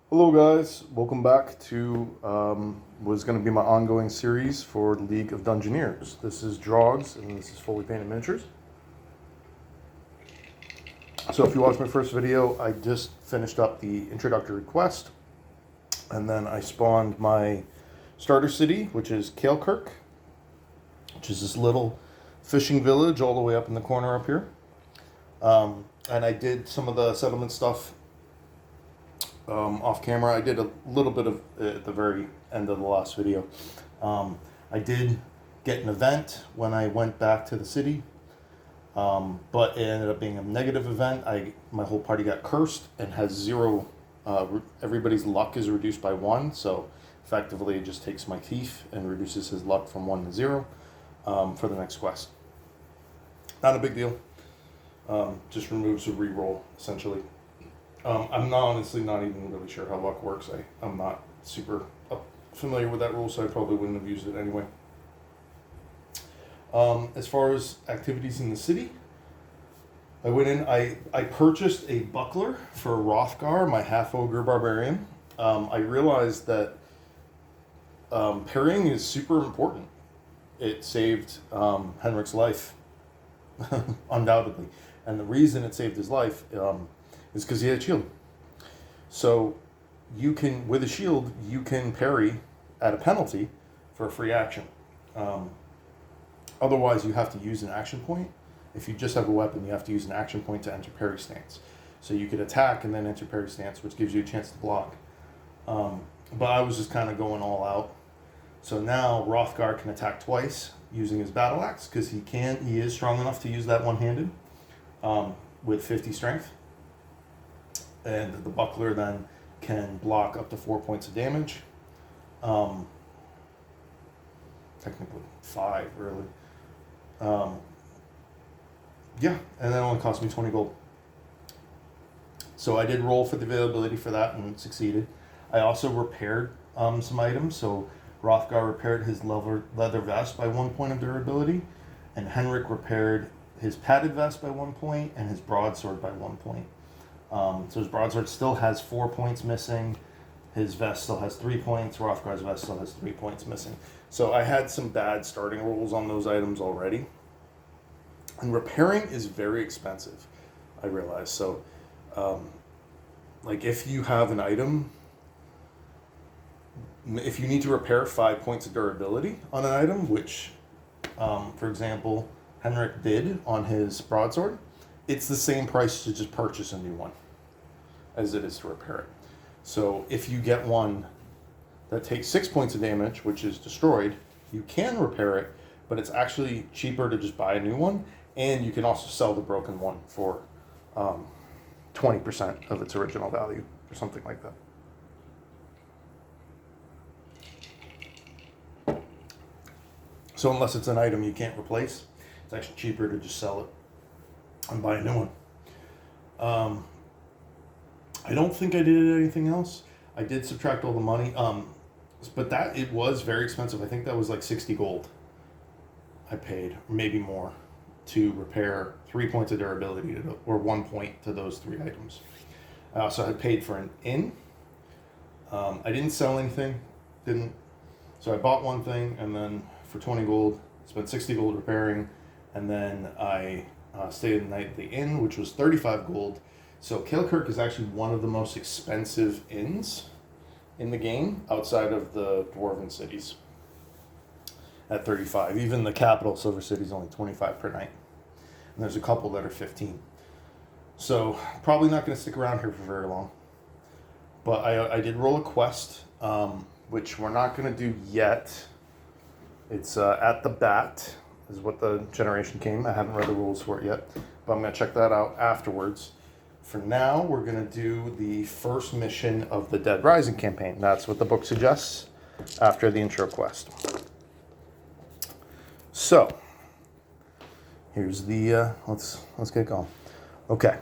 Hello guys, welcome back to what is going to be my ongoing series for League of Dungeoneers. This is Drogs and this is fully painted miniatures. So if you watched my first video, I just finished up the introductory quest and then I spawned my starter city, which is Kaelkirk, which is this little fishing village all the way up in the corner up here. And I did some of the settlement stuff off camera. I did a little bit of at the very end of the last video. I did get an event when I went back to the city, but it ended up being a negative event. My whole party got cursed and has zero. Everybody's luck is reduced by 1, so effectively it just takes my thief and reduces his luck from 1 to 0 for the next quest. Not a big deal. Just removes a reroll essentially. I'm honestly not even really sure how luck works. I'm not super familiar with that rule, so I probably wouldn't have used it anyway. As far as activities in the city, I went in, I purchased a buckler for Rothgar, my half-ogre barbarian. I realized that parrying is super important. It saved Henrik's life, undoubtedly. And the reason it saved his life is because he had a shield. So you can, with a shield, you can parry at a penalty for a free action. Otherwise, you have to use an action point. If you just have a weapon, you have to use an action point to enter parry stance. So you could attack and then enter parry stance, which gives you a chance to block. But I was just kind of going all out. So now Rothgar can attack twice using his battle axe because he is strong enough to use that one-handed with 50 strength. And the buckler then can block up to 4 points of damage. Technically 5, really. Yeah, and that only cost me 20 gold. So I did roll for the availability for that and succeeded. I also repaired some items. So Rothgar repaired his leather vest by 1 point of durability, and Henrik repaired his padded vest by 1 point and his broadsword by 1 point. So his broadsword still has 4 points missing. His vest still has 3 points. Rothgar's vest still has 3 points missing. So I had some bad starting rolls on those items already. And repairing is very expensive, I realize. So, like if you have an item, if you need to repair 5 points of durability on an item, which, for example, Henrik did on his broadsword, it's the same price to just purchase a new one as it is to repair it. So if you get one that takes 6 points of damage, which is destroyed, you can repair it, but it's actually cheaper to just buy a new one, and you can also sell the broken one for 20% of its original value or something like that. So unless it's an item you can't replace, it's actually cheaper to just sell it and buy a new one. I don't think I did anything else. I did subtract all the money, but it was very expensive. I think that was like 60 gold I paid, maybe more, to repair 3 points of durability or 1 point to those 3 items. I also had paid for an inn. I didn't sell anything, so I bought one thing and then for 20 gold, spent 60 gold repairing, and then I stayed the night at the inn, which was 35 gold. So Kaelkirk is actually one of the most expensive inns in the game outside of the dwarven cities at 35. Even the capital, Silver City, is only 25 per night. And there's a couple that are 15. So probably not going to stick around here for very long. But I did roll a quest, which we're not going to do yet. It's at the Bat is what the generation came. I haven't read the rules for it yet, but I'm going to check that out afterwards. For now, we're going to do the first mission of the Dead Rising campaign. That's what the book suggests after the intro quest. So, here's the, let's get going. Okay.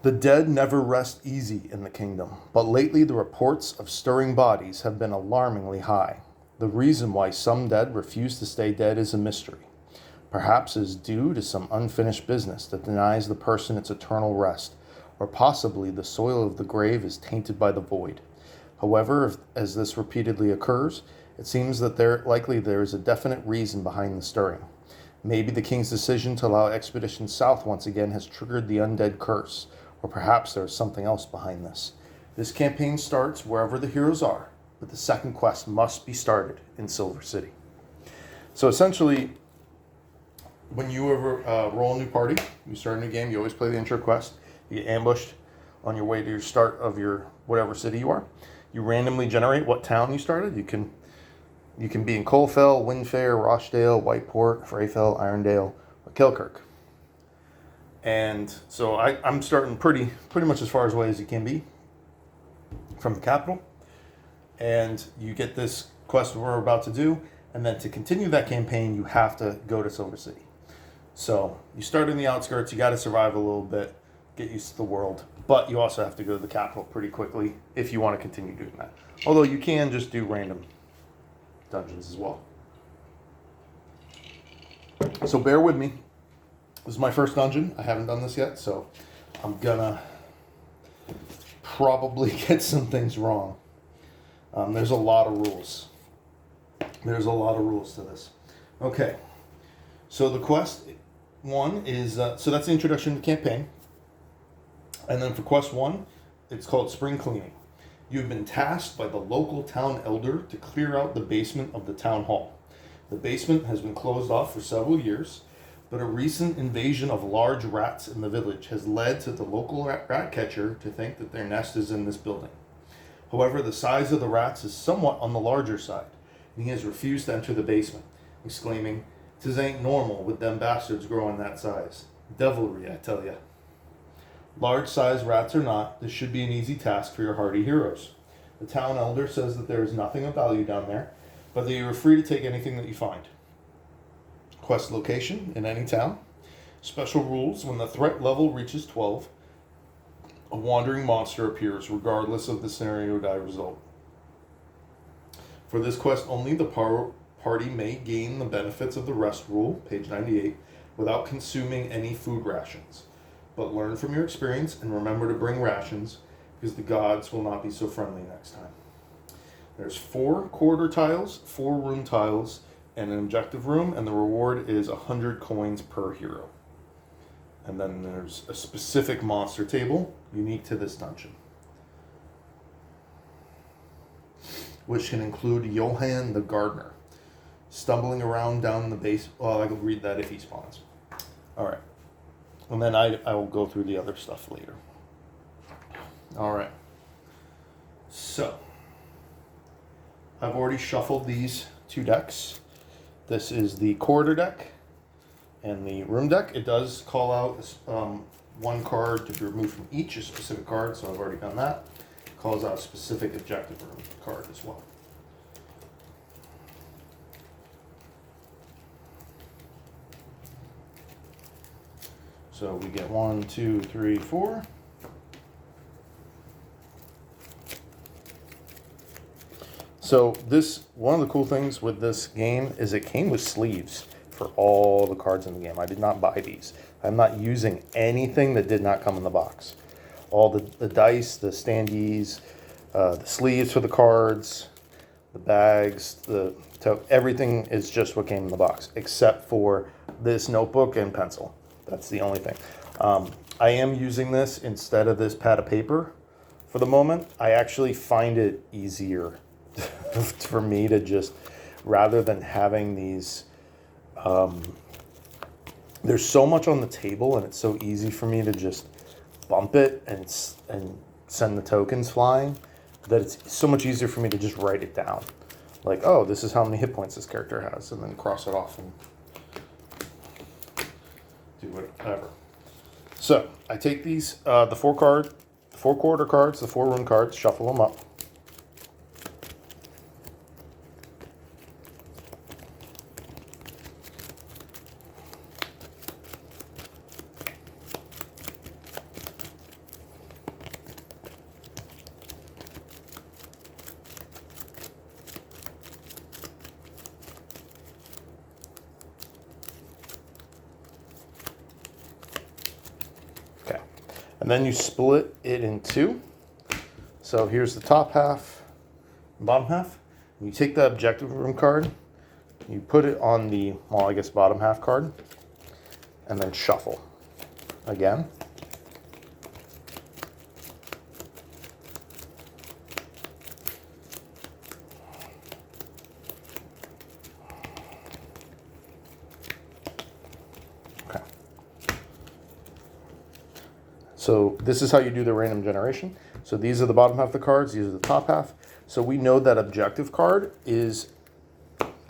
The dead never rest easy in the kingdom, but lately the reports of stirring bodies have been alarmingly high. The reason why some dead refuse to stay dead is a mystery. Perhaps is due to some unfinished business that denies the person its eternal rest, or possibly the soil of the grave is tainted by the void. However, as this repeatedly occurs, it seems that there is a definite reason behind the stirring. Maybe the king's decision to allow expeditions south once again has triggered the undead curse, or perhaps there is something else behind this. This campaign starts wherever the heroes are, but the second quest must be started in Silver City. So essentially, when you roll a new party, you start a new game, you always play the intro quest. You get ambushed on your way to your start of your whatever city you are. You randomly generate what town you started. You can be in Colefell, Windfair, Rochdale, Whiteport, Freyfell, Irondale, or Kilkirk. And so I'm starting pretty much as far away as you can be from the capital. And you get this quest we're about to do. And then to continue that campaign, you have to go to Silver City. So you start in the outskirts. You got to survive a little bit, get used to the world. But you also have to go to the capital pretty quickly if you want to continue doing that. Although you can just do random dungeons as well. So bear with me. This is my first dungeon. I haven't done this yet, so I'm gonna probably get some things wrong. There's a lot of rules. There's a lot of rules to this. Okay, so the quest one is, so that's the introduction to the campaign. And then for quest one, it's called Spring Cleaning. You've been tasked by the local town elder to clear out the basement of the town hall. The basement has been closed off for several years, but a recent invasion of large rats in the village has led to the local rat catcher to think that their nest is in this building. However, the size of the rats is somewhat on the larger side, and he has refused to enter the basement, exclaiming, "'Tis ain't normal with them bastards growing that size. Devilry, I tell ya." Large-sized rats or not, this should be an easy task for your hardy heroes. The town elder says that there is nothing of value down there, but that you are free to take anything that you find. Quest location in any town. Special rules: when the threat level reaches 12, a wandering monster appears regardless of the scenario die result. For this quest only, the party may gain the benefits of the rest rule, page 98, without consuming any food rations. But learn from your experience and remember to bring rations, because the gods will not be so friendly next time. There's 4 quarter tiles, 4 room tiles, and an objective room, and the reward is 100 coins per hero. And then there's a specific monster table unique to this dungeon, which can include Johann the Gardener, stumbling around down the base. Well, I will read that if he spawns. All right. And then I will go through the other stuff later. All right. So, I've already shuffled these 2 decks. This is the quarter deck and the room deck. It does call out 1 card to be removed from each, a specific card, so I've already done that. It calls out a specific objective room card as well. So we get 1, 2, 3, 4. So one of the cool things with this game is it came with sleeves for all the cards in the game. I did not buy these. I'm not using anything that did not come in the box. All the dice, the standees, the sleeves for the cards, the bags, everything is just what came in the box, except for this notebook and pencil. That's the only thing. I am using this instead of this pad of paper for the moment. I actually find it easier for me to just, rather than having these, there's so much on the table and it's so easy for me to just bump it and send the tokens flying, that it's so much easier for me to just write it down. Like, oh, this is how many hit points this character has, and then cross it off and do whatever. So I take these, the 4 quarter cards, the 4 room cards, shuffle them up. And And then you split it in two. So here's the top half, bottom half. You take the objective room card, you put it on the, well, I guess bottom half card, and then shuffle again. Okay. So this is how you do the random generation. So these are the bottom half of the cards, these are the top half. So we know that objective card is,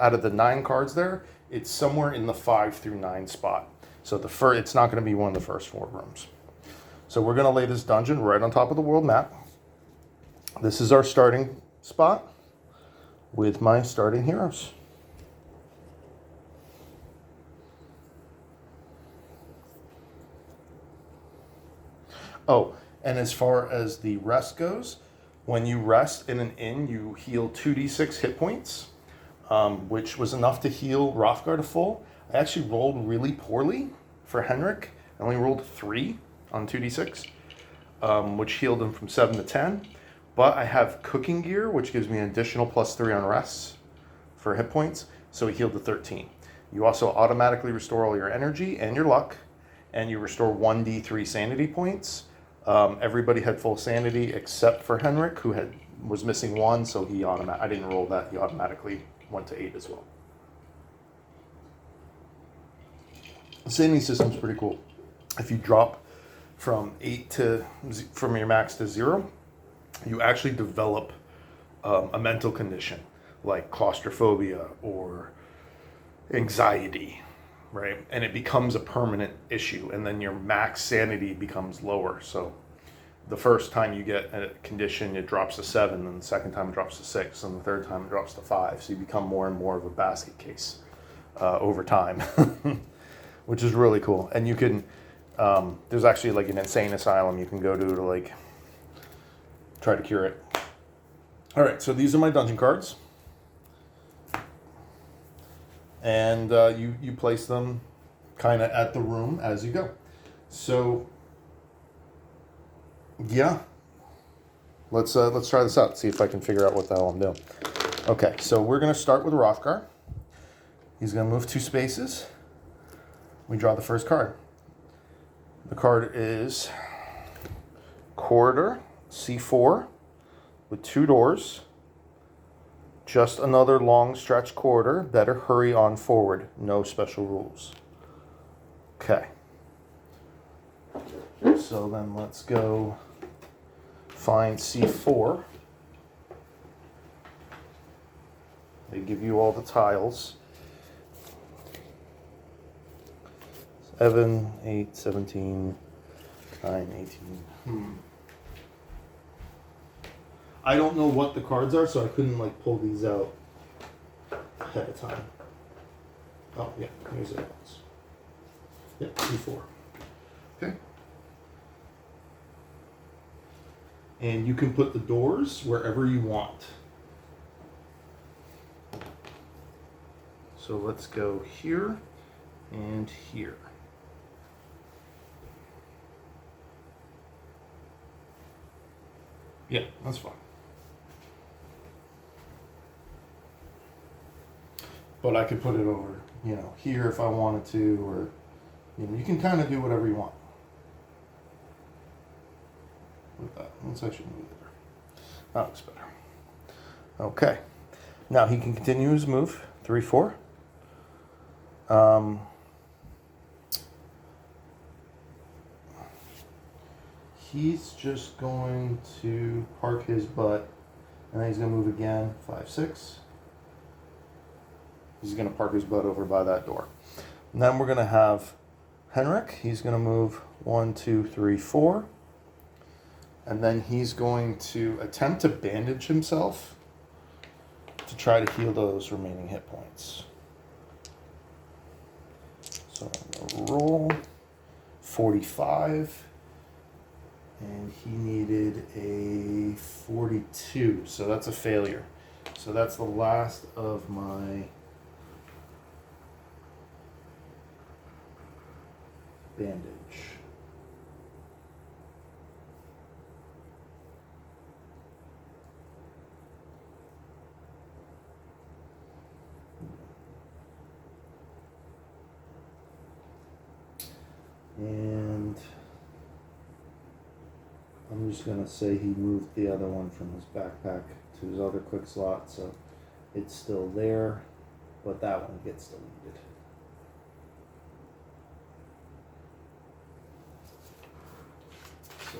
out of the 9 cards there, it's somewhere in the 5 through 9 spot. So it's not going to be one of the first 4 rooms. So we're going to lay this dungeon right on top of the world map. This is our starting spot with my starting heroes. Oh, and as far as the rest goes, when you rest in an inn, you heal 2d6 hit points, which was enough to heal Hrothgar to full. I actually rolled really poorly for Henrik. I only rolled 3 on 2d6, which healed him from 7 to 10. But I have cooking gear, which gives me an additional +3 on rests for hit points, so he healed to 13. You also automatically restore all your energy and your luck, and you restore 1d3 sanity points. Everybody had full sanity except for Henrik, who was missing 1, so I didn't roll that. He automatically went to 8 as well. The sanity system's pretty cool. If you drop from your max to 0, you actually develop a mental condition like claustrophobia or anxiety, right? And it becomes a permanent issue, and then your max sanity becomes lower. So the first time you get a condition, it drops to 7, and the second time it drops to 6, and the third time it drops to 5. So you become more and more of a basket case over time, which is really cool. And you can, there's actually like an insane asylum you can go to like try to cure it. All right, so these are my dungeon cards. And you place them kind of at the room as you go. So yeah, let's try this out. See if I can figure out what the hell I'm doing. Okay, so we're gonna start with Hrothgar. He's gonna move 2 spaces. We draw the first card. The card is Corridor C4 with 2 doors. Just another long stretch corridor. Better hurry on forward. No special rules. Okay. So then let's go find C4. They give you all the tiles. 7, 8, 17, 9, 18. I don't know what the cards are, so I couldn't like pull these out ahead of time. Oh yeah, here's the ones. Yep, C4. Okay. And you can put the doors wherever you want. So let's go here and here. Yeah, that's fine. But I could put it over, here if I wanted to, or, you can kind of do whatever you want with that. Let's actually move it there. That looks better. Okay. Now he can continue his move, 3, 4. He's just going to park his butt, and then he's going to move again, 5, 6. He's going to park his butt over by that door. And then we're going to have Henrik. He's going to move 1, 2, 3, 4. And then he's going to attempt to bandage himself to try to heal those remaining hit points. So I'm going to roll 45. And he needed a 42. So that's a failure. So that's the last of my bandage. I'm just gonna say he moved the other one from his backpack to his other quick slot, so it's still there, but that one gets deleted. So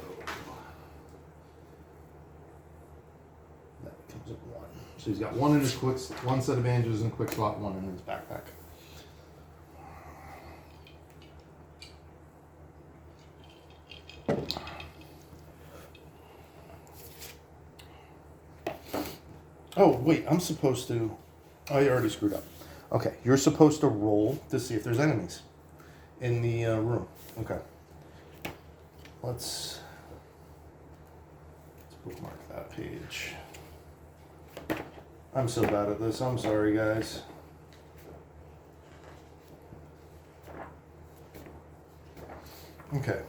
that becomes a 1. So he's got 1 in his one set of bandages in quick slot, 1 in his backpack. Oh, wait, I'm supposed to... Oh, you already screwed up. Okay, you're supposed to roll to see if there's enemies in the room. Okay. Let's bookmark that page. I'm so bad at this. I'm sorry, guys. Okay.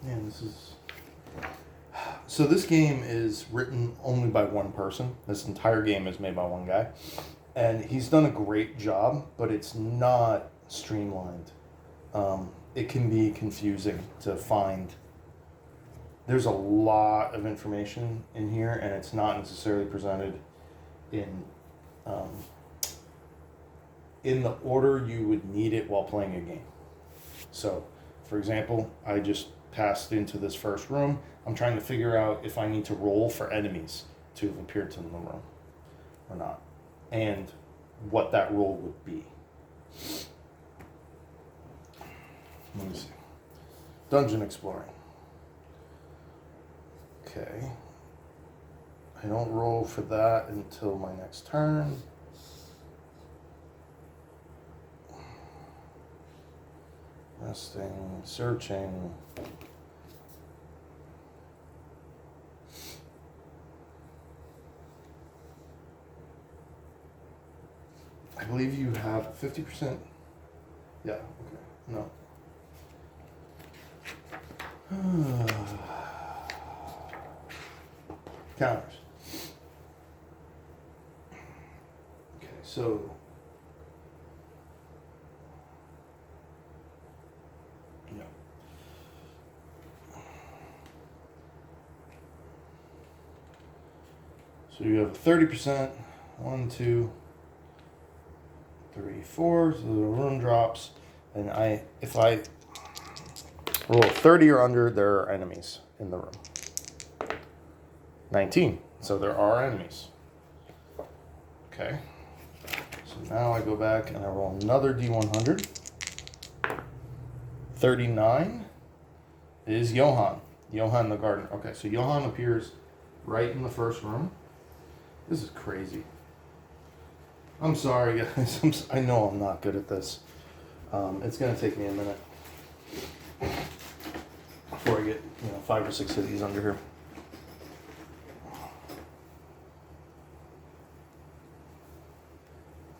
Man, this is... So this game is written only by one person. This entire game is made by one guy. And he's done a great job, but it's not streamlined. It can be confusing to find. There's a lot of information in here, and it's not necessarily presented in the order you would need it while playing a game. So, for example, I just passed into this first room. I'm trying to figure out if I need to roll for enemies to have appeared in the room or not, and what that roll would be. Let me see. Dungeon exploring. Okay. I don't roll for that until my next turn. Resting, searching. I believe you have 50%. Yeah, okay. No. Counters. Okay, so yeah. So you have 30%. 1, 2, 3, 4. So the room drops, and if I roll 30 or under, there are enemies in the room. 19. So there are enemies. Okay. So now I go back and I roll another D100. 39 is Johann. Johann the gardener. Okay, so Johann appears right in the first room. This is crazy. I'm sorry, guys. I know I'm not good at this. It's going to take me a minute before I get 5 or 6 of these under here.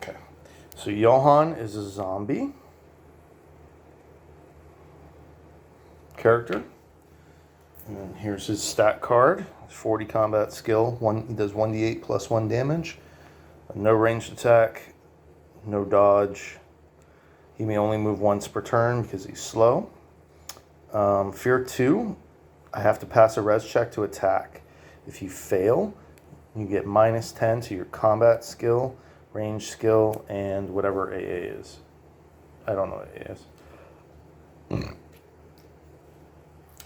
Okay. So Johann is a zombie character. And then here's his stat card. 40 combat skill. He does 1d8 plus 1 damage. No ranged attack. No dodge. He may only move once per turn because he's slow. Fear 2. I have to pass a res check to attack. If you fail, you get minus 10 to your combat skill, range skill, and whatever AA is. I don't know what AA is.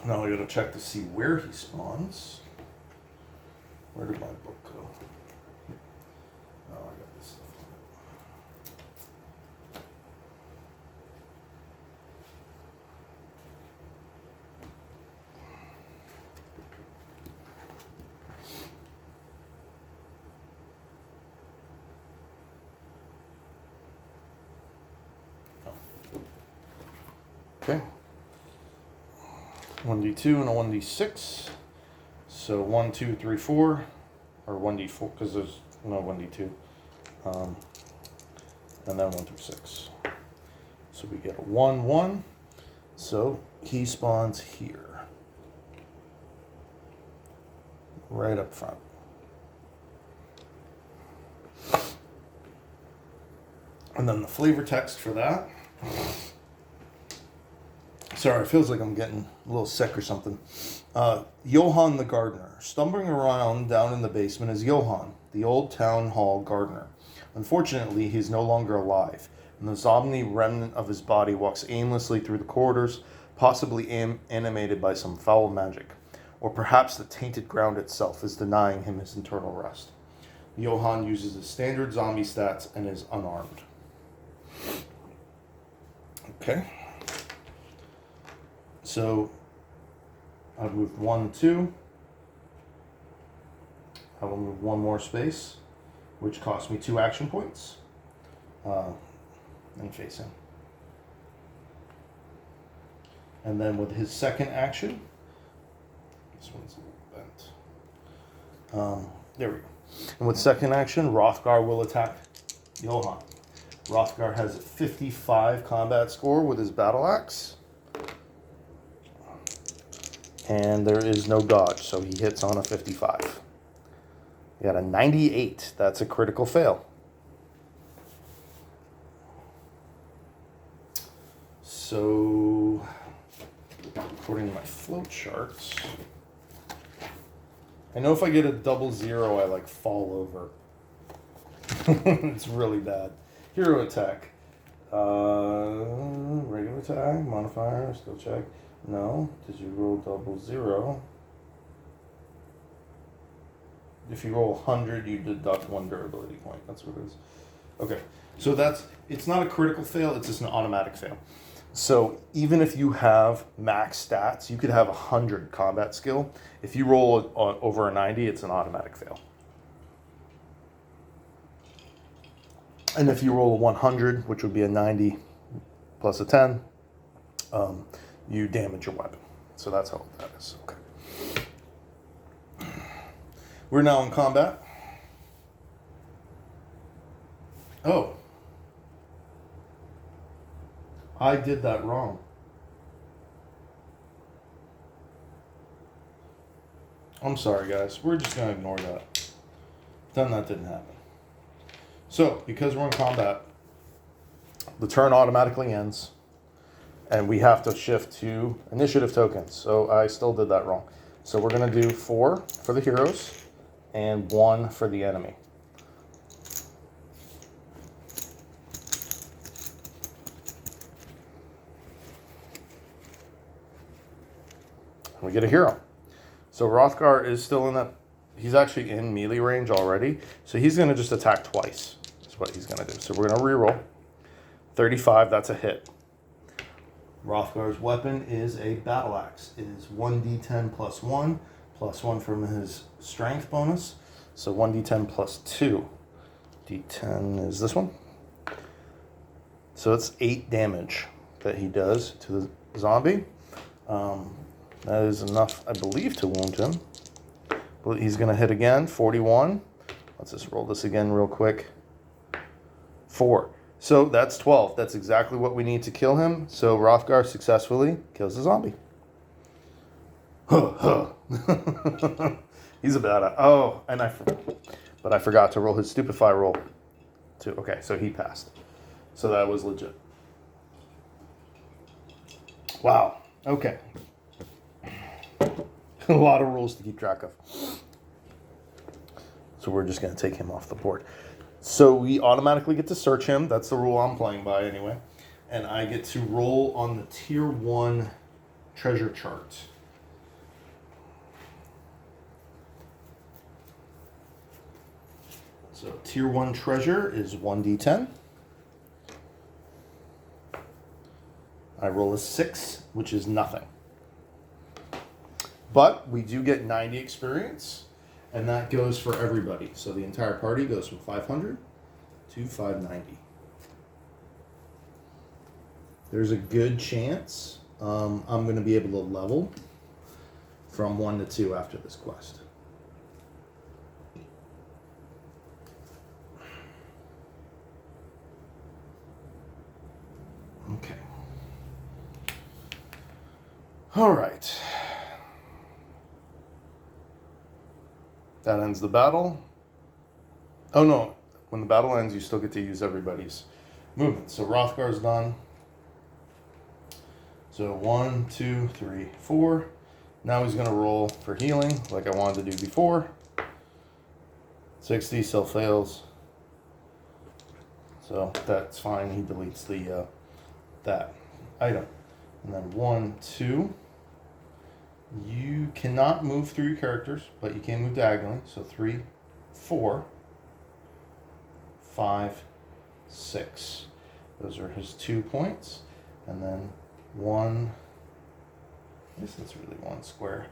Now I gotta check to see where he spawns. Where did my book go? Oh, I got this stuff on Okay. 1d2 and a 1d6. So 1, 2, 3, 4, or 1d4 because there's no 1d2, and then 1 through 6. So we get a 1, 1. So he spawns here, right up front. And then the flavor text for that. Sorry, it feels like I'm getting a little sick or something. Johann the gardener. Stumbling around down in the basement is Johann, the old town hall gardener. Unfortunately, he is no longer alive, and the zombie remnant of his body walks aimlessly through the corridors, possibly animated by some foul magic. Or perhaps the tainted ground itself is denying him his eternal rest. Johann uses his standard zombie stats and is unarmed. Okay. So I've moved 1, 2. I will move one more space, which costs me 2 action points. And face him. And then with his second action, this one's a little bent. There we go. And with second action, Hrothgar will attack Johann. Hrothgar has a 55 combat score with his battle axe. And there is no dodge, so he hits on a 55. He got a 98. That's a critical fail. So, according to my flow charts, I know if I get a 00, I like fall over. It's really bad. Hero attack. Regular attack, modifier, skill check. No. Did you roll 00? If you roll 100, you deduct 1 durability point. That's what it is. Okay. So it's not a critical fail, it's just an automatic fail. So even if you have max stats, you could have 100 combat skill. If you roll over a 90, it's an automatic fail. And if you roll a 100, which would be a 90 plus a 10, you damage your weapon. So that's how that is. Okay. We're now in combat. Oh. I did that wrong. I'm sorry, guys. We're just going to ignore that. Then that didn't happen. So, because we're in combat, the turn automatically ends, and we have to shift to initiative tokens. So I still did that wrong. So we're going to do 4 for the heroes and 1 for the enemy. We get a hero. So Hrothgar is still in that. He's actually in melee range already. So he's going to just attack twice. That's what he's going to do. So we're going to reroll. 35, that's a hit. Hrothgar's weapon is a battle axe. It is 1d10 plus 1 from his strength bonus. So 1d10 plus 2. D10 is this one. So it's 8 damage that he does to the zombie. That is enough, I believe, to wound him. But he's going to hit again, 41. Let's just roll this again real quick. 4. So that's 12. That's exactly what we need to kill him. So Hrothgar successfully kills the zombie. He's a badass. Oh, and I forgot to roll his stupefy roll too. Okay, so he passed. So that was legit. Wow. Okay. A lot of rules to keep track of. So we're just going to take him off the board. So we automatically get to search him. That's the rule I'm playing by anyway. And I get to roll on the tier 1 treasure chart. So tier 1 treasure is 1d10. I roll a 6, which is nothing. But we do get 90 experience, and that goes for everybody. So the entire party goes from 500 to 590. There's a good chance I'm going to be able to level from 1 to 2 after this quest. Okay. All right. That ends the battle. Oh no, when the battle ends, you still get to use everybody's movement. So Rothgar's done. So 1, 2, 3, 4. Now he's gonna roll for healing, like I wanted to do before. 60 still fails. So that's fine. He deletes the that item. And then 1, 2. You cannot move through your characters, but you can move diagonally. So 3, 4, 5, 6. Those are his 2 points. And then 1. I guess it's really 1 square.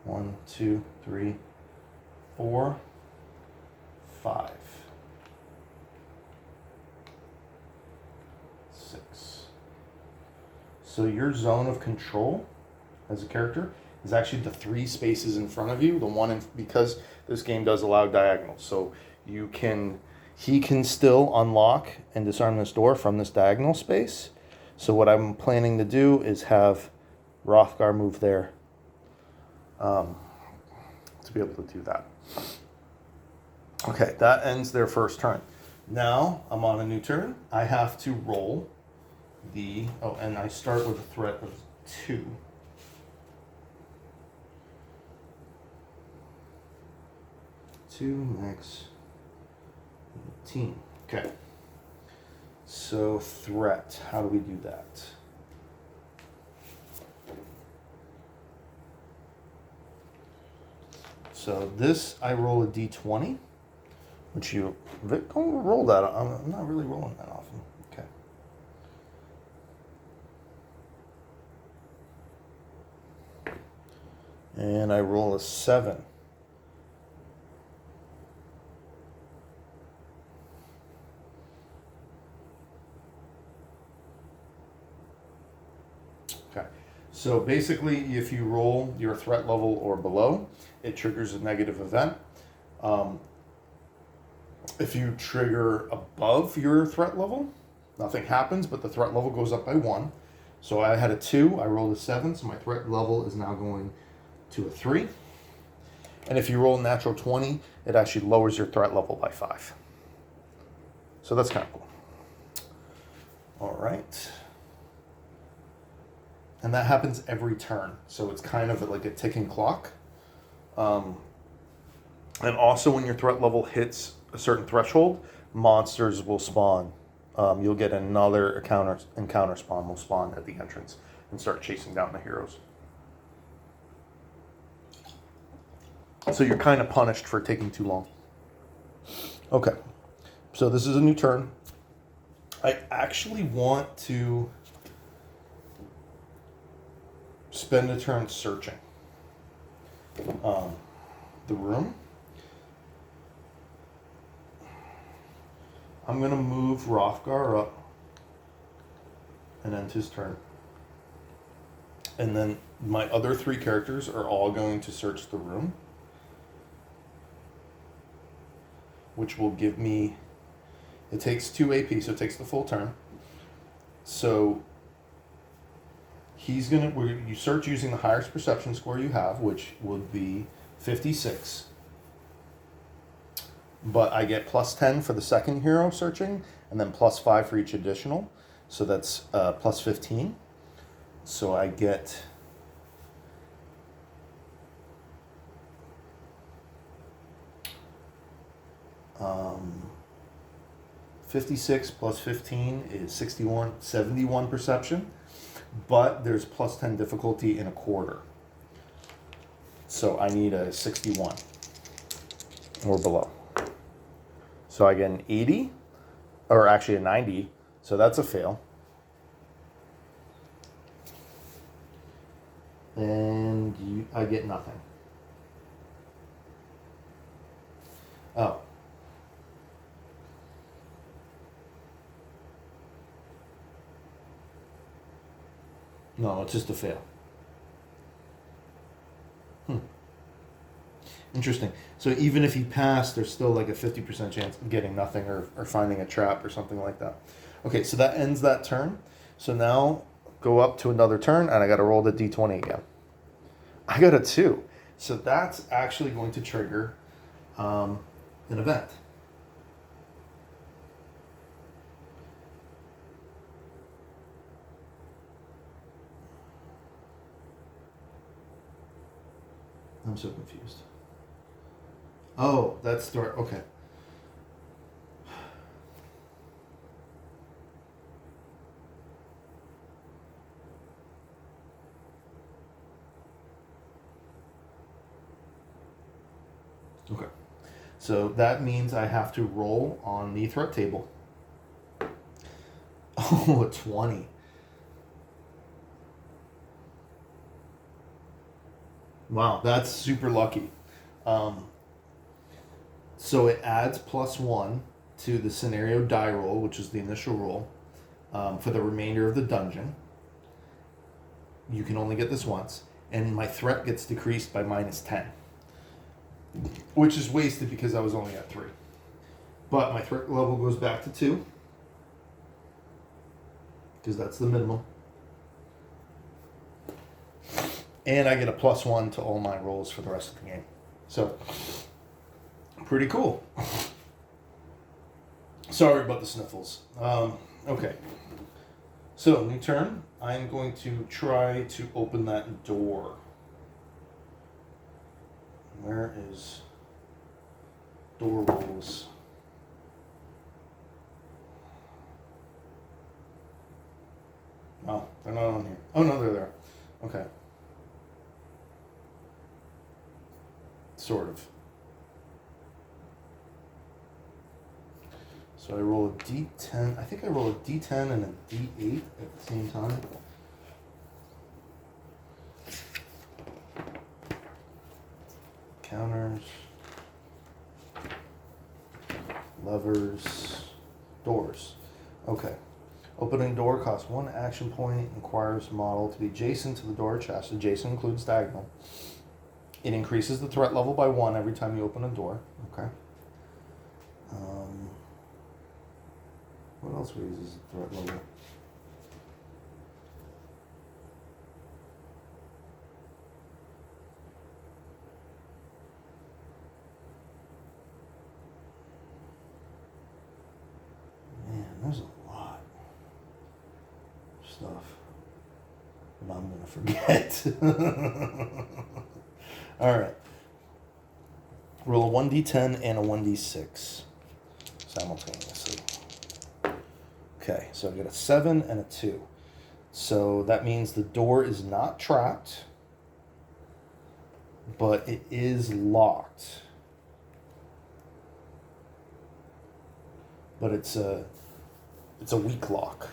1, 2, 3, 4, 5, 6. So your zone of control as a character is actually the 3 spaces in front of you. The one because this game does allow diagonals, so he can still unlock and disarm this door from this diagonal space. So what I'm planning to do is have Rothgar move there to be able to do that. Okay, that ends their first turn. Now I'm on a new turn. I have to roll and I start with a threat of 2. Max 18. Okay. So threat. How do we do that? So this, I roll a d20, which you don't roll that. I'm not really rolling that often. Okay. And I roll a 7. Okay. So basically, if you roll your threat level or below, it triggers a negative event. If you trigger above your threat level, nothing happens, but the threat level goes up by 1. So I had a 2, I rolled a 7, so my threat level is now going to a 3. And if you roll a natural 20, it actually lowers your threat level by 5. So that's kind of cool. All right. And that happens every turn. So it's kind of like a ticking clock. And also when your threat level hits a certain threshold, monsters will spawn. You'll get another encounter spawn will spawn at the entrance and start chasing down the heroes. So you're kind of punished for taking too long. Okay, so this is a new turn. I actually want to spend a turn searching the room. I'm going to move Rothgar up and end his turn. And then my other 3 characters are all going to search the room, which will give me, it takes 2 AP, so it takes the full turn. So you search using the highest perception score you have, which would be 56. But I get plus 10 for the second hero searching, and then plus 5 for each additional. So that's plus 15. So I get 56 plus 15 is 71 perception. But there's plus 10 difficulty in a quarter. So I need a 61 or below. So I get an 80, or actually a 90, so that's a fail. And I get nothing. Oh. No, it's just a fail. Interesting. So even if he passed, there's still like a 50% chance of getting nothing or finding a trap or something like that. Okay, so that ends that turn. So now go up to another turn, and I got to roll the d20 again. I got a 2. So that's actually going to trigger an event. I'm so confused. Oh, that's the right. Okay. Okay. So that means I have to roll on the threat table. Oh, a 20. Wow, that's super lucky. So it adds +1 to the scenario die roll, which is the initial roll, for the remainder of the dungeon. You can only get this once. And my threat gets decreased by -10. Which is wasted because I was only at 3. But my threat level goes back to 2. Because that's the minimum. And I get a +1 to all my rolls for the rest of the game. So, pretty cool. Sorry about the sniffles. Okay. So, new turn. I'm going to try to open that door. Where is door rolls? Oh, they're not on here. Oh, no, they're there. Okay. Sort of. So I roll a d10. I think I roll a d10 and a d8 at the same time. Counters. Levers. Doors. Okay. Opening door costs 1 action point. Requires model to be adjacent to the door chest. Adjacent includes diagonal. It increases the threat level by 1 every time you open a door. Okay. What else raises the threat level? Man, there's a lot of stuff that I'm gonna forget. All right. Roll a 1d10 and a 1d6 simultaneously. Okay, so I get a 7 and a 2. So that means the door is not trapped, but it is locked. But it's a weak lock.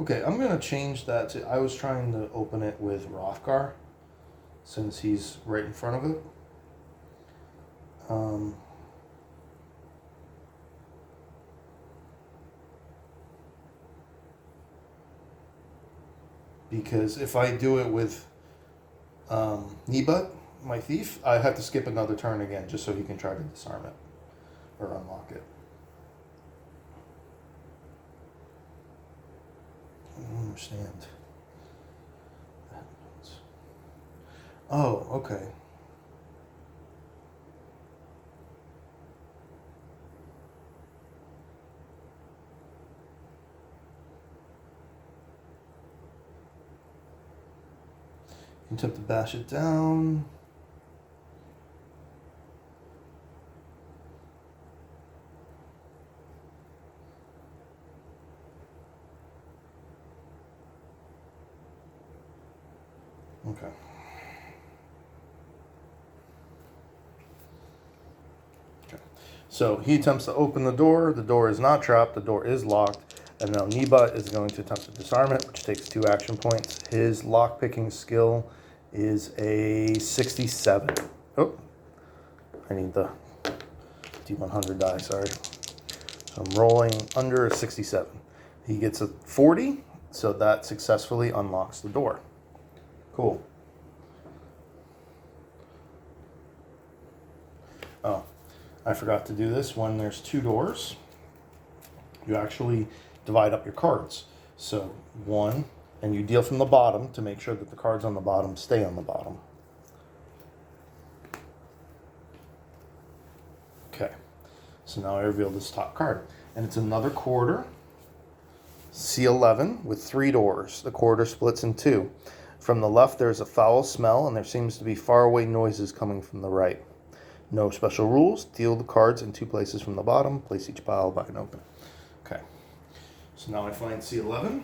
Okay, I'm going to change that to... I was trying to open it with Rothgar, since he's right in front of it. Because if I do it with Nebut, my thief, I have to skip another turn again just so he can try to disarm it or unlock it. I don't understand. Oh, okay. You attempt to bash it down. Okay. Okay. So he attempts to open the door. The door is not trapped. The door is locked. And now Niba is going to attempt to disarm it, which takes 2 action points. His lockpicking skill is a 67. Oh, I need the D100 die, sorry. So I'm rolling under a 67. He gets a 40, so that successfully unlocks the door. Cool. Oh, I forgot to do this. When there's 2 doors, you actually divide up your cards. So 1, and you deal from the bottom to make sure that the cards on the bottom stay on the bottom. Okay, so now I reveal this top card. And it's another quarter, C11, with 3 doors. The quarter splits in 2. From the left, there's a foul smell, and there seems to be faraway noises coming from the right. No special rules. Deal the cards in 2 places from the bottom. Place each pile by an open. Okay. So now I find C11.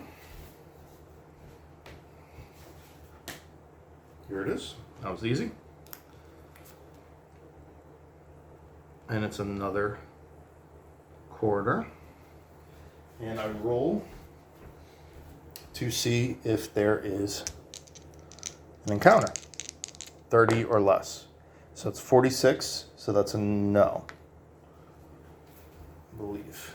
Here it is. That was easy. And it's another quarter. And I roll to see if there is an encounter. 30 or less. So it's 46, so that's a no. I believe.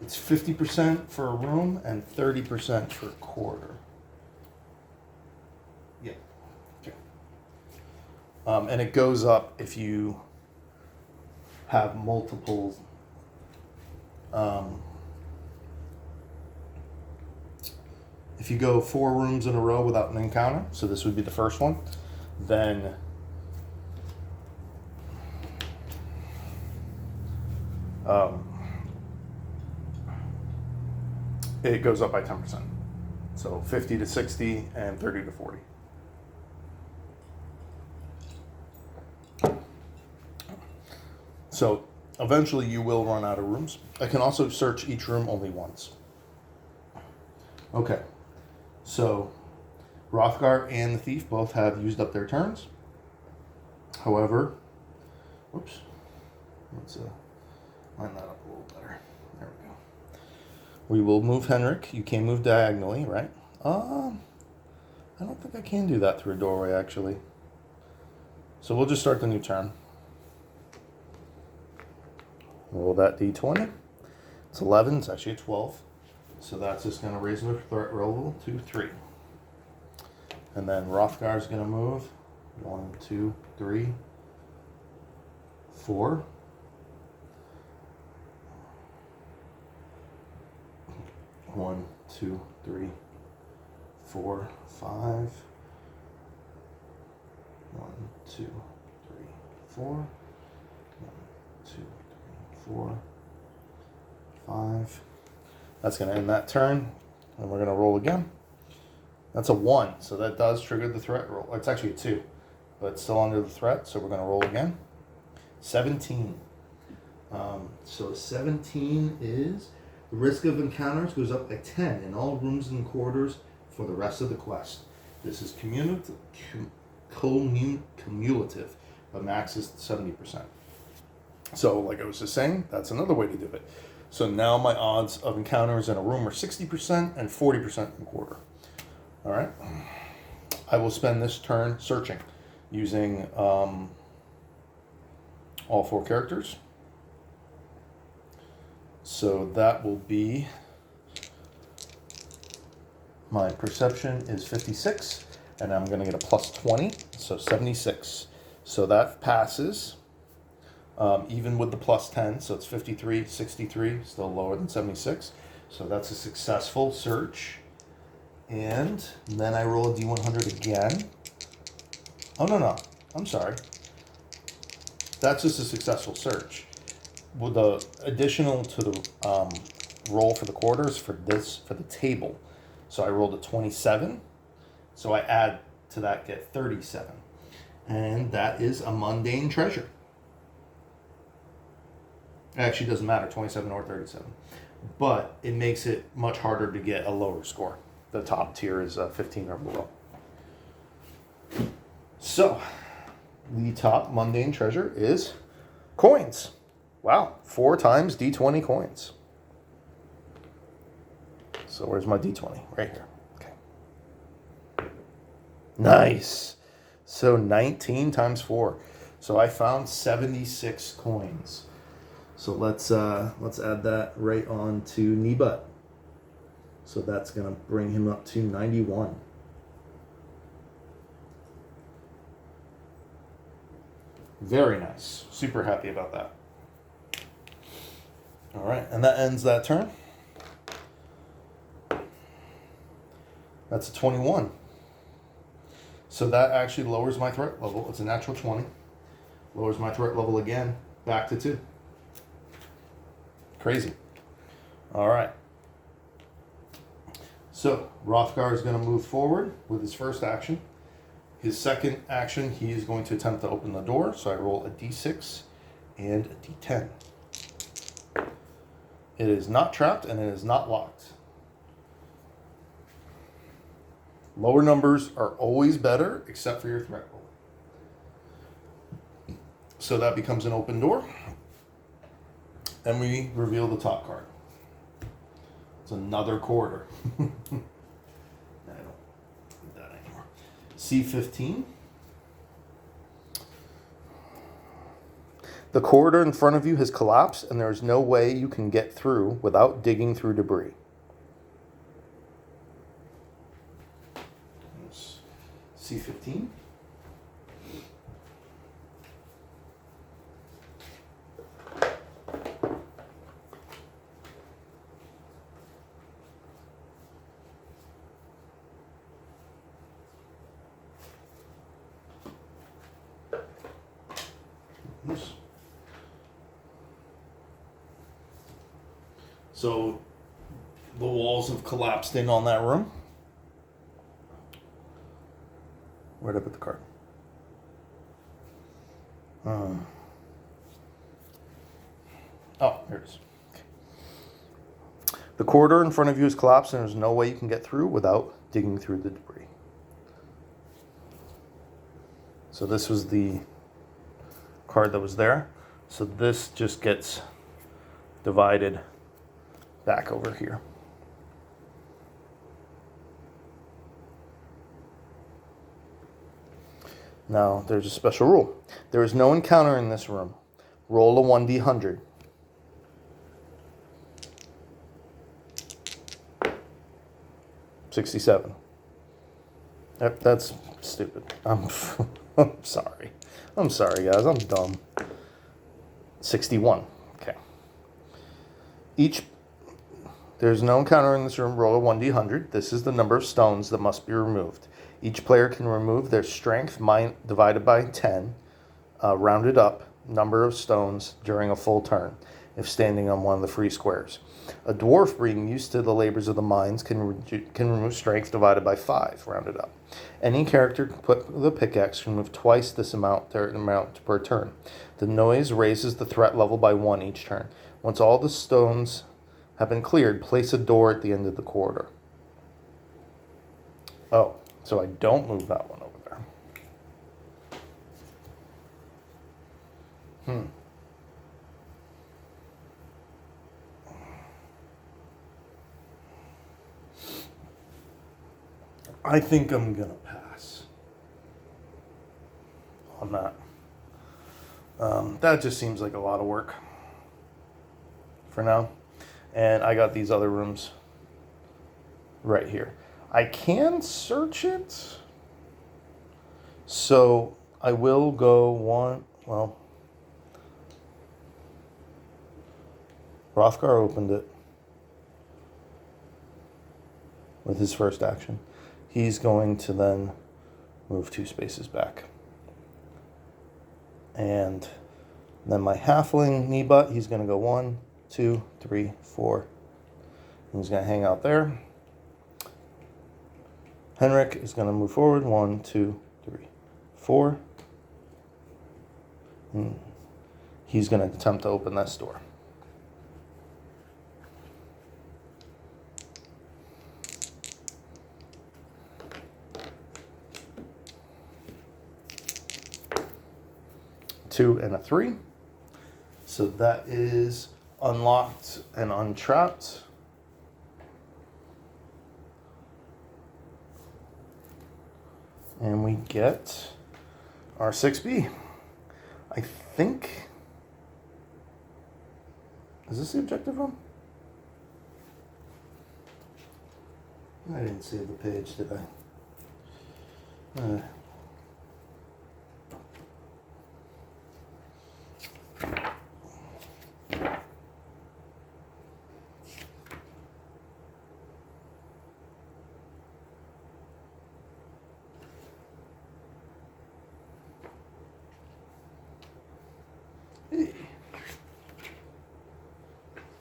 It's 50% for a room and 30% for a quarter. Yeah. Okay. And it goes up if you have multiple if you go 4 rooms in a row without an encounter, so this would be the first one, then it goes up by 10%. So 50 to 60 and 30 to 40. So eventually you will run out of rooms. I can also search each room only once. Okay, so Rothgar and the Thief both have used up their turns. However, whoops, let's line that up a little better. There we go. We will move Henrik. You can move diagonally, right? I don't think I can do that through a doorway, actually. So we'll just start the new turn. Roll that d20. It's 11. It's actually a 12. So that's just going to raise the threat roll to 3. And then Rothgar's going to move 1, 2, 3, 4. 1, 2, 3, 4, 5. 1, 2, 3, 4. 1, 2, 3, 4, 5. That's going to end that turn, and we're going to roll again. That's a 1, so that does trigger the threat roll. It's actually a 2, but it's still under the threat, so we're going to roll again. 17. So 17 is the risk of encounters goes up by 10 in all rooms and quarters for the rest of the quest. This is cumulative, but max is 70%. So, like I was just saying, that's another way to do it. So now my odds of encounters in a room are 60% and 40% in quarter. All right. I will spend this turn searching using all 4 characters. So that will be, my perception is 56, and I'm going to get a plus 20, so 76. So that passes. Even with the plus 10, so it's 53, 63, still lower than 76. So that's a successful search. And then I roll a D100 again. Oh, no, I'm sorry. That's just a successful search. With the additional to the roll for the quarters for the table. So I rolled a 27. So I add to that, get 37. And that is a mundane treasure. It actually doesn't matter, 27 or 37. But it makes it much harder to get a lower score. The top tier is 15 or below. So, the top mundane treasure is Coins. Wow, 4 times D20 coins. So where's my D20? Right here. Okay. Nice. So 19 times 4. So I found 76 coins. So let's add that right on to Nebut. So that's gonna bring him up to 91. Very nice. Super happy about that. All right, and that ends that turn. That's a 21. So that actually lowers my threat level. It's a natural 20. Lowers my threat level again, back to 2. Crazy. All right. So Rothgar is going to move forward with his first action. His second action, he is going to attempt to open the door. So I roll a d6 and a d10. It is not trapped and it is not locked. Lower numbers are always better, except for your threat roll. So that becomes an open door. And we reveal the top card. It's another quarter. I don't need that anymore. C15. The corridor in front of you has collapsed, and there is no way you can get through without digging through debris. C15. Oops. So the walls have collapsed in on that room. Where'd I put the card? Oh, here it is. Okay. The corridor in front of you is collapsed and there's no way you can get through without digging through the debris. So this was the card that was there. So this just gets divided back over here. Now, there's a special rule. There is no encounter in this room. Roll a 1d100. $67. Yep, that's stupid. I'm sorry. I'm sorry, guys. I'm dumb. 61. Okay. There's no encounter in this room. Roll a 1d100. This is the number of stones that must be removed. Each player can remove their strength divided by 10, rounded up, number of stones during a full turn, if standing on one of the free squares. A dwarf being used to the labors of the mines can remove strength divided by 5, rounded up. Any character equipped with a pickaxe can remove twice this amount per turn. The noise raises the threat level by 1 each turn. Once all the stones have been cleared, place a door at the end of the corridor. Oh. So I don't move that one over there. I think I'm going to pass on that. That just seems like a lot of work for now. And I got these other rooms right here. I can search it. So I will go Rothgar opened it with his first action. He's going to then move 2 spaces back. And then my halfling Nebut, he's going to go 1, 2, 3, 4. He's going to hang out there. Henrik is going to move forward. 1, 2, 3, 4. And he's going to attempt to open this door. Two and a 3. So that is unlocked and untrapped. And we get our 6B. I think... Is this the objective room? I didn't save the page, did I? Hey.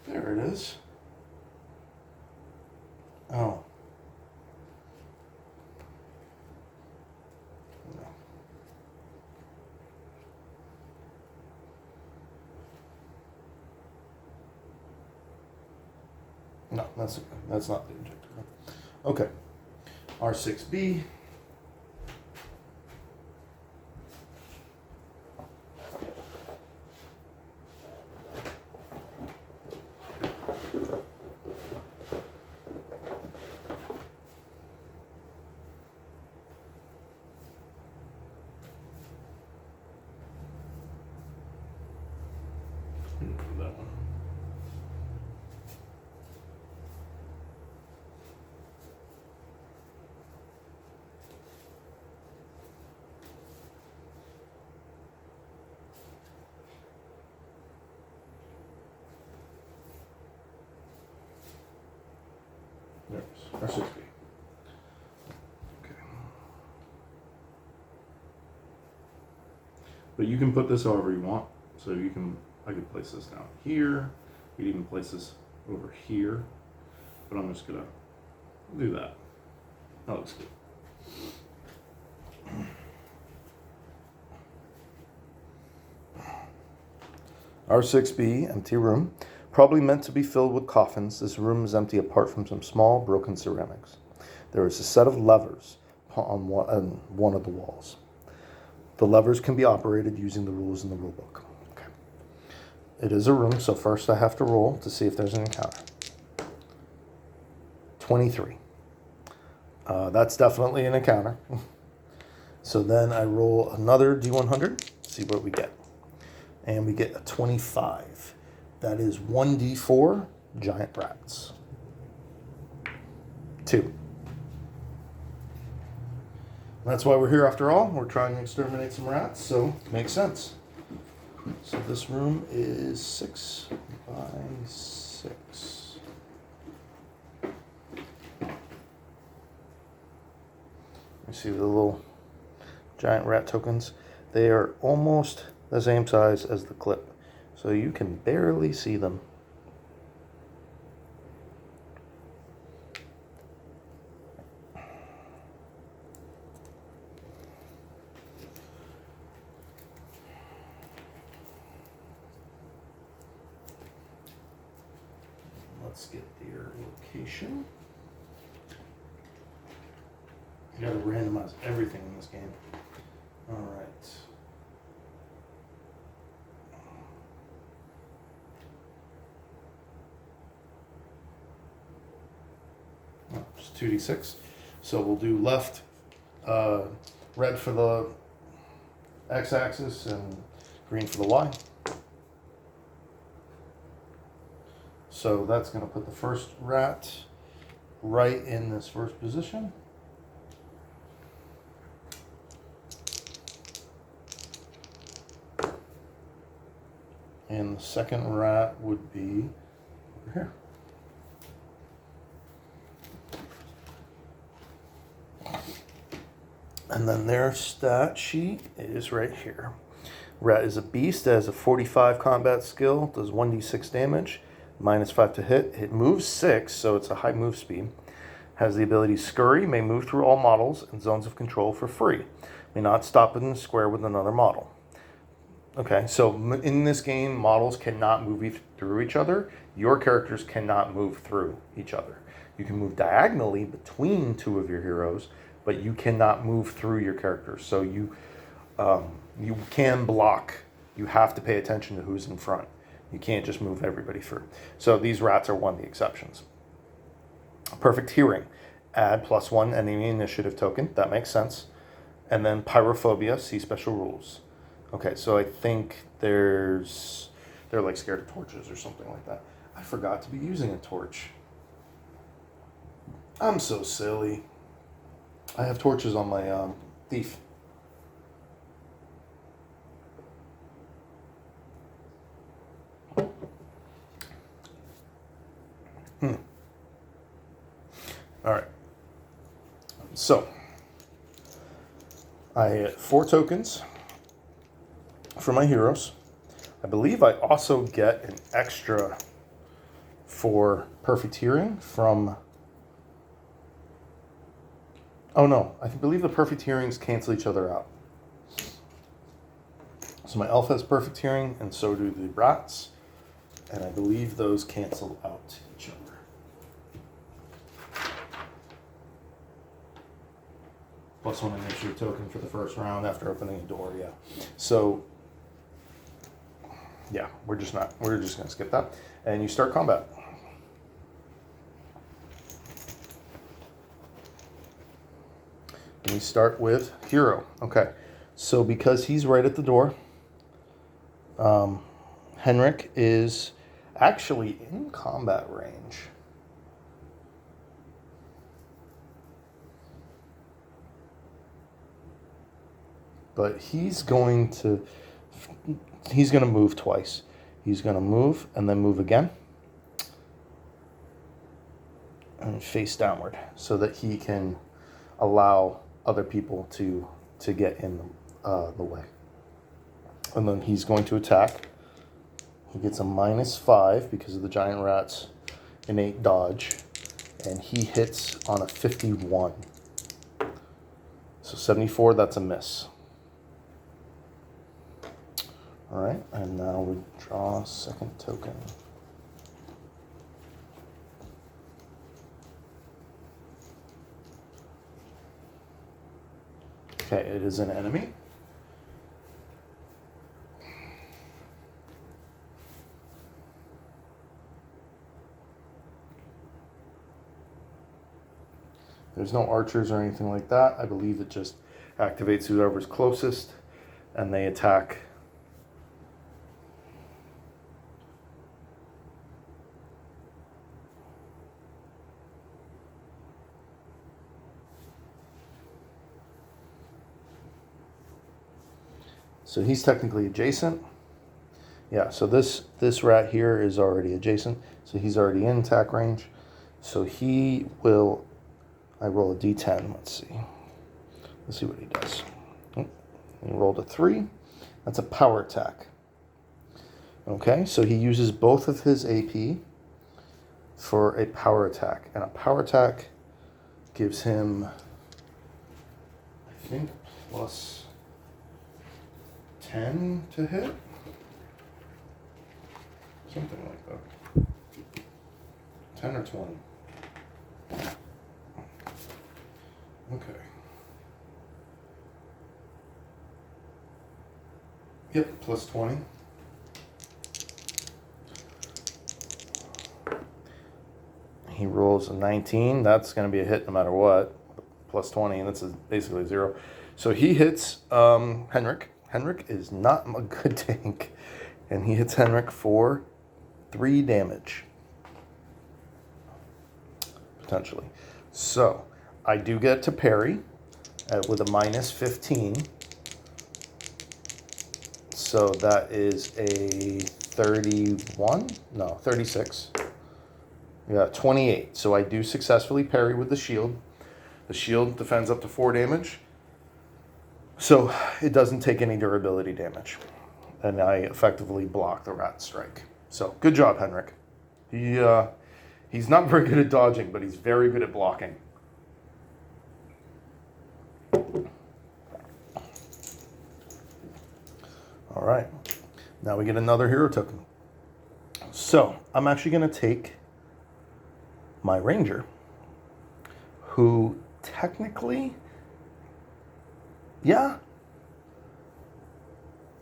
There it is. Oh. No, that's not the objective. Okay. R6B. That one. There's R6B. Okay. But you can put this however you want. So you can, I could place this down here. You could even place this over here. But I'm just gonna do that. That looks good. R6B, empty room. Probably meant to be filled with coffins. This room is empty apart from some small broken ceramics. There is a set of levers on one of the walls. The levers can be operated using the rules in the rule book. Okay. It is a room, so first I have to roll to see if there's an encounter. 23. That's definitely an encounter. So then I roll another D100, see what we get. And we get a 25. That is 1d4 giant rats. 2. That's why we're here after all. We're trying to exterminate some rats, so it makes sense. So this room is 6 by 6. You see the little giant rat tokens? They are almost the same size as the clip, so you can barely see them. Let's get their location. You gotta randomize everything in this game. All right. Oh, just 2d6. So we'll do left, red for the x-axis and green for the y. So that's going to put the first rat right in this first position. And the second rat would be over here. And then their stat sheet is right here. Rat is a beast, has a 45 combat skill, does 1d6 damage, -5 to hit. It moves 6, so it's a high move speed. Has the ability Scurry, may move through all models and zones of control for free. May not stop in the square with another model. Okay, so in this game, models cannot move through each other. Your characters cannot move through each other. You can move diagonally between two of your heroes, but you cannot move through your characters. So you can block. You have to pay attention to who's in front. You can't just move everybody through. So these rats are one of the exceptions. Perfect hearing. Add +1 enemy initiative token. That makes sense. And then pyrophobia, see special rules. Okay, so I think they're like scared of torches or something like that. I forgot to be using a torch. I'm so silly. I have torches on my thief. All right. So I had 4 tokens for my heroes. I believe I also get an extra for perfect hearing from... Oh no, I believe the perfect hearings cancel each other out. So my elf has perfect hearing, and so do the rats. And I believe those cancel out each other. +1 initiative token for the first round after opening a door, yeah. So, yeah, we're just going to skip that. And you start combat. And we start with hero. Okay, so because he's right at the door, Henrik is actually in combat range. But he's going to move twice. He's going to move and then move again. And face downward so that he can allow other people to get in the way. And then he's going to attack. He gets a -5 because of the giant rat's innate dodge. And he hits on a 51. So 74, that's a miss. All right, and now we draw a second token. Okay, it is an enemy. There's no archers or anything like that. I believe it just activates whoever's closest, and they attack. So he's technically adjacent. Yeah, so this rat here is already adjacent. So he's already in attack range. So he will... I roll a d10. Let's see. Let's see what he does. Oh, he rolled a 3. That's a power attack. Okay, so he uses both of his AP for a power attack. And a power attack gives him, I think, +10 to hit. Something like that. 10 or 20. Okay. Yep, +20. He rolls a 19. That's going to be a hit no matter what. +20, and that's basically 0. So he hits Henrik. Henrik is not a good tank. And he hits Henrik for 3 damage. Potentially. So I do get to parry with a -15. So that is a 31? No, 36. Yeah, 28. So I do successfully parry with the shield. The shield defends up to 4 damage. So it doesn't take any durability damage. And I effectively block the rat strike. So good job, Henrik. He's not very good at dodging, but he's very good at blocking. All right. Now we get another hero token. So I'm actually going to take my ranger, who technically, yeah,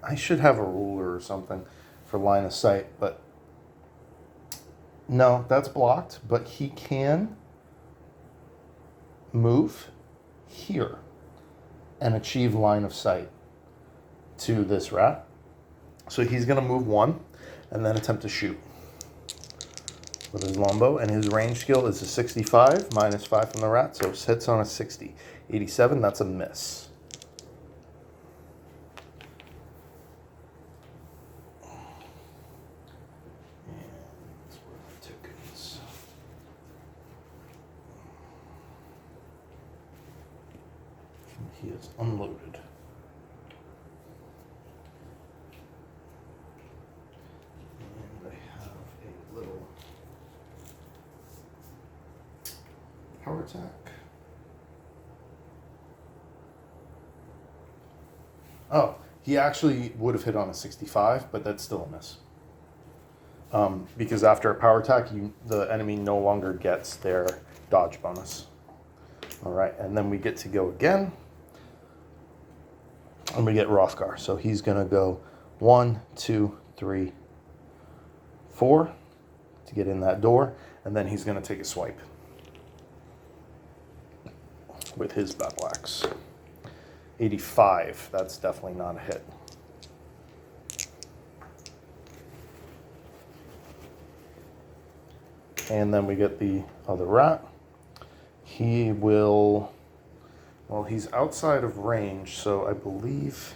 I should have a ruler or something. for line of sight, but no, that's blocked, but he can move here and achieve line of sight to this rat. So he's going to move 1 and then attempt to shoot with his longbow, and his range skill is a 65 minus 5 from the rat, so it hits on a 60. 87, that's a miss. He is unloaded. And I have a little power attack. Oh, he actually would have hit on a 65, but that's still a miss. Because after a power attack, the enemy no longer gets their dodge bonus. All right, and then we get to go again. And we get Rothgar. So he's going to go 1, 2, 3, 4 to get in that door. And then he's going to take a swipe with his battle axe. 85. That's definitely not a hit. And then we get the other rat. He will... Well, he's outside of range, so I believe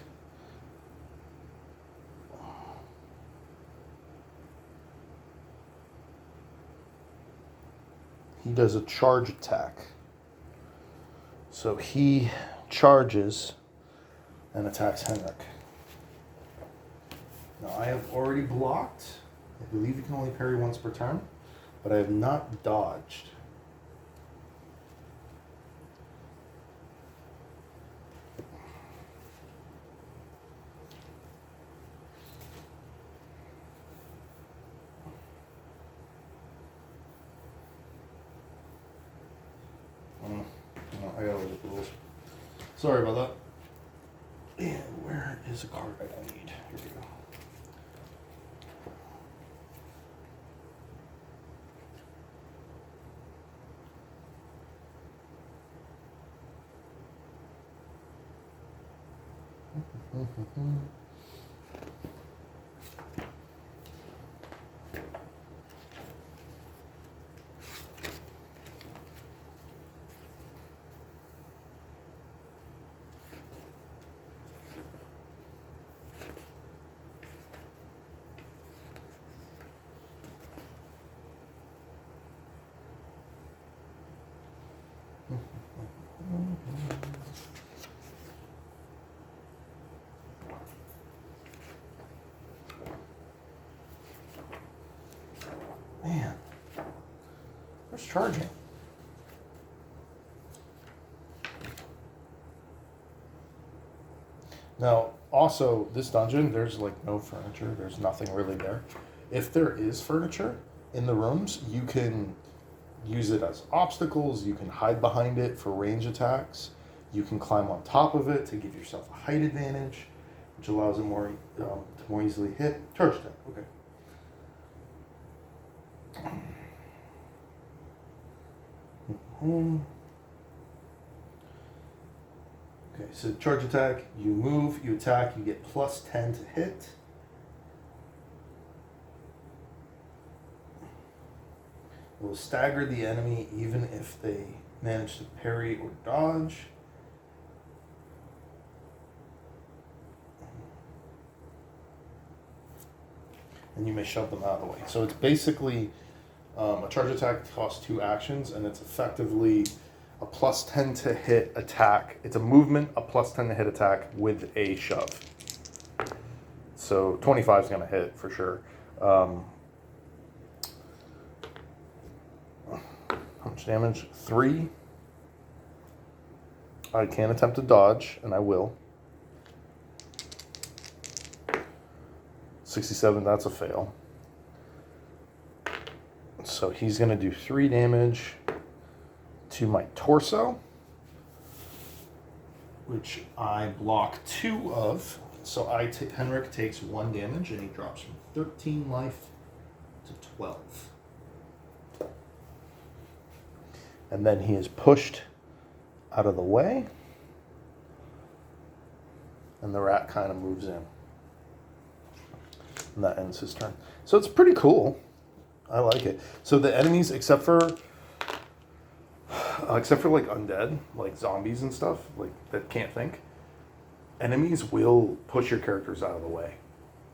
he does a charge attack. So he charges and attacks Henrik. Now, I have already blocked. I believe you can only parry once per turn, but I have not dodged. I gotta look at the rules. Sorry about that. And where is a card I don't need? Here we go. Man, where's charging? Now, also, this dungeon, there's like no furniture. There's nothing really there. If there is furniture in the rooms, you can use it as obstacles. You can hide behind it for range attacks. You can climb on top of it to give yourself a height advantage, which allows it to more easily hit. Charge attack, okay. Okay, so charge attack, you move, you attack, you get plus 10 to hit. It will stagger the enemy even if they manage to parry or dodge. And you may shove them out of the way. So it's basically a charge attack costs 2 actions, and it's effectively a plus 10 to hit attack. It's a movement, a plus 10 to hit attack with a shove. So 25 is going to hit for sure. How much damage? 3. I can attempt to dodge, and I will. 67, that's a fail. So he's going to do 3 damage to my torso, which I block 2 of. So Henrik takes 1 damage and he drops from 13 life to 12. And then he is pushed out of the way. And the rat kind of moves in. And that ends his turn. So it's pretty cool. I like it. So the enemies, except for like undead, like zombies and stuff, like that can't think, enemies will push your characters out of the way.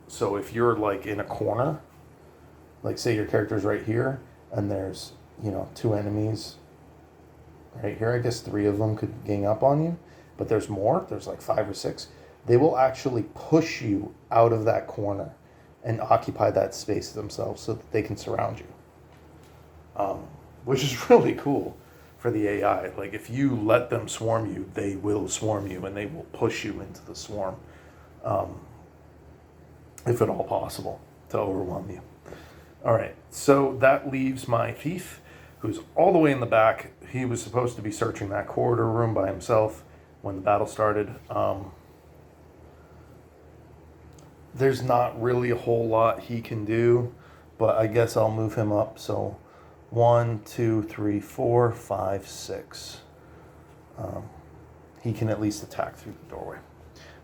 So if you're like in a corner, like say your character's right here, and there's, 2 enemies right here, I guess 3 of them could gang up on you, but there's more, there's like 5 or 6, they will actually push you out of that corner and occupy that space themselves so that they can surround you. Which is really cool for the AI. Like if you let them swarm you, they will swarm you and they will push you into the swarm, if at all possible, to overwhelm you. All right, so that leaves my thief, who's all the way in the back. He was supposed to be searching that corridor room by himself when the battle started. There's not really a whole lot he can do, but I guess I'll move him up. So 1, 2, 3, 4, 5, 6. He can at least attack through the doorway.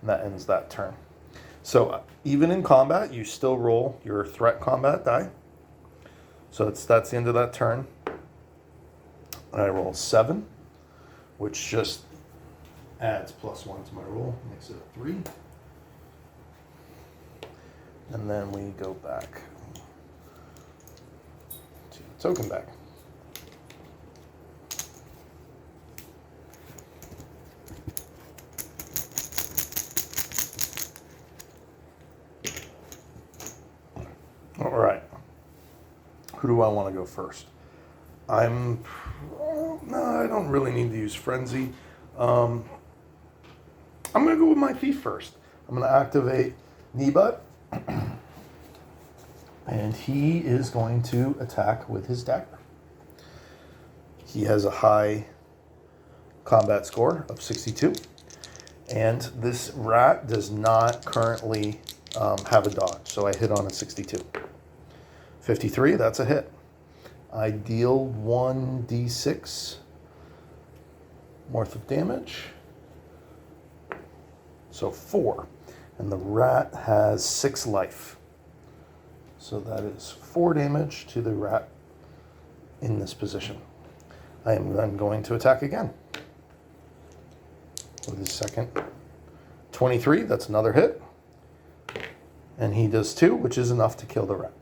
And that ends that turn. So even in combat, you still roll your threat combat die. So that's the end of that turn. I roll 7, which just adds +1 to my roll, makes it a 3. And then we go back to the token bag. All right. Who do I want to go first? No, I don't really need to use Frenzy. I'm going to go with my thief first. I'm going to activate Kneebutt. And he is going to attack with his dagger. He has a high combat score of 62. And this rat does not currently have a dodge. So I hit on a 62. 53, that's a hit. I deal 1d6 worth of damage. So 4. And the rat has 6 life. So that is 4 damage to the rat in this position. I am then going to attack again with his second 23. That's another hit. And he does 2, which is enough to kill the rat.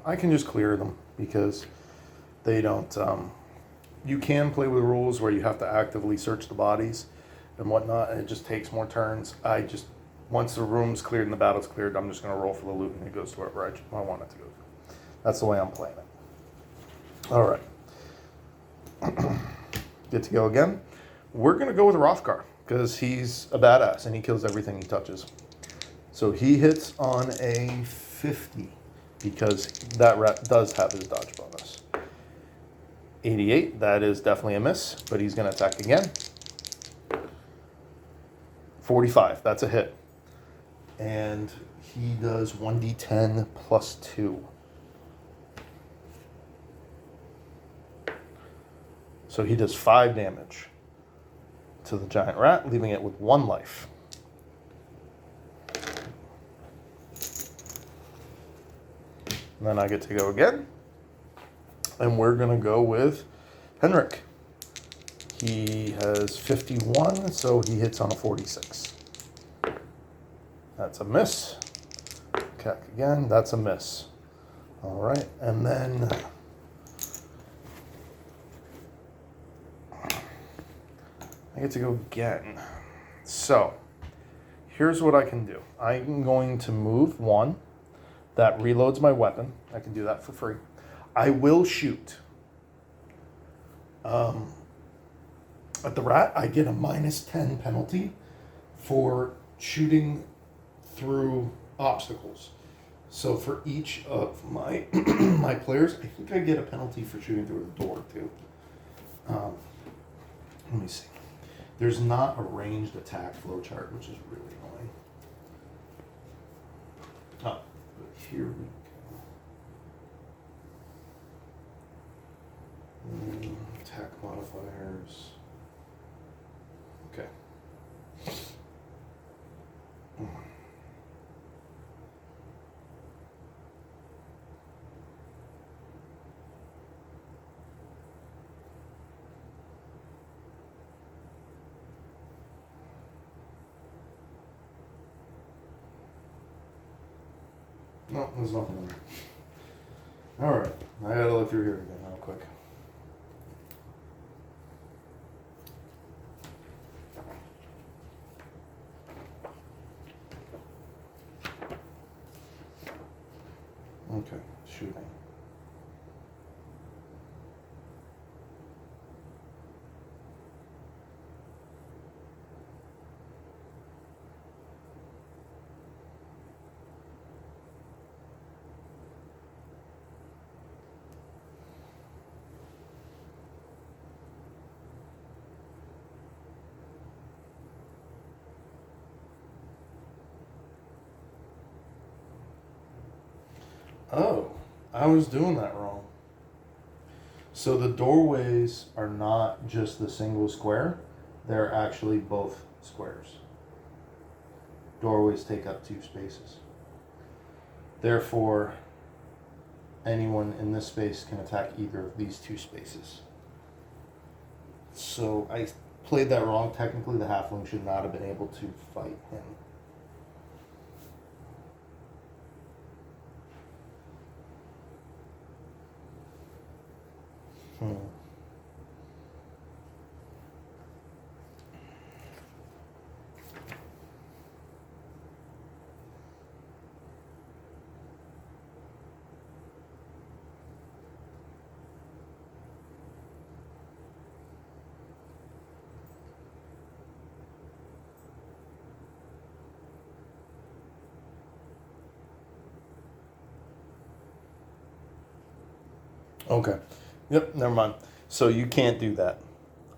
I can just clear them because they don't... you can play with rules where you have to actively search the bodies and whatnot, and it just takes more turns. Once the room's cleared and the battle's cleared, I'm just going to roll for the loot and it goes to wherever I want it to go to. That's the way I'm playing it. All right. Good to go again. We're going to go with Rothgar because he's a badass and he kills everything he touches. So he hits on a 50 because that rat does have his dodge bonus. 88, that is definitely a miss, but he's going to attack again. 45, that's a hit. And he does 1d10 plus 2. So he does 5 damage to the giant rat, leaving it with 1 life. And then I get to go again. And we're going to go with Henrik. He has 51, so he hits on a 46. That's a miss. Attack again, that's a miss. All right, and then I get to go again. So here's what I can do. I'm going to move 1. That reloads my weapon. I can do that for free. I will shoot. At the rat, I get a -10 penalty for shooting through obstacles. So for each of my my players, I think I get a penalty for shooting through the door too. Let me see. There's not a ranged attack flowchart, which is really annoying. Oh, but here we go. Attack modifiers. Okay. No, there's nothing in there. Alright, I gotta look through here again real quick. Okay, shooting. Oh, I was doing that wrong. So the doorways are not just the single square, they're actually both squares. Doorways take up 2 spaces. Therefore, anyone in this space can attack either of these 2 spaces. So I played that wrong. Technically, the halfling should not have been able to fight him. Okay. Yep, never mind. So you can't do that.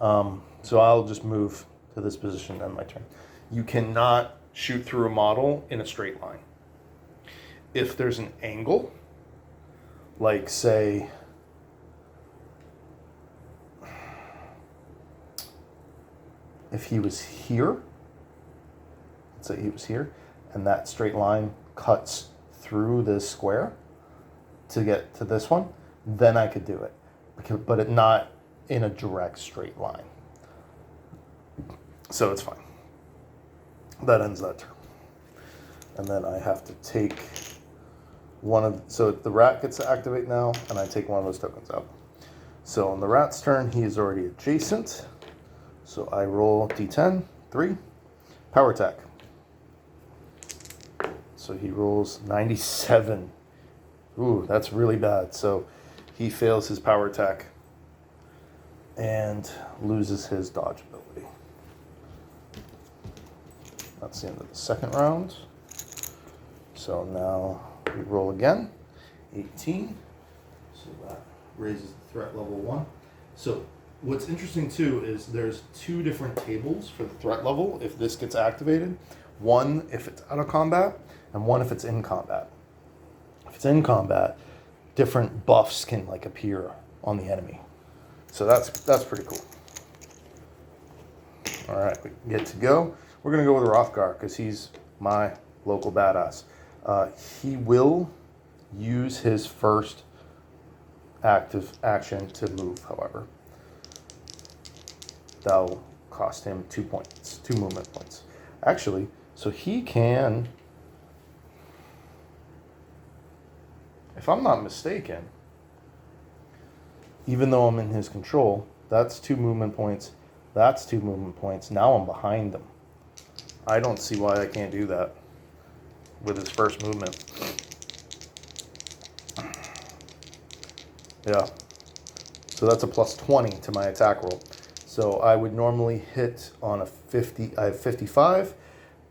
So I'll just move to this position on my turn. You cannot shoot through a model in a straight line. If there's an angle, like say, if he was here, let's say he was here, and that straight line cuts through this square to get to this one, then I could do it, but it not in a direct straight line. So it's fine. That ends that turn. And then I have to take one of, so the rat gets to activate now, and I take one of those tokens out. So on the rat's turn, he is already adjacent. So I roll d10, 3, power attack. So he rolls 97. Ooh, that's really bad. So he fails his power attack and loses his dodge ability. That's the end of the second round. So now we roll again, 18. So that raises the threat level 1. So what's interesting too is there's 2 different tables for the threat level if this gets activated. One if it's out of combat, and one if it's in combat. If it's in combat, different buffs can like appear on the enemy. So that's pretty cool. All right, we get to go. We're gonna go with Rothgar because he's my local badass. He will use his first active action to move, however. That'll cost him 2 points, 2 movement points. Actually, so he can, if I'm not mistaken, even though I'm in his control, that's 2 movement points, that's 2 movement points. Now I'm behind them. I don't see why I can't do that with his first movement. Yeah. So that's a plus 20 to my attack roll. So I would normally hit on a 50, I have 55.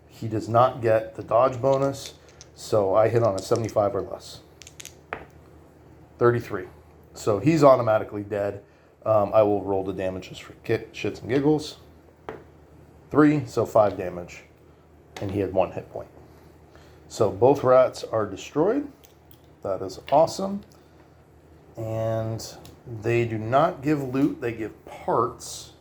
He does not get the dodge bonus, so I hit on a 75 or less. 33. So he's automatically dead. I will roll the damages for shits and giggles. 3, so 5 damage. And he had 1 hit point. So both rats are destroyed. That is awesome. And they do not give loot, they give parts.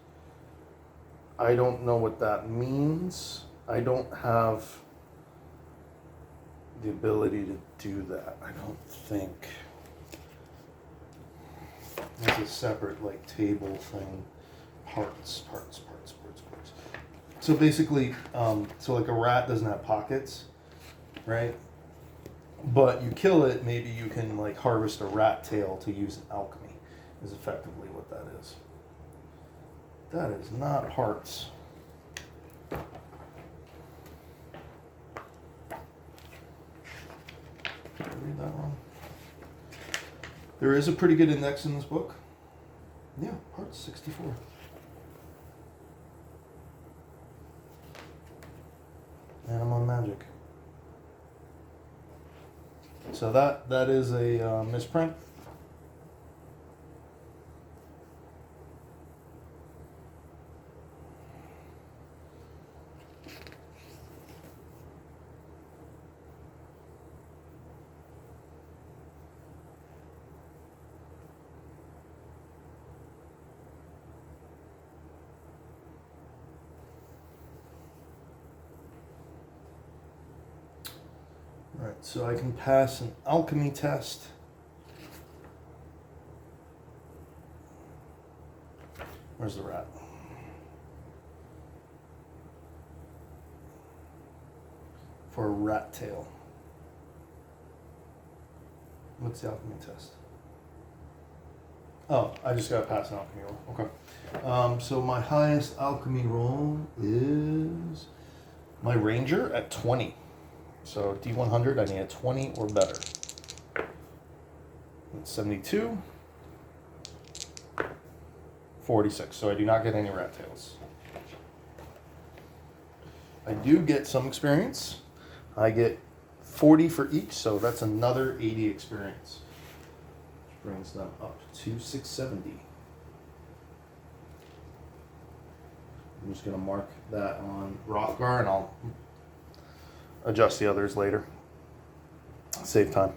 I don't know what that means. I don't have the ability to do that, I don't think. It's a separate like table thing. Parts. So basically, so like a rat doesn't have pockets, right? But you kill it, maybe you can like harvest a rat tail to use in alchemy, is effectively what that is. That is not hearts. Did I read that wrong? There is a pretty good index in this book. Yeah, hearts 64. And I'm on magic. So that is a misprint. Right, so I can pass an alchemy test. Where's the rat? For a rat tail. What's the alchemy test? Oh, I just gotta pass an alchemy roll. Okay. So my highest alchemy roll is my ranger at 20. So D100, I need a 20 or better. That's 72. 46. So I do not get any rat tails. I do get some experience. I get 40 for each, so that's another 80 experience. Which brings them up to 670. I'm just going to mark that on Rothgar, and I'll adjust the others later. Save time.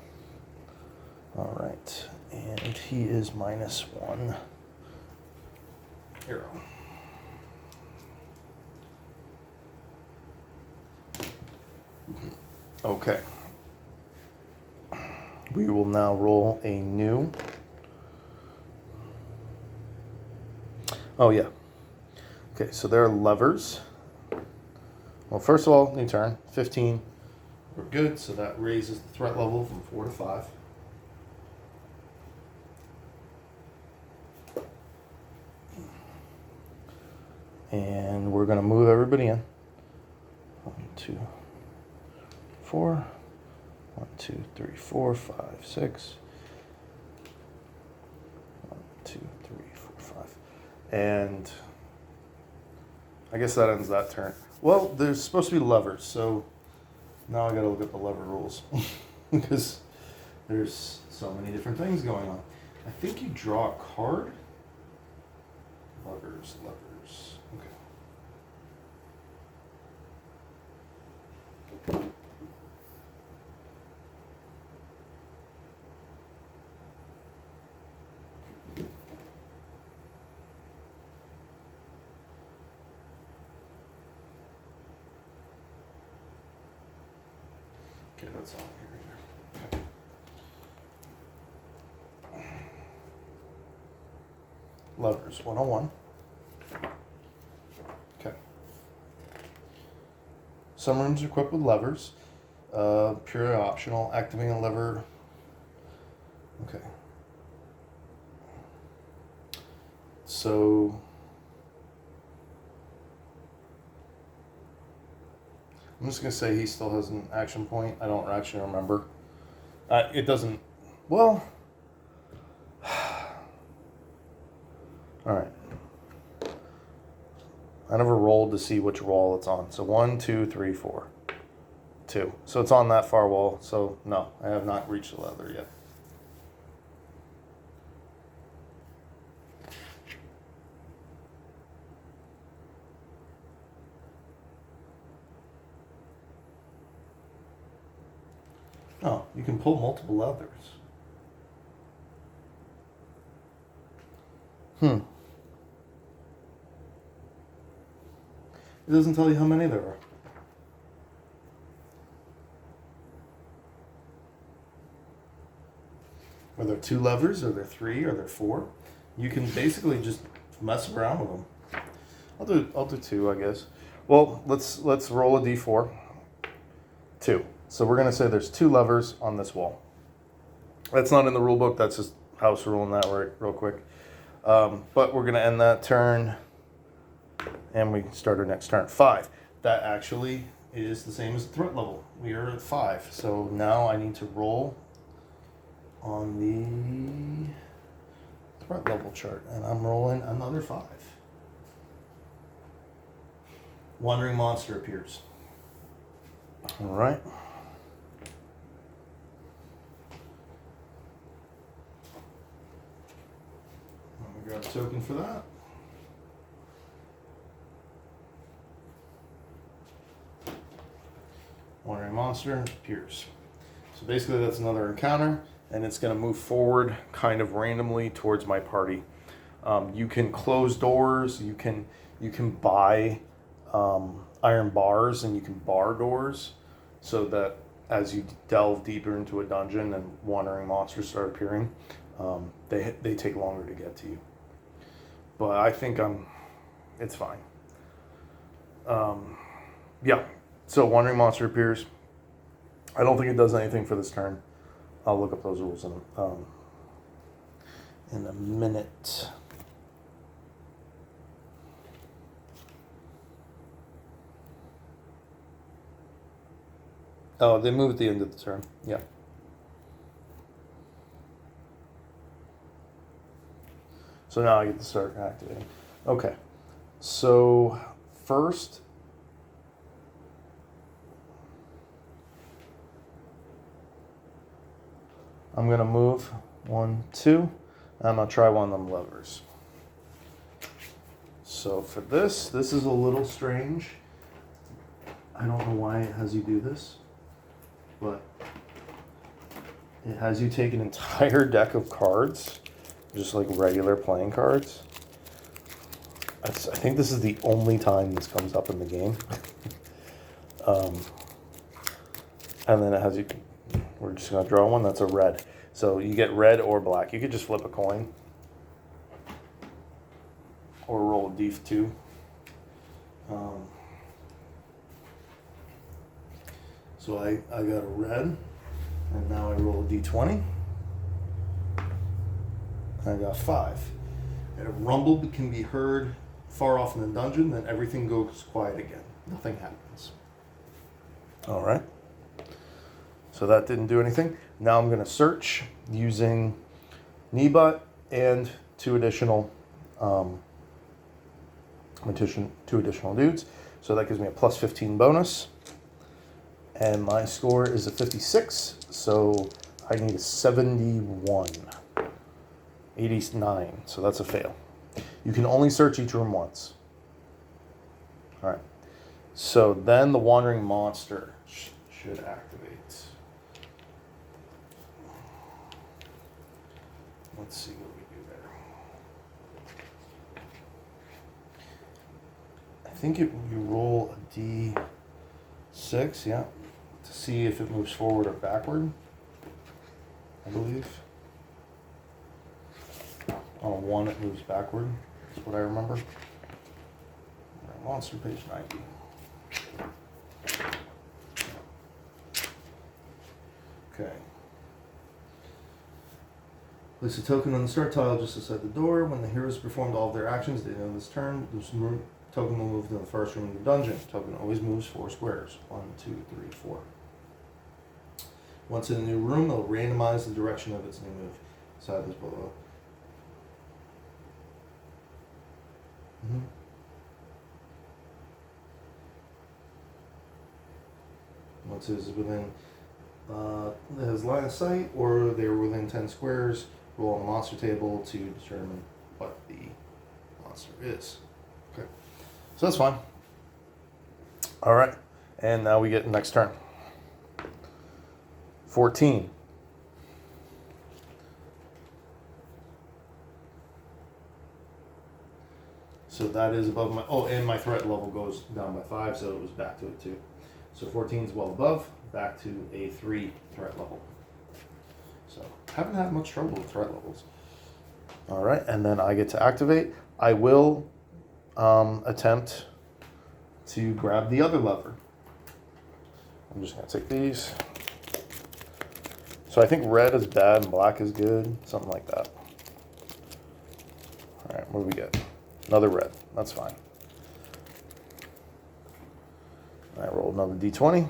All right, and he is -1 hero. Okay. We will now roll a new. Oh yeah. Okay, so there are levers. Well, first of all, new turn. 15. We're good, so that raises the threat level from 4 to 5. And we're going to move everybody in. 1, 2, 4. 1, 2, 3, 4, 5, 6. 1, 2, 3, 4, 5. And I guess that ends that turn. Well, there's supposed to be levers, so now I gotta look at the lever rules because there's so many different things going on. I think you draw a card. Levers. Okay. Okay, that's all here. Okay. Levers 101. Okay. Some rooms are equipped with levers. Purely optional. Activating a lever. Okay. So I'm just going to say he still has an action point. I don't actually remember. It doesn't... Well... Alright. I never rolled to see which wall it's on. So 1, 2, 3, 4. 2. So it's on that far wall. So no, I have not reached the leather yet. Oh, you can pull multiple levers. It doesn't tell you how many there are. Are there 2 levers? Are there 3? Are there 4? You can basically just mess around with them. I'll do 2, I guess. Well, let's roll a d4. 2. So we're gonna say there's 2 levers on this wall. That's not in the rule book. That's just house ruling that right real quick. But we're gonna end that turn, and we start our next turn. 5. That actually is the same as the threat level. We are at 5. So now I need to roll on the threat level chart, and I'm rolling another 5. Wandering monster appears. All right. Let me grab a token for that. Wandering monster appears. So basically that's another encounter, and it's going to move forward kind of randomly towards my party. You can close doors, you can buy iron bars, and you can bar doors so that as you delve deeper into a dungeon and wandering monsters start appearing, they take longer to get to you. But I think it's fine. Yeah, so wandering monster appears. I don't think it does anything for this turn. I'll look up those rules in a minute. Oh, they move at the end of the turn. Yeah. So now I get to start activating. Okay. So first, I'm going to move 1, 2, and I'm going to try one of them levers. So for this is a little strange. I don't know why it has you do this, but it has you take an entire deck of cards, just like regular playing cards. I think this is the only time this comes up in the game. And then it has you, we're just going to draw one that's a red. So you get red or black. You could just flip a coin or roll a d2. So I got a red, and now I roll a d20. I got 5. And a rumble can be heard far off in the dungeon, then everything goes quiet again. Nothing happens. All right. So that didn't do anything. Now I'm going to search using Kneebut and 2 additional dudes. So that gives me a plus 15 bonus. And my score is a 56, so I need a 71. 89, so that's a fail. You can only search each room once. All right. So then the wandering monster should activate. Let's see what we do there. I think you roll a d6, yeah, to see if it moves forward or backward, I believe. On a 1, it moves backward. That's what I remember. Monster, page 90. Okay. Place a token on the start tile just outside the door. When the heroes performed all of their actions, they know this turn. This token will move to the first room in the dungeon. Token always moves 4 squares. 1, 2, 3, 4. Once in a new room, they'll randomize the direction of its new move. Side is below. Once it is within, it has line of sight, or they are within 10 squares, roll on the monster table to determine what the monster is. Okay, so that's fine. All right, and now we get next turn. 14. So that is above my, oh, and my threat level goes down by 5, so it was back to it too. So 14 is well above, back to a 3 threat level. So haven't had much trouble with threat levels. All right, and then I get to activate. I will attempt to grab the other lever. I'm just gonna take these. So I think red is bad and black is good, something like that. All right, what do we get? Another red, that's fine. I roll another d20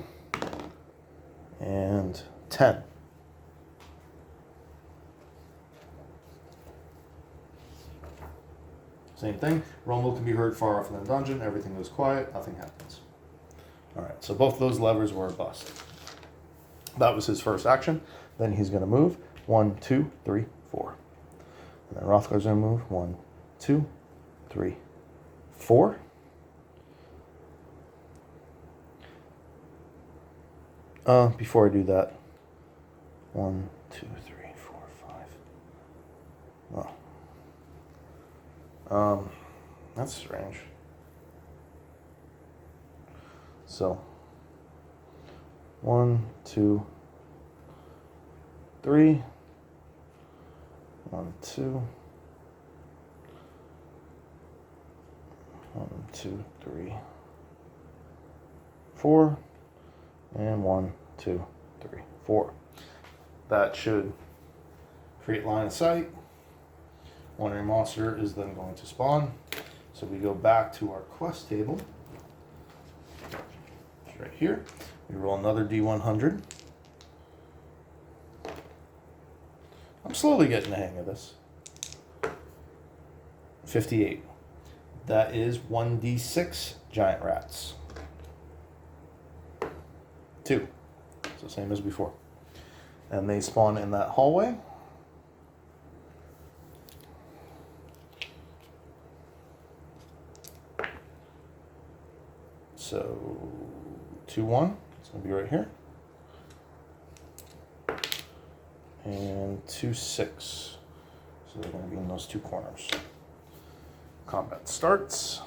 and 10. Same thing, rumble can be heard far off in the dungeon, everything goes quiet, nothing happens. All right, so both those levers were a bust. That was his first action. Then he's gonna move 1, 2, 3, 4. And then Rothgar's gonna move 1, 2, 3, 4. Before I do that, 1, 2, 3, 4, 5. Oh. That's strange. So 1, 2, 3. 1, 2. 1, 2, 3, 4. And 1, 2, 3, 4. That should create line of sight. Wandering monster is then going to spawn. So we go back to our quest table. It's right here. We roll another D100. I'm slowly getting the hang of this. 58. That is 1d6 giant rats. 2. So same as before. And they spawn in that hallway. So 2, 1. It's going to be right here. And 2, 6. So they're going to be in those two corners. Combat starts.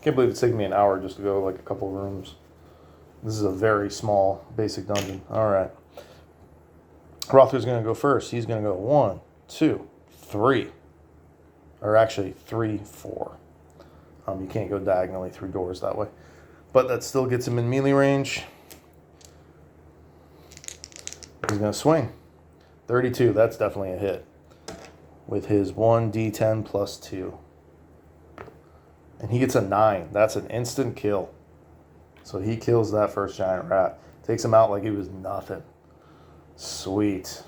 Can't believe it's taking me an hour just to go like a couple rooms. This is a very small basic dungeon. All right. Rother's going to go first. He's going to go 1, 2, 3. Or actually 3, 4. You can't go diagonally through doors that way. But that still gets him in melee range. He's going to swing. 32, that's definitely a hit. With his 1d10 plus 2. And he gets a 9. That's an instant kill. So he kills that first giant rat. Takes him out like he was nothing. Sweet.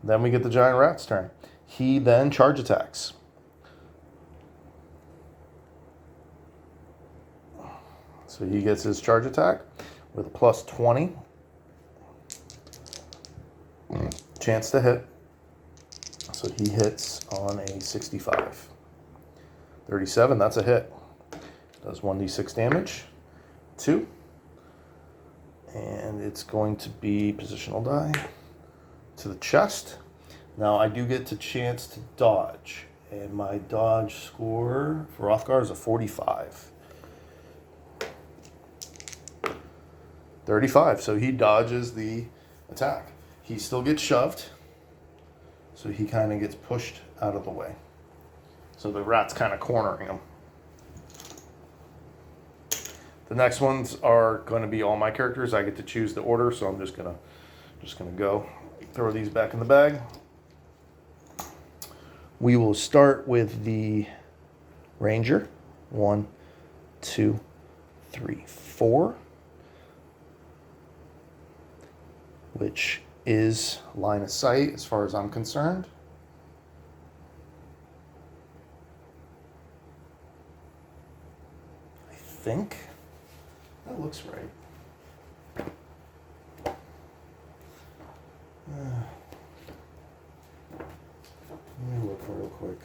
Then we get the giant rat's turn. He then charge attacks. So he gets his charge attack with a plus 20. Chance to hit. So he hits on a 65. 37, that's a hit. Does 1d6 damage. 2. And it's going to be positional die to the chest. Now I do get the chance to dodge. And my dodge score for Rothgar is a 45. 35, so he dodges the attack. He still gets shoved. So he kind of gets pushed out of the way. So the rat's kind of cornering him. The next ones are going to be all my characters. I get to choose the order, so I'm just gonna go throw these back in the bag. We will start with the Ranger. 1, 2, 3, 4. Which is line of sight as far as I'm concerned. I think that looks right. Let me look real quick.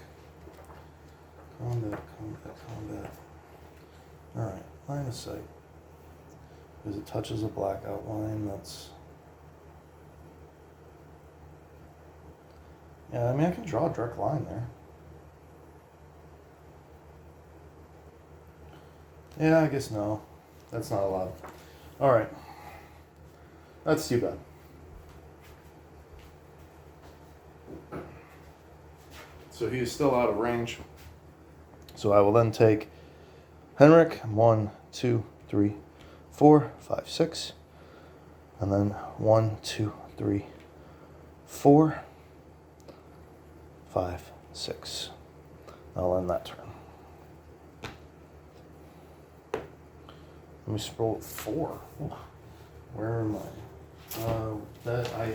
Combat, combat, combat. Alright, line of sight. Because it touches a black outline, that's... Yeah, I mean, I can draw a direct line there. Yeah, I guess no. That's not allowed. Alright. That's too bad. So he is still out of range. So I will then take Henrik, 1, 2, 3, 4, 5, 6. And then 1, 2, 3, 4, 5, 6. I'll end that turn. Let me scroll 4. Where am I?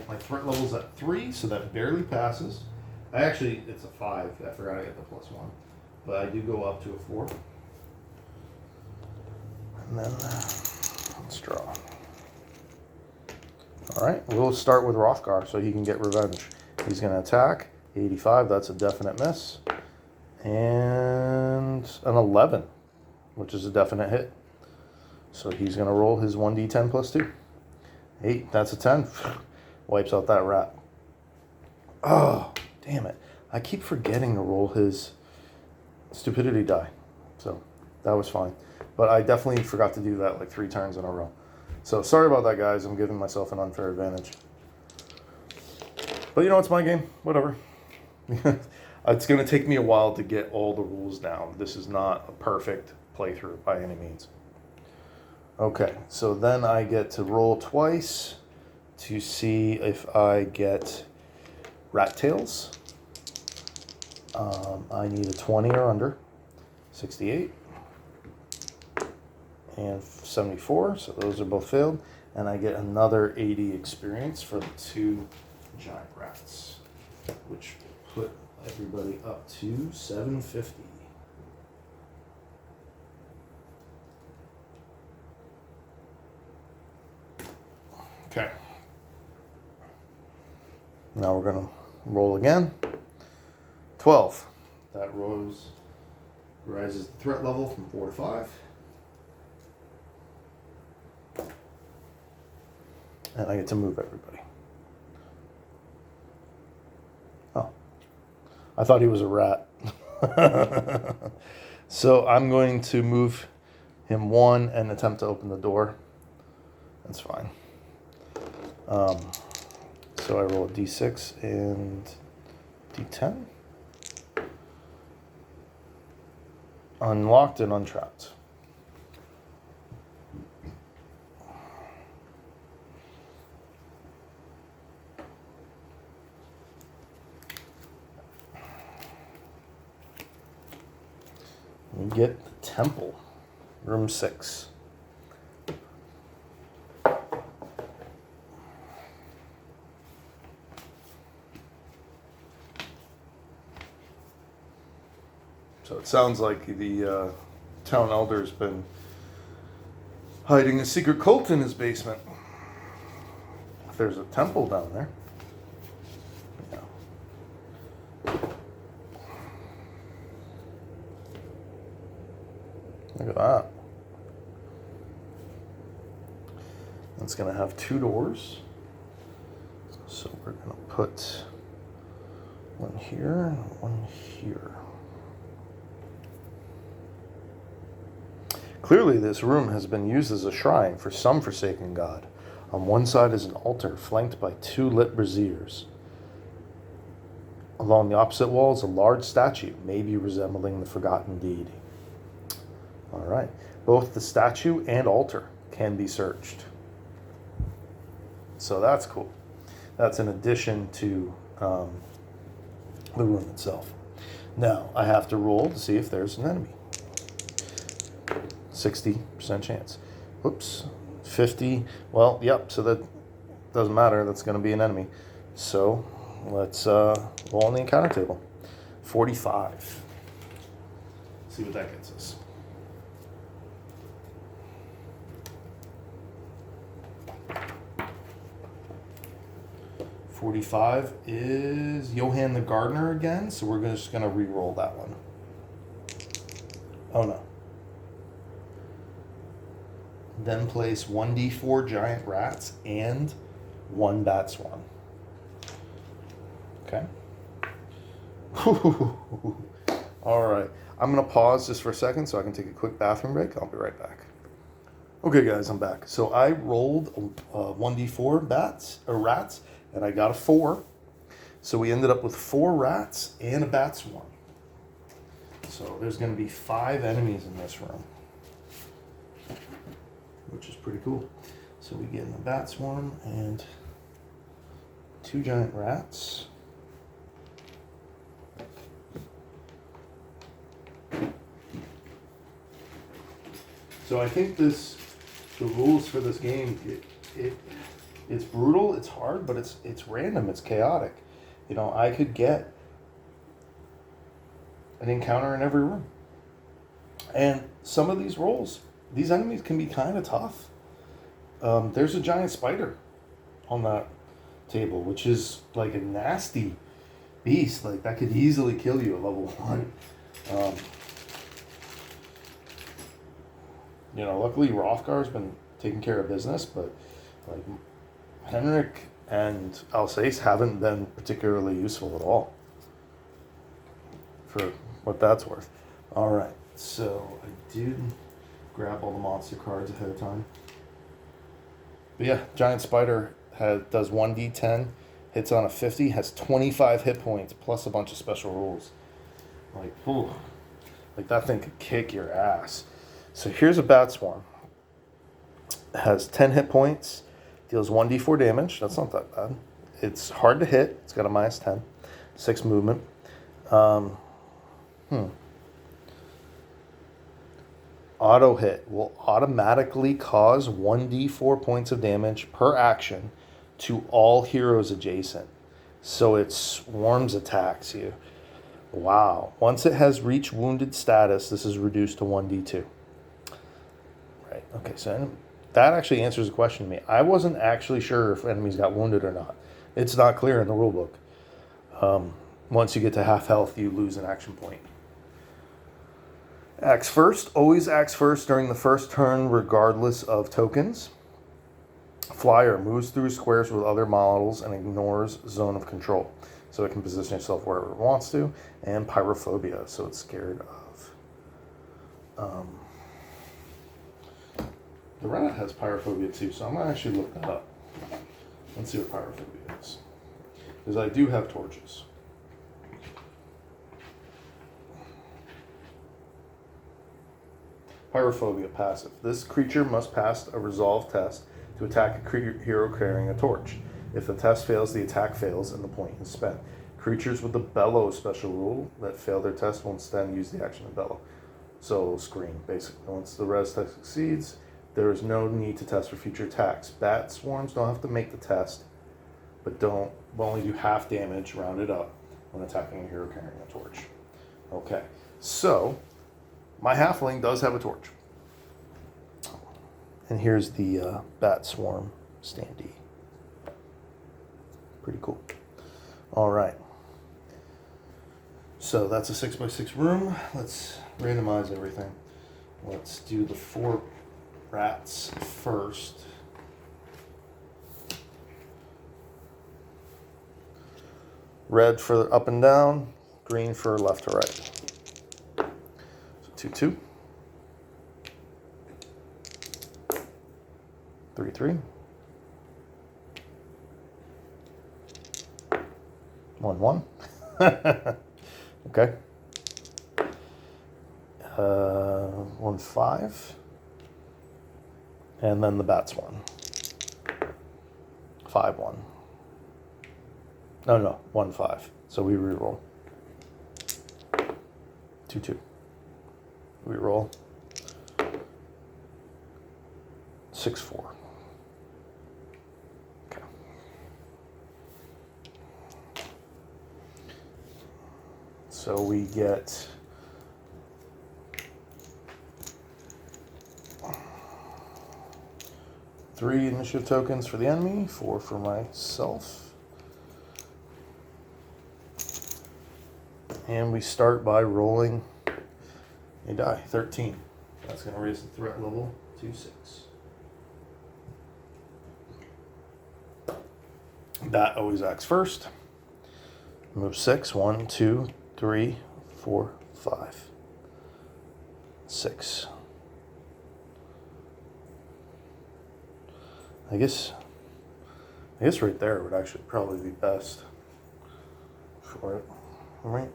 My threat level's at 3, so that barely passes. It's a 5. I forgot I get the +1. But I do go up to a 4. And then let's draw. Alright, we'll start with Hrothgar so he can get revenge. He's going to attack. 85, that's a definite miss. And an 11, which is a definite hit. So he's going to roll his 1d10 +2. 8, that's a 10. Wipes out that rat. Oh, damn it. I keep forgetting to roll his stupidity die. So that was fine. But I definitely forgot to do that like 3 turns in a row. So sorry about that, guys. I'm giving myself an unfair advantage. But you know, it's my game. Whatever. It's going to take me a while to get all the rules down. This is not a perfect playthrough by any means. Okay, so then I get to roll twice to see if I get rat tails. I need a 20 or under. 68 and 74, so those are both failed. And I get another 80 experience for the 2 giant rats, which put everybody up to 750. Okay. Now we're going to roll again. 12. That rises the threat level from 4 to 5. And I get to move everybody. Oh. I thought he was a rat. So I'm going to move him 1 and attempt to open the door. That's fine. So I roll a d6 and d10. Unlocked and untrapped. We get the temple, room 6. So it sounds like the town elder's been hiding a secret cult in his basement. If there's a temple down there. Yeah. Look at that. It's going to have 2 doors. So we're going to put one here and one here. Clearly, this room has been used as a shrine for some forsaken god. On one side is an altar flanked by 2 lit braziers. Along the opposite wall is a large statue, maybe resembling the forgotten deity. All right. Both the statue and altar can be searched. So that's cool. That's in addition to the room itself. Now, I have to roll to see if there's an enemy. 60% chance. Whoops. 50. Well, yep, so that doesn't matter. That's going to be an enemy. So let's roll on the encounter table. 45. See what that gets us. 45 is Johan the Gardener again, so we're just going to re-roll that one. Oh no. Then place 1d4 giant rats and 1 bat swarm. Okay. All right. I'm going to pause just for a second so I can take a quick bathroom break. I'll be right back. Okay, guys, I'm back. So I rolled 1d4 rats, and I got a 4. So we ended up with 4 rats and a bat swarm. So there's going to be 5 enemies in this room, which is pretty cool. So we get in the bat swarm and 2 giant rats. So I think the rules for this game, it's brutal, it's hard, but it's random, it's chaotic. You know, I could get an encounter in every room. And some of these rolls, these enemies can be kind of tough. There's a giant spider on that table, which is like a nasty beast. Like, that could easily kill you at level 1. You know, luckily Rothgar's been taking care of business, but like Henrik and Alsace haven't been particularly useful at all, for what that's worth. All right, so I did grab all the monster cards ahead of time. But yeah, giant spider does 1d10, hits on a 50, has 25 hit points plus a bunch of special rules. Like, ooh, like that thing could kick your ass. So here's a bat swarm. It has 10 hit points, deals 1d4 damage. That's not that bad. It's hard to hit. It's got a -10, 6 movement. Auto hit will automatically cause 1d4 points of damage per action to all heroes adjacent. So it swarms attacks you. Wow. Once it has reached wounded status, this is reduced to 1d2. Right. Okay, so that actually answers the question to me. I wasn't actually sure if enemies got wounded or not. It's not clear in the rulebook. Once you get to half health, you lose an action point. Acts first. Always acts first during the first turn, regardless of tokens. Flyer moves through squares with other models and ignores zone of control. So it can position itself wherever it wants to. And pyrophobia, so it's scared of... The rat has pyrophobia too, so I'm going to actually look that up. Let's see what pyrophobia is. Because I do have torches. Pyrophobia, passive. This creature must pass a resolve test to attack a hero carrying a torch. If the test fails, the attack fails and the point is spent. Creatures with the bellow special rule that fail their test will instead use the action of bellow. So scream, basically. Once the res test succeeds, there is no need to test for future attacks. Bat swarms don't have to make the test, but will only do half damage, rounded up, when attacking a hero carrying a torch. Okay, so my halfling does have a torch. And here's the bat swarm standee. Pretty cool. All right. So that's a 6x6 room. Let's randomize everything. Let's do the 4 rats first. Red for up and down, green for left to right. So 2-2. 3-3. 1-1. Okay. 1-5. And then the bats one. 5-1. No, 1-5. So we reroll. 2-2. Reroll. 6-4. Okay. So we get 3 initiative tokens for the enemy, 4 for myself. And we start by rolling a die, 13. That's going to raise the threat level to 6. That always acts first. Move 6. 1, 2, 3, 4, 5. 6. I guess right there would actually probably be best for it. All right.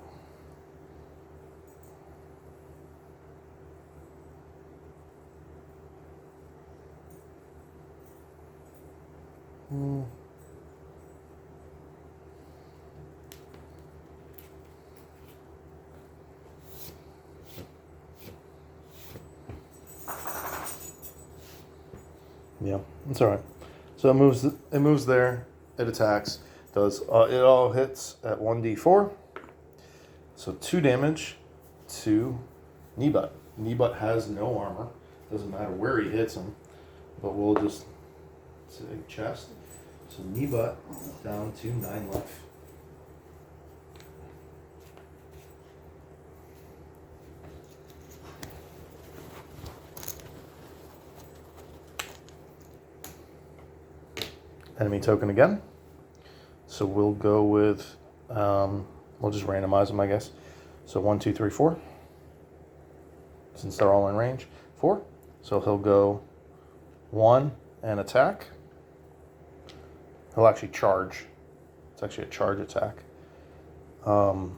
Yeah, it's all right. So it moves there. It attacks. Does it all hits at 1d4? So 2 damage to Kneebutt. Kneebutt has no armor. Doesn't matter where he hits him. But we'll just say chest. So Kneebutt down to 9 life. Enemy token again. So we'll go with, we'll just randomize them, I guess. So 1, 2, 3, 4. Since they're all in range. 4. So he'll go 1 and attack. He'll actually charge. It's actually a charge attack. So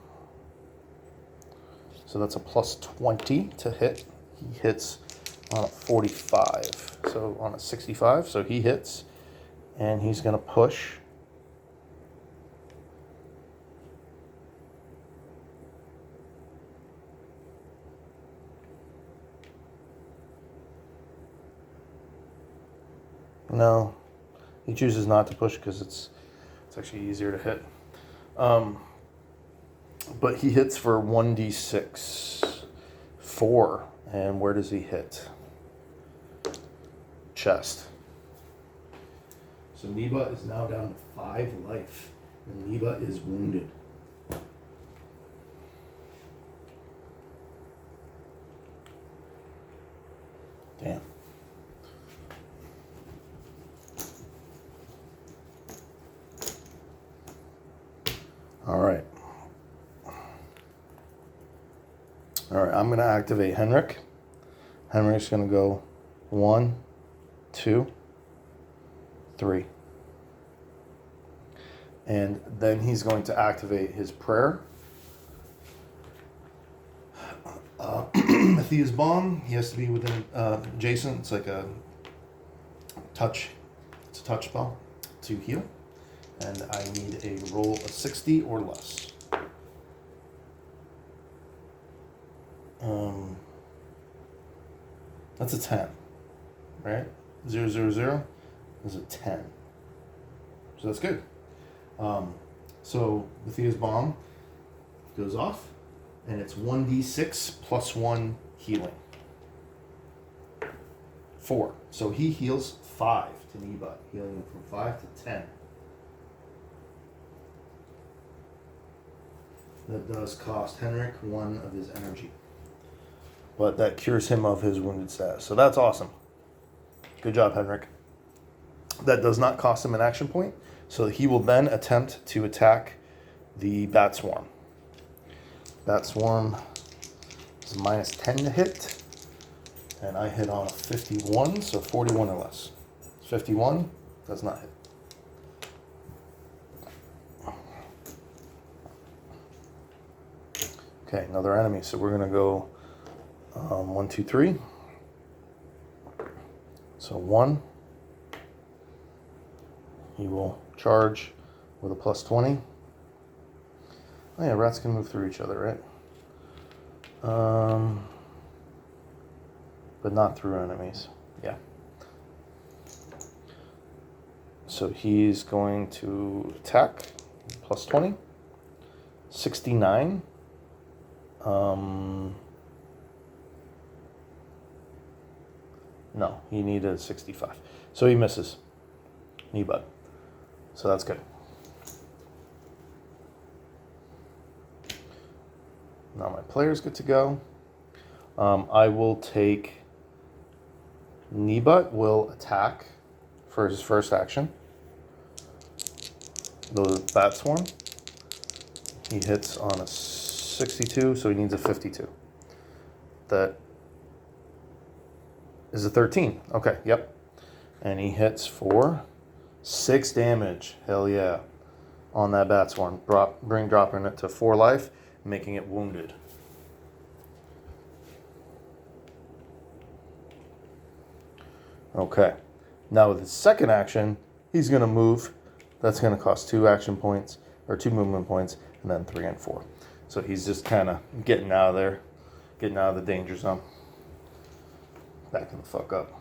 that's a plus 20 to hit. He hits on a 45. So on a 65. So he hits. And he's going to push. No, he chooses not to push because it's actually easier to hit. But he hits for 1d6. 4. And where does he hit? Chest. So Kneebutt is now down to 5 life. And Kneebutt is wounded. Damn. All right. I'm going to activate Henrik. Henrik's going to go 1, 2, 3. And then he's going to activate his prayer. Matthias bomb. He has to be within adjacent. It's like a touch. It's a touch spell to heal. And I need a roll of 60 or less. That's a 10, right? 0, 0, 0 is a 10. So that's good. So Matthias bomb goes off, and it's 1d6 plus 1 healing. 4. So he heals 5 to Kneebutt, healing him from 5 to 10. That does cost Henrik 1 of his energy. But that cures him of his wounded status. So that's awesome. Good job, Henrik. That does not cost him an action point. So he will then attempt to attack the Bat Swarm. Bat Swarm is minus 10 to hit. And I hit on a 51, so 41 or less. 51 does not hit. Okay, another enemy. So we're going to go 1, 2, 3. So 1. He will charge with a plus 20. Oh yeah, rats can move through each other, right? But not through enemies. Yeah. So he's going to attack. Plus 20. 69. No, he needed 65. So he misses. Kneebutt. So that's good. Now my players get to go. I will take... Kneebutt will attack for his first action. The Bat Swarm. He hits on a 62, so he needs a 52. That is a 13. Okay, yep. And he hits for 6 damage. Hell yeah. On that Bat Swarm. Dropping it to 4 life, making it wounded. Okay. Now with his second action, he's going to move. That's going to cost 2 action points, or 2 movement points, and then 3 and 4. So he's just kind of getting out of there, getting out of the danger zone. Backing the fuck up.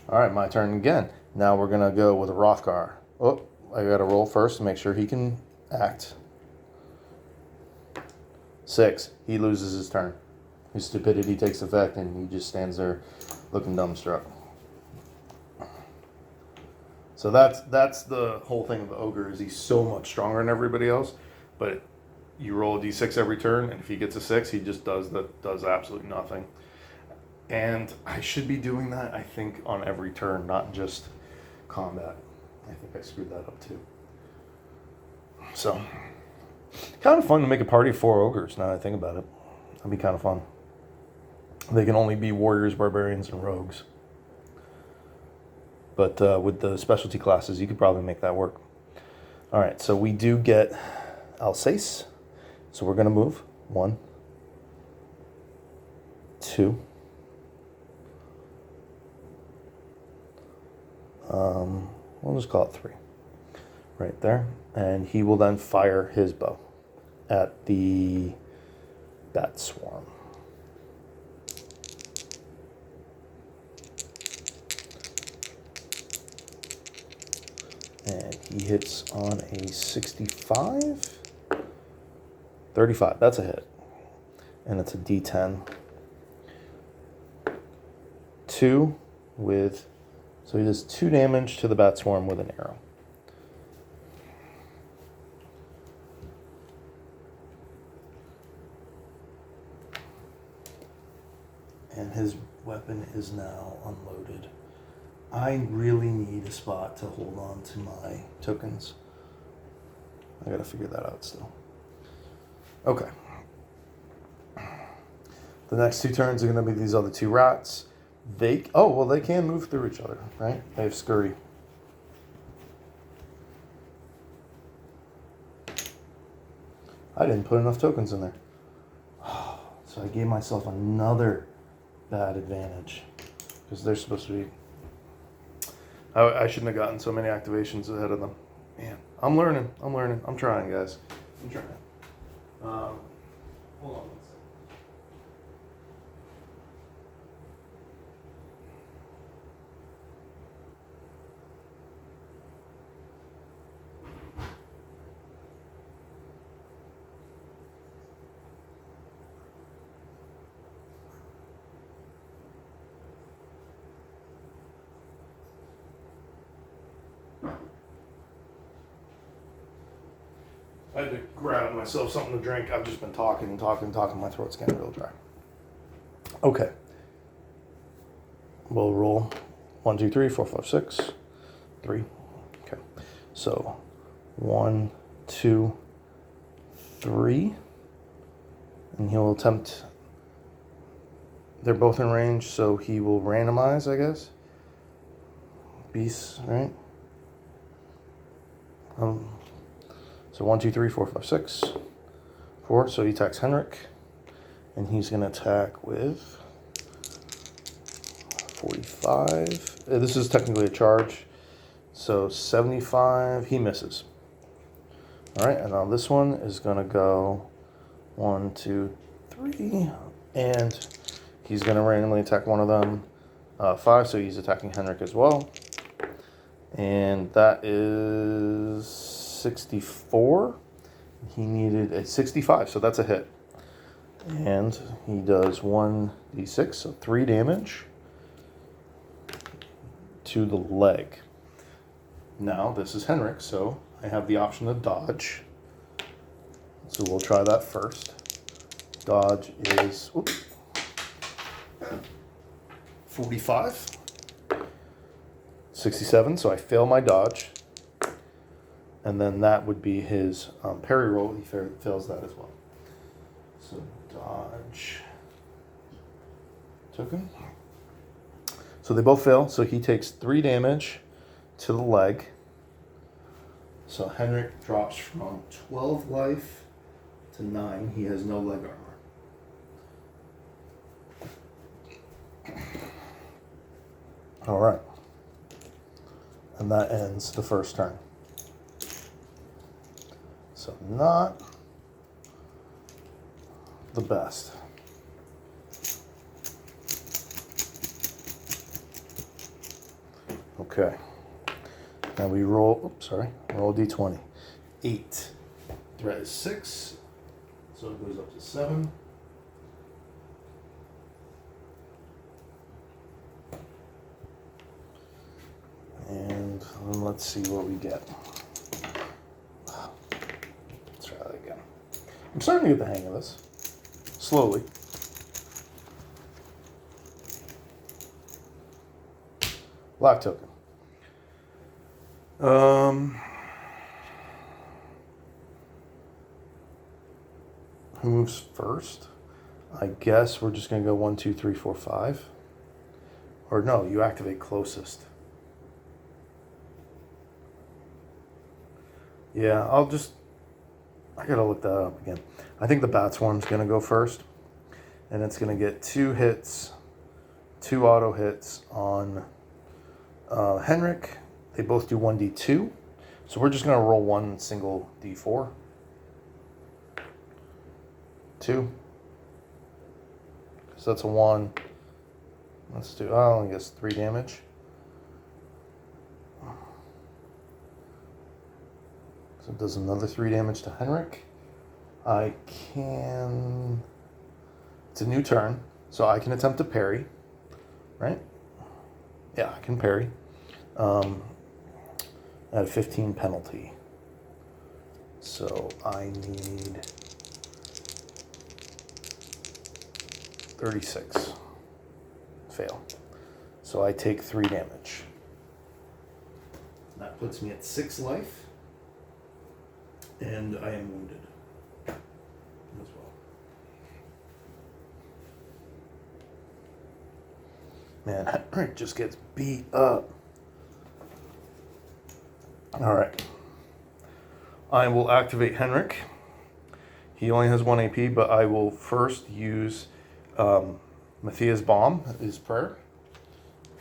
All right, my turn again. Now we're going to go with a Rothgar. Oh, I got to roll first to make sure he can act. 6. He loses his turn. His stupidity takes effect, and he just stands there looking dumbstruck. So that's the whole thing of the ogre, is he's so much stronger than everybody else, but you roll a d6 every turn, and if he gets a 6, he just does absolutely nothing. And I should be doing that, I think, on every turn, not just combat. I think I screwed that up too. So, kind of fun to make a party of 4 ogres, now that I think about it. That'd be kind of fun. They can only be warriors, barbarians, and rogues. But with the specialty classes, you could probably make that work. All right, so we do get Alsace. So we're going to move. 1, 2. We'll just call it 3. Right there. And he will then fire his bow at the Bat Swarm. And he hits on a 65. 35, that's a hit. And it's a D10. 2 with, so he does 2 damage to the Bat Swarm with an arrow. And his weapon is now unloaded. I really need a spot to hold on to my tokens. I gotta figure that out still. Okay. The next 2 turns are gonna be these other 2 rats. They can move through each other, right? They have scurry. I didn't put enough tokens in there. So I gave myself another bad advantage. Because they're supposed to be... I shouldn't have gotten so many activations ahead of them. Man, I'm learning. I'm trying, guys. I'm trying. Hold on one second. I had to grab myself something to drink. I've just been talking. My throat's getting real dry. Okay. We'll roll 1, 2, 3, 4, 5, 6, 3. Okay. So 1, 2, 3. And he'll attempt. They're both in range, so he will randomize, I guess. Beasts, right? So 1, 2, 3, 4, 5, 6, 4. So he attacks Henrik, and he's going to attack with 45. This is technically a charge. So 75. He misses. All right, and now this one is going to go 1, 2, 3, and he's going to randomly attack one of them. 5. So he's attacking Henrik as well, and that is 64. He needed a 65, so that's a hit. And he does 1d6, so 3 damage to the leg. Now, this is Henrik, so I have the option to dodge. So we'll try that first. dodge is 45. 67, so I fail my dodge. And then that would be his parry roll. He fails that as well. So dodge token. So they both fail. So he takes 3 damage to the leg. So Henrik drops from 12 life to 9. He has no leg armor. All right. And that ends the first turn. So not the best. Okay. Now we roll, roll d20. 8. Threat is 6. So it goes up to 7. And let's see what we get. Let's try that again. I'm starting to get the hang of this. Slowly. Black token. Who moves first? I guess we're just going to go 1, 2, 3, 4, 5. Or no, you activate closest. Yeah, I gotta look that up again. I think the Bat Swarm's gonna go first. And it's gonna get 2 hits, 2 auto hits on Henrik. They both do 1d2. So we're just gonna roll 1 single d4. 2. So that's a 1. Let's do, I guess 3 damage. So it does another 3 damage to Henrik. It's a new turn, so I can attempt to parry, right? Yeah, I can parry. At a 15 penalty. So I need 36. Fail. So I take 3 damage. That puts me at 6 life. And I am wounded as well. Man, Henrik just gets beat up. All right. I will activate Henrik. He only has 1 AP, but I will first use Matthias' bomb, his prayer,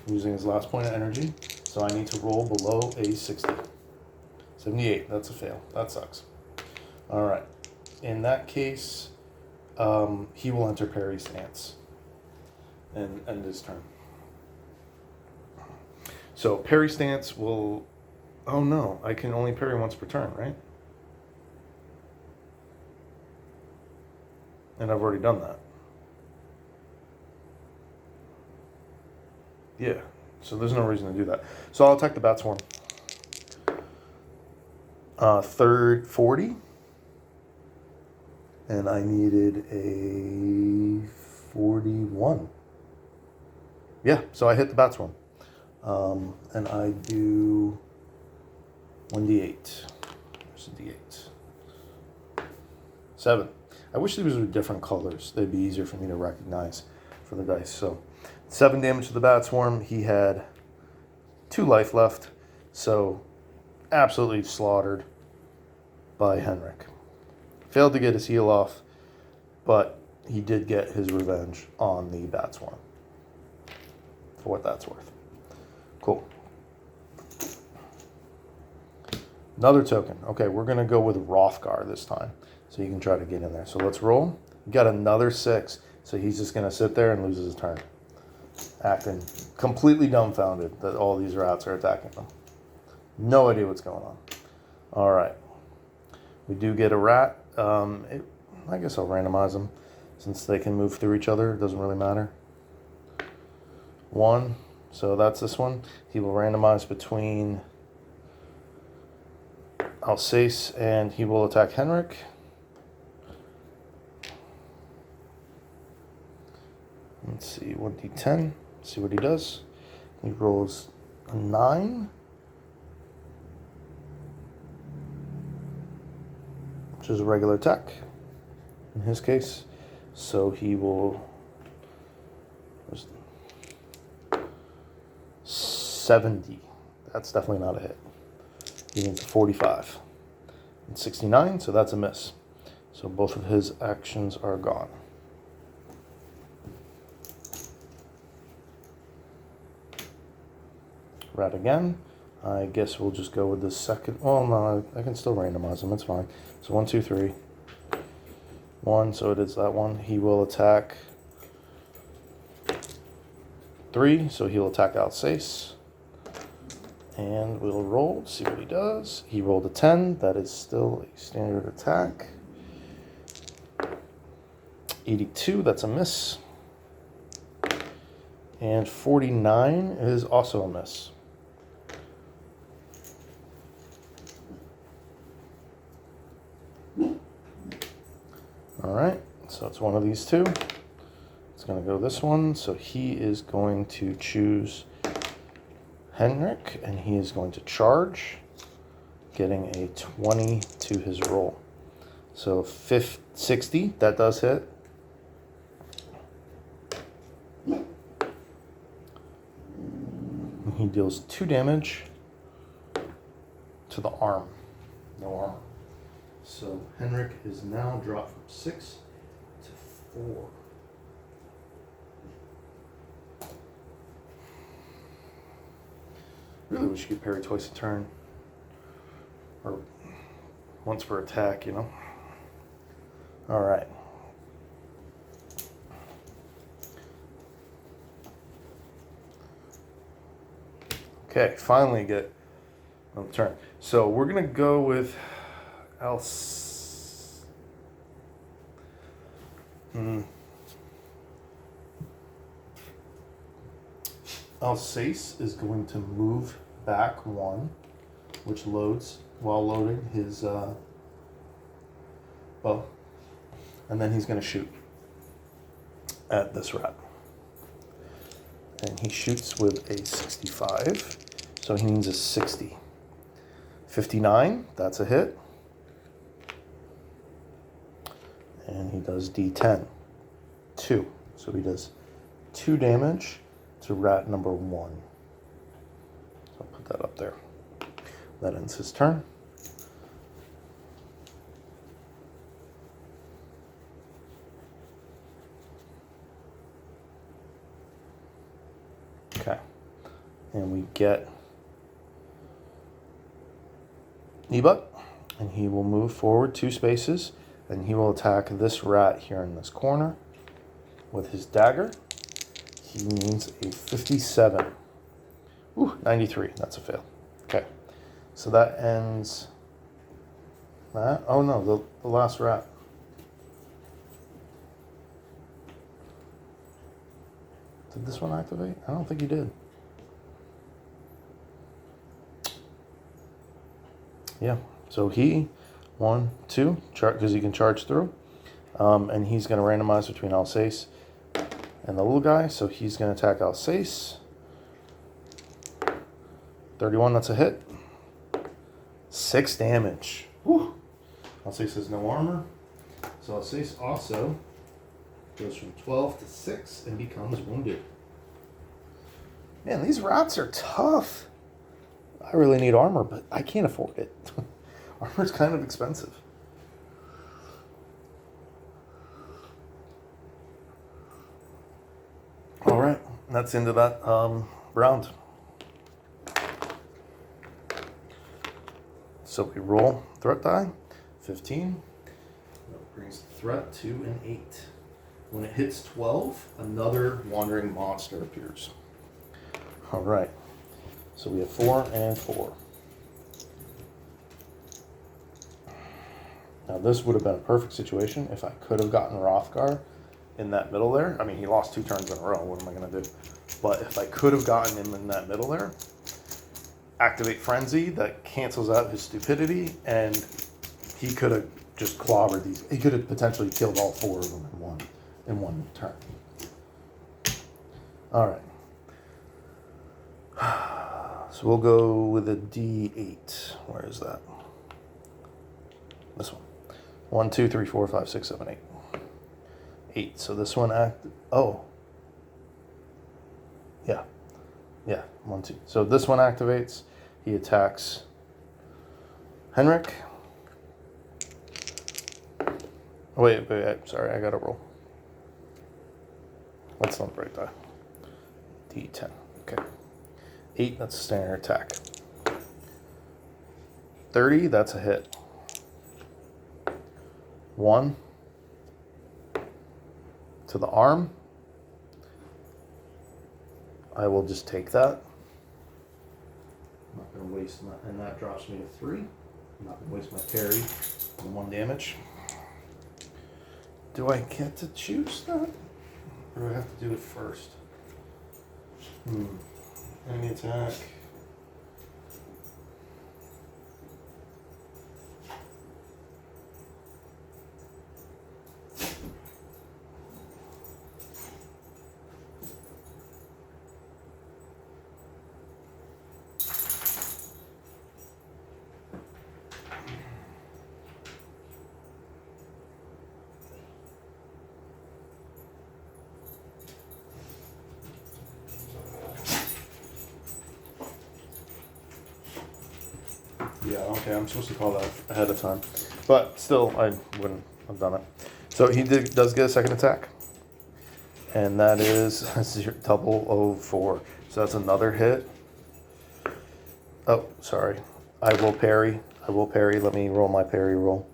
using his last point of energy. So I need to roll below a 60. 78, that's a fail. That sucks. All right. In that case, he will enter parry stance and end his turn. So parry stance will... Oh no, I can only parry once per turn, right? And I've already done that. Yeah, so there's no reason to do that. So I'll attack the Bat Swarm. Third 40. And I needed a 41. Yeah, so I hit the Bat Swarm. And I do 1d8. There's a d8. 7. I wish these were different colors. They'd be easier for me to recognize for the dice. So 7 damage to the Bat Swarm. He had 2 life left. So absolutely slaughtered by Henrik. Failed to get his heal off, but he did get his revenge on the Bat Swarm. For what that's worth. Cool. Another token. Okay, we're going to go with Hrothgar this time. So you can try to get in there. So let's roll. We got another 6. So he's just going to sit there and lose his turn. Acting completely dumbfounded that all these rats are attacking them. No idea what's going on. All right. We do get a rat. I guess I'll randomize them since they can move through each other. It doesn't really matter. 1. So that's this one. He will randomize between Alsace and he will attack Henrik. Let's see, 1d10. See what he does. He rolls a 9, which is a regular attack in his case. So he will 70. That's definitely not a hit. He needs a 45 and 69, so that's a miss. So both of his actions are gone. Rat again. I guess we'll just go with the second. Well, no, I can still randomize him. It's fine. So 1, 2, 3. 1, so it is that one. He will attack 3, so he'll attack Alsace. And we'll roll, see what he does. He rolled a 10. That is still a standard attack. 82, that's a miss. And 49 is also a miss. All right, so it's one of these two. It's going to go this one. So he is going to choose Henrik, and he is going to charge, getting a 20 to his roll. So 60, that does hit. He deals 2 damage to the arm. No armor. So Henrik is now dropped from 6 to 4. Really wish you could parry twice a turn. Or once per attack, you know. Alright. Okay, finally get another turn. So we're going to go with Alsace is going to move back 1, which loads while loading his bow. And then he's going to shoot at this rat. And he shoots with a 65, so he needs a 60. 59, that's a hit. And he does D10, 2. So he does 2 damage to rat number 1. So I'll put that up there. That ends his turn. Okay. And we get Nebut, and he will move forward 2 spaces, and he will attack this rat here in this corner with his dagger. He needs a 57. Ooh, 93. That's a fail. Okay. So that ends that. Oh no, the last rat. Did this one activate? I don't think he did. Yeah, so he, 1, 2, because he can charge through. And he's going to randomize between Alsace and the little guy. So he's going to attack Alsace. 31, that's a hit. 6 damage. Whew. Alsace has no armor. So Alsace also goes from 12 to 6 and becomes wounded. Man, these rats are tough. I really need armor, but I can't afford it. Armor's kind of expensive. All right, that's into that round. So we roll threat die, 15. That brings the threat to an 8. When it hits 12, another wandering monster appears. All right. So we have 4 and 4. Now this would have been a perfect situation if I could have gotten Rothgar in that middle there. I mean, he lost 2 turns in a row. What am I going to do? But if I could have gotten him in that middle there, activate Frenzy, that cancels out his stupidity, and he could have just clobbered these. He could have potentially killed all 4 of them in one turn. All right. So we'll go with a D8. Where is that? This one. 1, 2, 3, 4, 5, 6, 7, 8. 8. So this one oh. Yeah. Yeah. 1, 2. So this one activates. He attacks Henrik. Wait. Sorry, I gotta roll. What's on the right die? D10. Okay. 8, that's a standard attack. 30, that's a hit. 1 to the arm. I will just take that. I'm not going to waste my, and that drops me to 3. I'm not going to waste my parry on 1 damage. Do I get to choose that? Or do I have to do it first? Enemy attack. Yeah, okay, I'm supposed to call that ahead of time. But still, I wouldn't have done it. So he does get a second attack. And that is double 04. So that's another hit. Oh, sorry. I will parry. Let me roll my parry roll.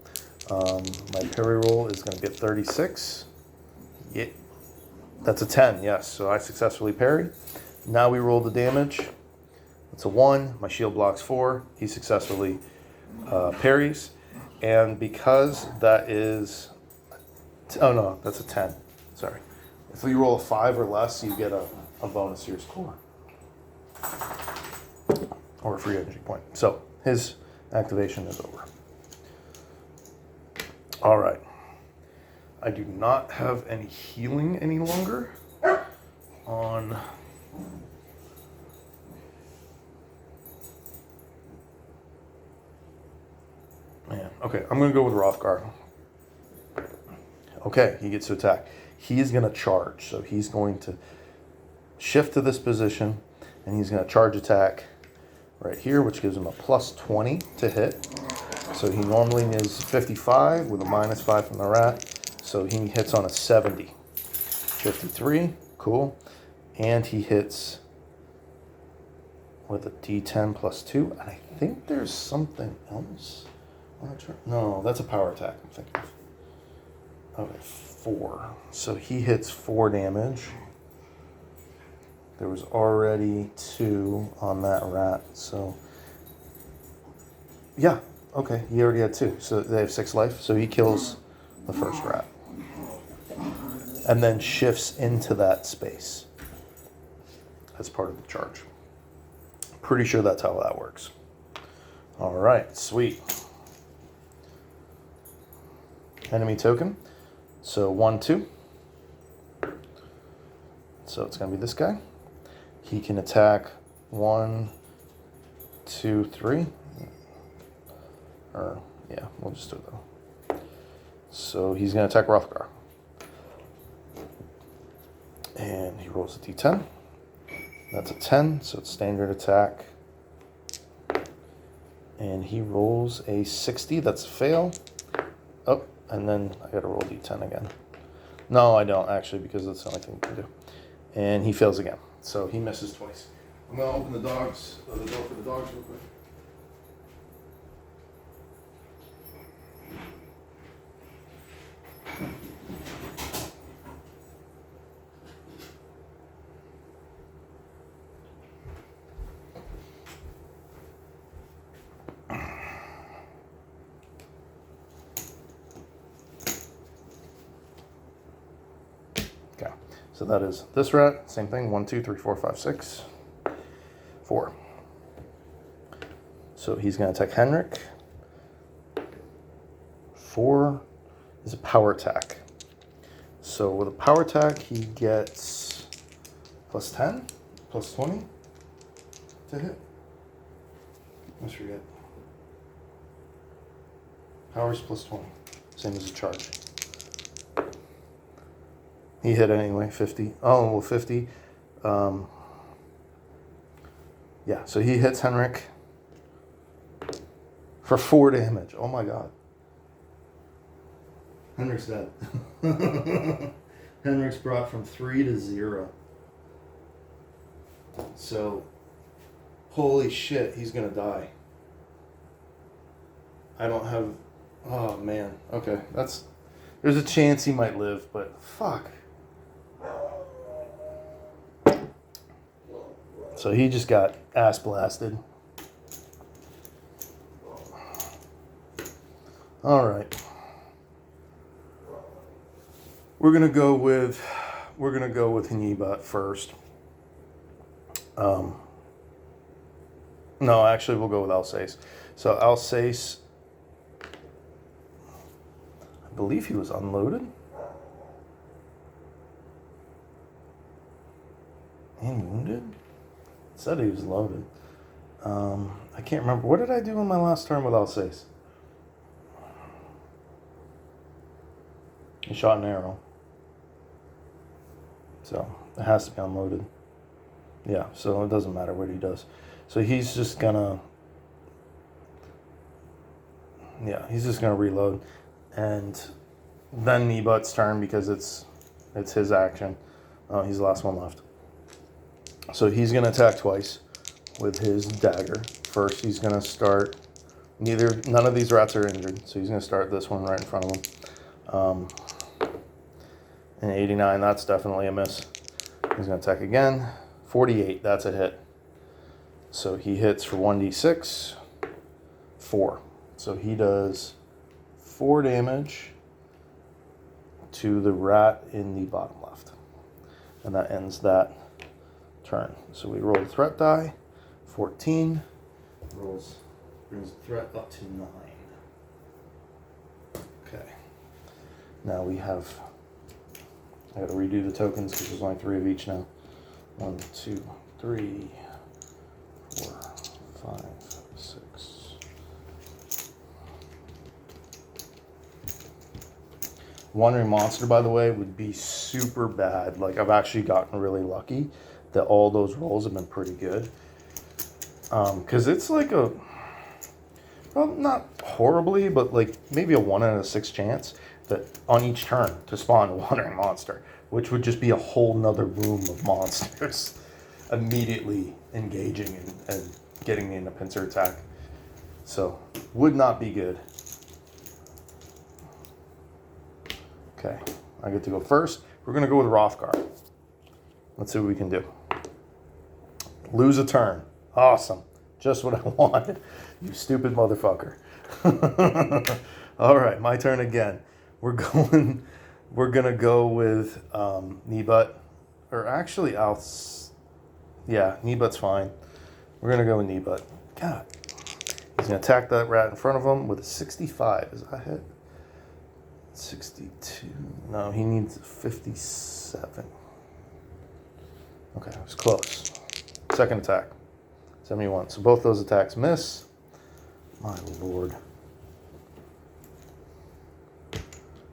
My parry roll is going to get 36. Yeah. That's a 10, yes. So I successfully parry. Now we roll the damage. It's a 1. My shield blocks 4. He successfully parries. And because that is... Oh, no, that's a 10. Sorry. If you roll a 5 or less, you get a bonus to your score. Or a free energy point. So his activation is over. All right. I do not have any healing any longer on... Man, okay, I'm going to go with Rothgar. Okay, he gets to attack. He is going to charge, so he's going to shift to this position, and he's going to charge attack right here, which gives him a plus 20 to hit. So he normally is 55 with a minus 5 from the rat, so he hits on a 70. 53, cool. And he hits with a D10 plus 2, and I think there's something else. No, that's a power attack I'm thinking of. Okay, 4. So he hits 4 damage. There was already 2 on that rat, so... Yeah, okay, he already had 2. So they have 6 life, so he kills the first rat. And then shifts into that space as part of the charge. Pretty sure that's how that works. All right, sweet. Enemy token. So 1, 2. So it's going to be this guy. He can attack 1, 2, 3. Or, yeah, we'll just do it though. So he's going to attack Rothgar. And he rolls a d10. That's a 10, so it's standard attack. And he rolls a 60. That's a fail. Oh, and then I gotta roll d10 again. No, I don't actually, because that's the only thing you can do. And he fails again, so he misses twice. I'm gonna open the door for the dogs real quick. Okay, so that is this rat. Same thing. 1, 2, 3, 4, 5, 6, 4. So he's going to attack Henrik. 4 is a power attack. So with a power attack, he gets Plus 10? Plus 20 to hit? Let's forget. Power's plus 20. Same as a charge. He hit anyway, 50. Oh, well, 50. Yeah, so he hits Henrik for 4 damage. Oh my god. Henrik's dead. Henrik's brought from 3 to 0. So, holy shit, he's gonna die. I don't have... Oh, man. Okay, that's... There's a chance he might live, but fuck. So he just got ass blasted. All right. We're gonna go with Hnibat first. No, actually, we'll go with Alsace. So Alsace, I believe he was unloaded and wounded. It said he was loaded. I can't remember. What did I do in my last turn with Alsace? He shot an arrow. So it has to be unloaded. Yeah, so it doesn't matter what he does. So he's just gonna... Yeah, he's just gonna reload. And then Nebut's turn because it's his action. He's the last one left. So he's gonna attack twice with his dagger. First he's gonna start... None of these rats are injured, so he's gonna start this one right in front of him. And 89, that's definitely a miss. He's going to attack again. 48, that's a hit. So he hits for 1d6, 4. So he does 4 damage to the rat in the bottom left. And that ends that turn. So we roll the threat die, 14. Brings the threat up to 9. Okay. Now we have... I gotta redo the tokens because there's only 3 of each now. 1, 2, 3, 4, 5, 6. Wandering Monster, by the way, would be super bad. Like, I've actually gotten really lucky that all those rolls have been pretty good. Because it's like a... Well, not horribly, but like maybe a 1 out of 6 chance that on each turn to spawn a wandering monster, which would just be a whole nother room of monsters immediately engaging and getting me in a pincer attack. So, would not be good. Okay, I get to go first. We're going to go with Hrothgar. Let's see what we can do. Lose a turn. Awesome. Just what I wanted. You stupid motherfucker. All right, my turn again. We're gonna go with Nebut, or actually Nebut's fine. We're gonna go with Nebut. God, he's gonna attack that rat in front of him with a 65. Is that a hit? 62. No, he needs 57. Okay, it was close. Second attack, 71. So both those attacks miss. My lord.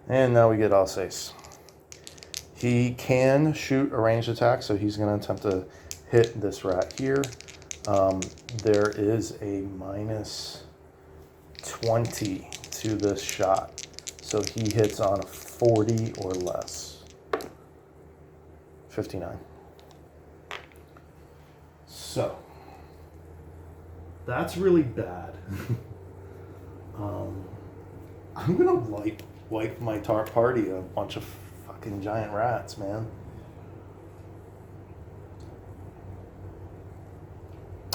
And now we get Alsace. He can shoot a ranged attack, so he's going to attempt to hit this rat here. There is a minus 20 to this shot, so he hits on a 40 or less. 59. So, that's really bad. I'm going to wipe my party a bunch of fucking giant rats, man.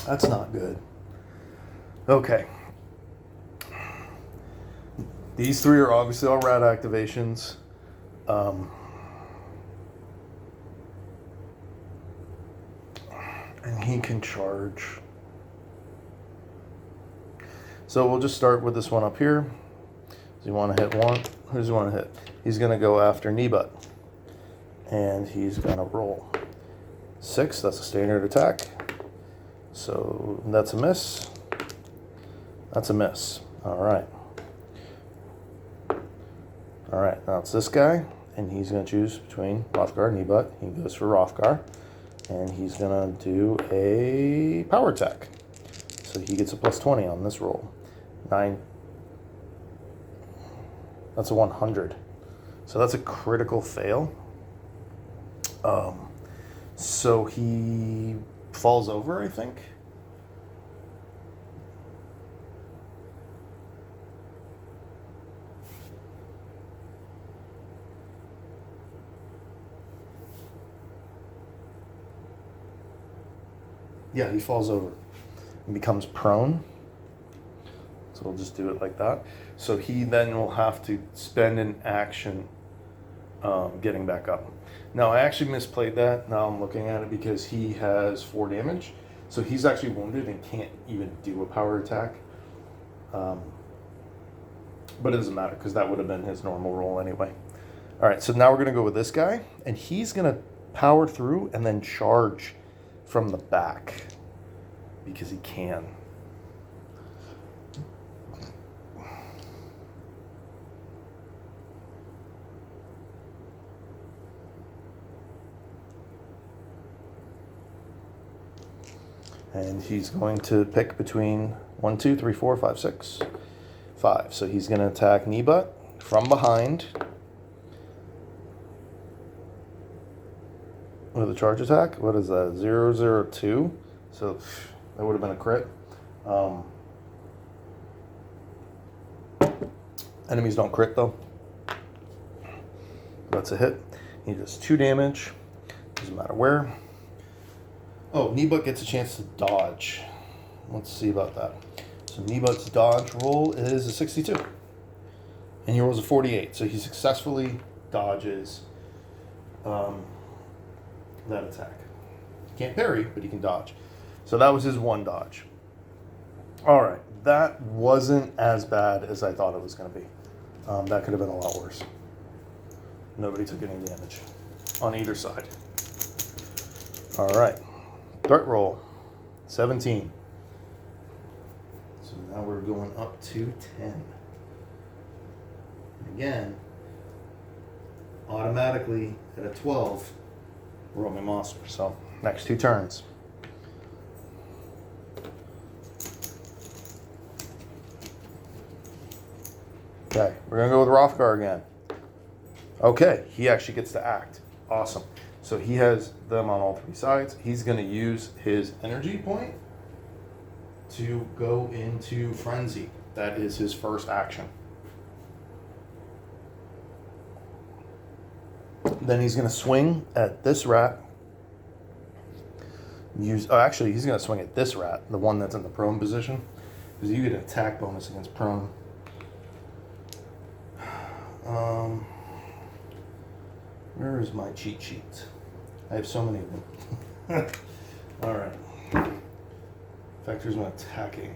That's not good. Okay. These 3 are obviously all rat activations. And he can charge. So we'll just start with this one up here. So you want to hit one. Who does he want to hit? He's going to go after Nebut. And he's going to roll. 6, that's a standard attack. So that's a miss. That's a miss. All right. All right, now it's this guy, and he's going to choose between Rothgar and Nebut. He goes for Rothgar, and he's going to do a power attack. So he gets a plus 20 on this roll. 9. That's a 100. So that's a critical fail. So he falls over, I think. Yeah, he falls over and becomes prone. So we'll just do it like that. So he then will have to spend an action getting back up. Now, I actually misplayed that. Now I'm looking at it because he has 4 damage. So he's actually wounded and can't even do a power attack. But it doesn't matter because that would have been his normal roll anyway. All right, so now we're going to go with this guy. And he's going to power through and then charge from the back because he can. And he's going to pick between 1, 2, 3, 4, 5, 6, 5. So he's going to attack Nebut from behind with a charge attack. What is that? 0, 0, 2. So that would have been a crit. Enemies don't crit though. That's a hit. He does 2 damage. Doesn't matter where. Oh, Nebut gets a chance to dodge. Let's see about that. So Nebut's dodge roll is a 62. And he rolls a 48. So he successfully dodges that attack. He can't parry, but he can dodge. So that was his 1 dodge. All right. That wasn't as bad as I thought it was going to be. That could have been a lot worse. Nobody took any damage on either side. All right. Threat roll, 17. So now we're going up to 10. Again, automatically at a 12, roll my monster. So next 2 turns. Okay, we're going to go with Rothgar again. Okay, he actually gets to act. Awesome. So he has them on all 3 sides. He's going to use his energy point to go into frenzy. That is his first action. Then he's going to swing at this rat. Actually, he's going to swing at this rat, the one that's in the prone position, because you get an attack bonus against prone. Where is my cheat sheet? I have so many of them. All right. Factors when attacking.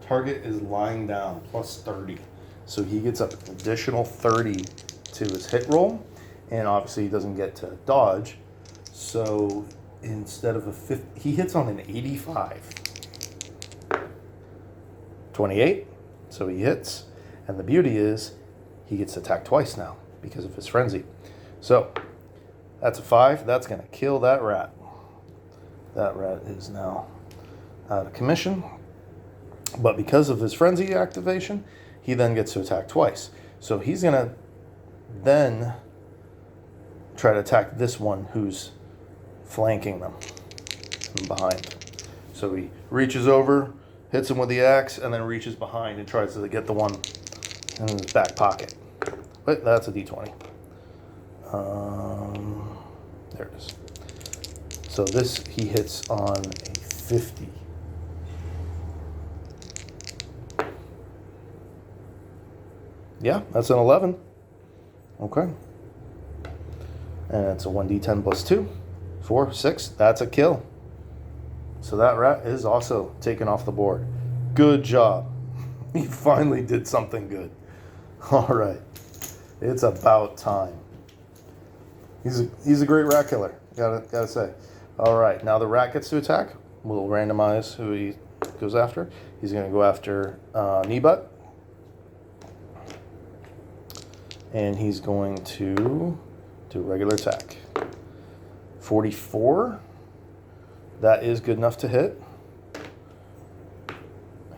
Target is lying down, plus 30. So he gets up an additional 30 to his hit roll. And obviously he doesn't get to dodge. So instead of a 50, he hits on an 85. 28. So he hits. And the beauty is he gets attacked twice now because of his frenzy. So that's a 5. That's going to kill that rat. That rat is now out of commission. But because of his frenzy activation, he then gets to attack twice. So he's going to then try to attack this one who's flanking them from behind. So he reaches over, hits him with the axe, and then reaches behind and tries to get the one in his back pocket. But that's a d20. There it is. So this, he hits on a 50. Yeah, that's an 11. Okay. And it's a 1d10 plus 2. 4, 6. That's a kill. So that rat is also taken off the board. Good job. He finally did something good. All right. It's about time. He's a great rat killer. Gotta say. All right, now the rat gets to attack. We'll randomize who he goes after. He's going to go after knee butt, and he's going to do a regular attack. 44. That is good enough to hit.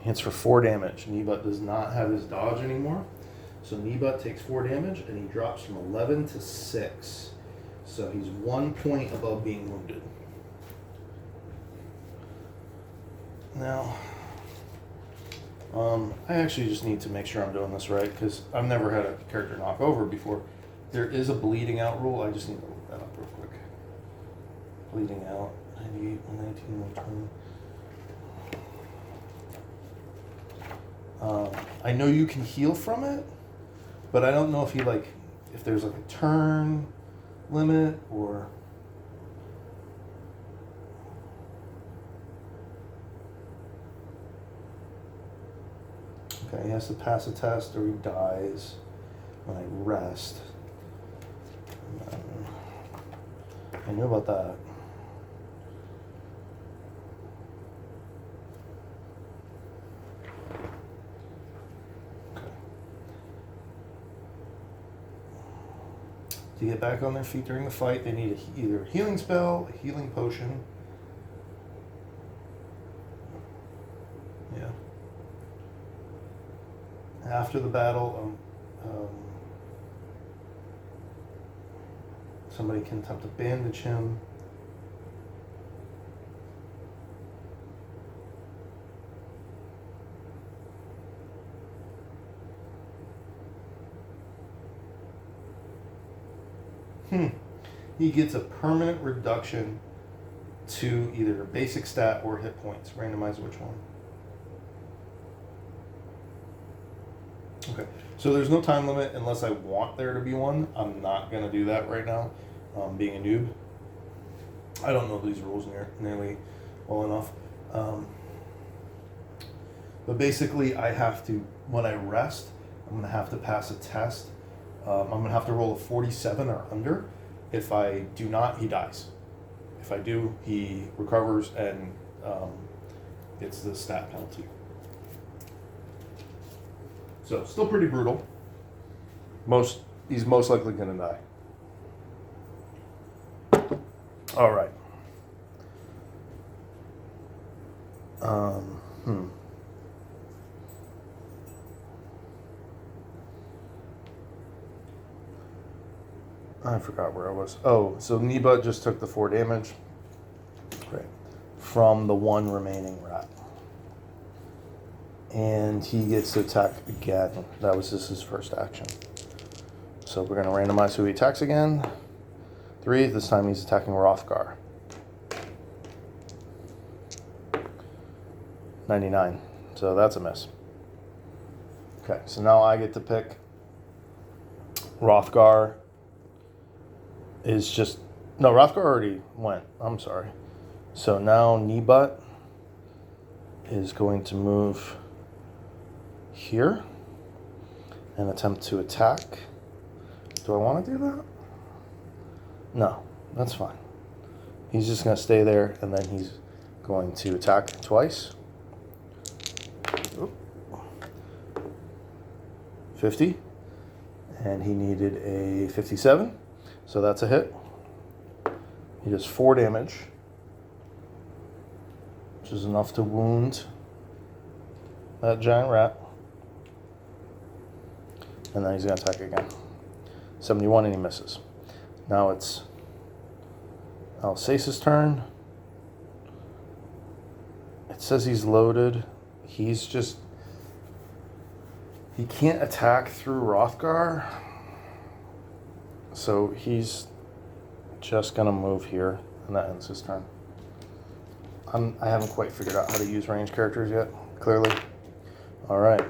Hits for 4 damage. Knee butt does not have his dodge anymore, so knee butt takes 4 damage, and he drops from 11 to 6. So he's 1 point above being wounded. Now, I actually just need to make sure I'm doing this right, because I've never had a character knock over before. There is a bleeding out rule. I just need to look that up real quick. Bleeding out, 98, 119, 120. I know you can heal from it, but I don't know if if there's like a turn limit or... Okay, he has to pass a test or he dies when I rest. I knew about that. Okay. To get back on their feet during the fight, they need either a healing spell, a healing potion. Yeah. After the battle, somebody can attempt to bandage him. He gets a permanent reduction to either a basic stat or hit points. Randomize which one. Okay, so there's no time limit unless I want there to be one. I'm not going to do that right now, being a noob. I don't know these rules nearly well enough. But basically, I have to, when I rest, I'm going to have to pass a test. I'm going to have to roll a 47 or under. If I do not, he dies. If I do, he recovers and gets the stat penalty. So, still pretty brutal. He's most likely going to die. All right. I forgot where I was. Oh, so Neba just took the 4 damage. Right. From the 1 remaining rat. And he gets to attack again. That was just his first action. So we're going to randomize who he attacks again. 3. This time he's attacking Rothgar. 99. So that's a miss. Okay, so now I get to pick. Rothgar is just... No, Rothgar already went. I'm sorry. So now Kneebutt is going to move here and attempt to attack. Do I want to do that? No, that's fine. He's just going to stay there, and then he's going to attack twice. 50. And he needed a 57. So that's a hit. He does 4 damage, which is enough to wound that giant rat. And then he's going to attack again. 71, and he misses. Now it's Alsace's turn. It says he's loaded. He's just... He can't attack through Rothgar. So he's just going to move here, and that ends his turn. I haven't quite figured out how to use ranged characters yet, clearly. All right.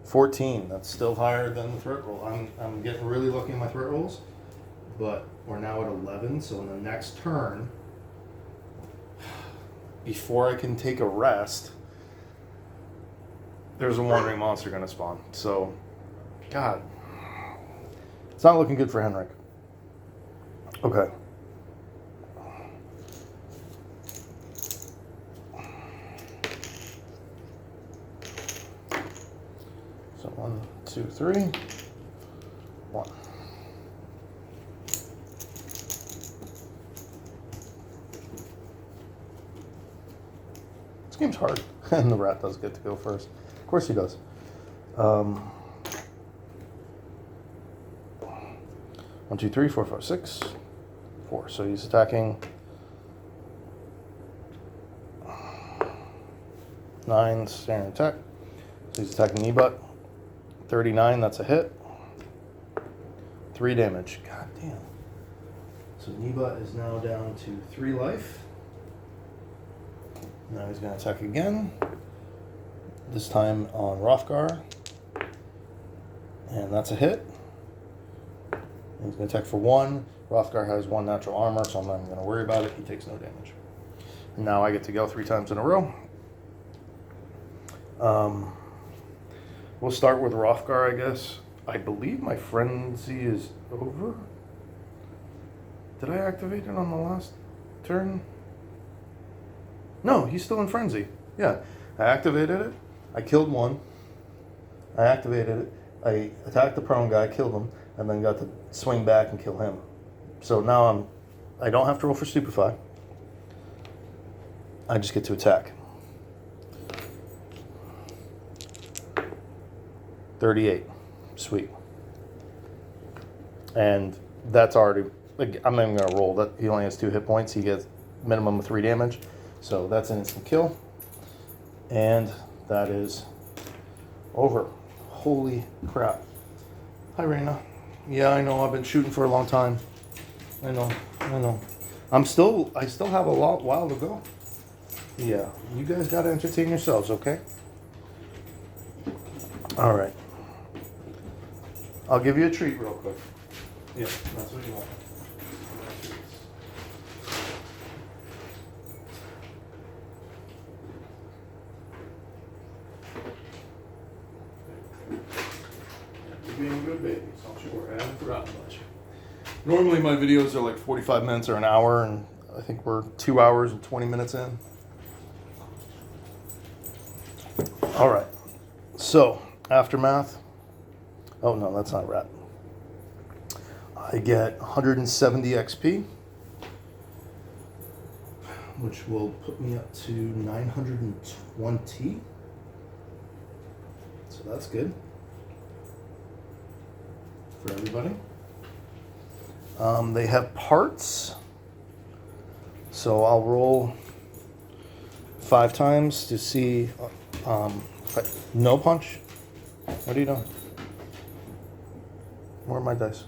14. That's still higher than the threat roll. I'm getting really lucky in my threat rolls, but we're now at 11. So in the next turn, before I can take a rest, there's a wandering monster going to spawn. So, God, it's not looking good for Henrik. Okay. So 1, 2, 3, 1. This game's hard, and the rat does get to go first. Of course he does. 1, 2, 3, 4, 5, 6, 4. So he's attacking 9 standard attack. So he's attacking knee butt. 39, that's a hit. 3 damage. God damn. So knee butt is now down to 3 life. Now he's going to attack again. This time on Hrothgar. And that's a hit. And he's going to attack for 1. Hrothgar has 1 natural armor, so I'm not even going to worry about it. He takes no damage. And now I get to go 3 times in a row. We'll start with Hrothgar, I guess. I believe my frenzy is over. Did I activate it on the last turn? No, he's still in frenzy. Yeah, I activated it. I killed 1. I activated it. I attacked the prone guy, killed him, and then got to swing back and kill him. So now I don't have to roll for Stupefy. I just get to attack. 38. Sweet. And that's already, like, I'm not even going to roll that. He only has 2 hit points. He gets minimum of 3 damage. So that's an instant kill. And that is over. Holy crap. Hi, Raina. Yeah, I know. I've been shooting for a long time. I know. I still have a while to go. Yeah, you guys got to entertain yourselves, okay? All right. I'll give you a treat real quick. Yeah, that's what you want. You're being a good baby, so don't you worry. I haven't forgotten about you. Normally my videos are like 45 minutes or an hour, and I think we're 2 hours and 20 minutes in. All right. So, Aftermath. Oh, no, that's not rat. I get 170 XP, which will put me up to 920. So that's good for everybody. They have parts. So I'll roll 5 times to see. No punch. What are you doing? Where are my dice?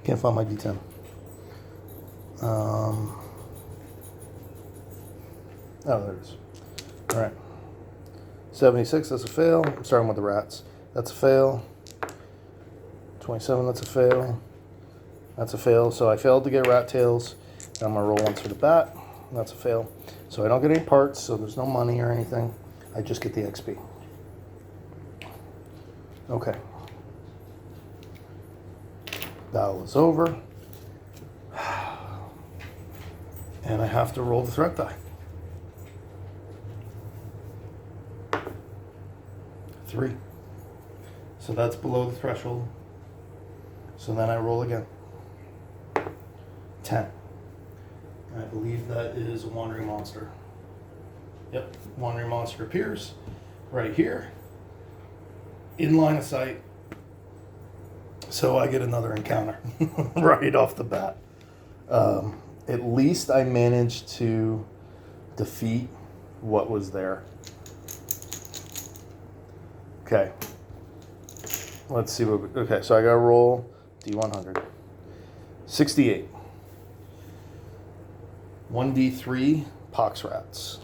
Can't find my D10. Oh, there it is. All right. 76, that's a fail. I'm starting with the rats. That's a fail. 27, that's a fail. That's a fail. So I failed to get rat tails. I'm going to roll once for the bat. That's a fail. So I don't get any parts, so there's no money or anything. I just get the XP. Okay. Battle is over. And I have to roll the threat die. 3. So that's below the threshold. So then I roll again. 10. I believe that is a wandering monster. Yep, wandering monster appears right here in line of sight. So I get another encounter right off the bat. At least I managed to defeat what was there. Okay. Let's see what. Okay, so I got to roll D100. 68. 1d3 pox rats.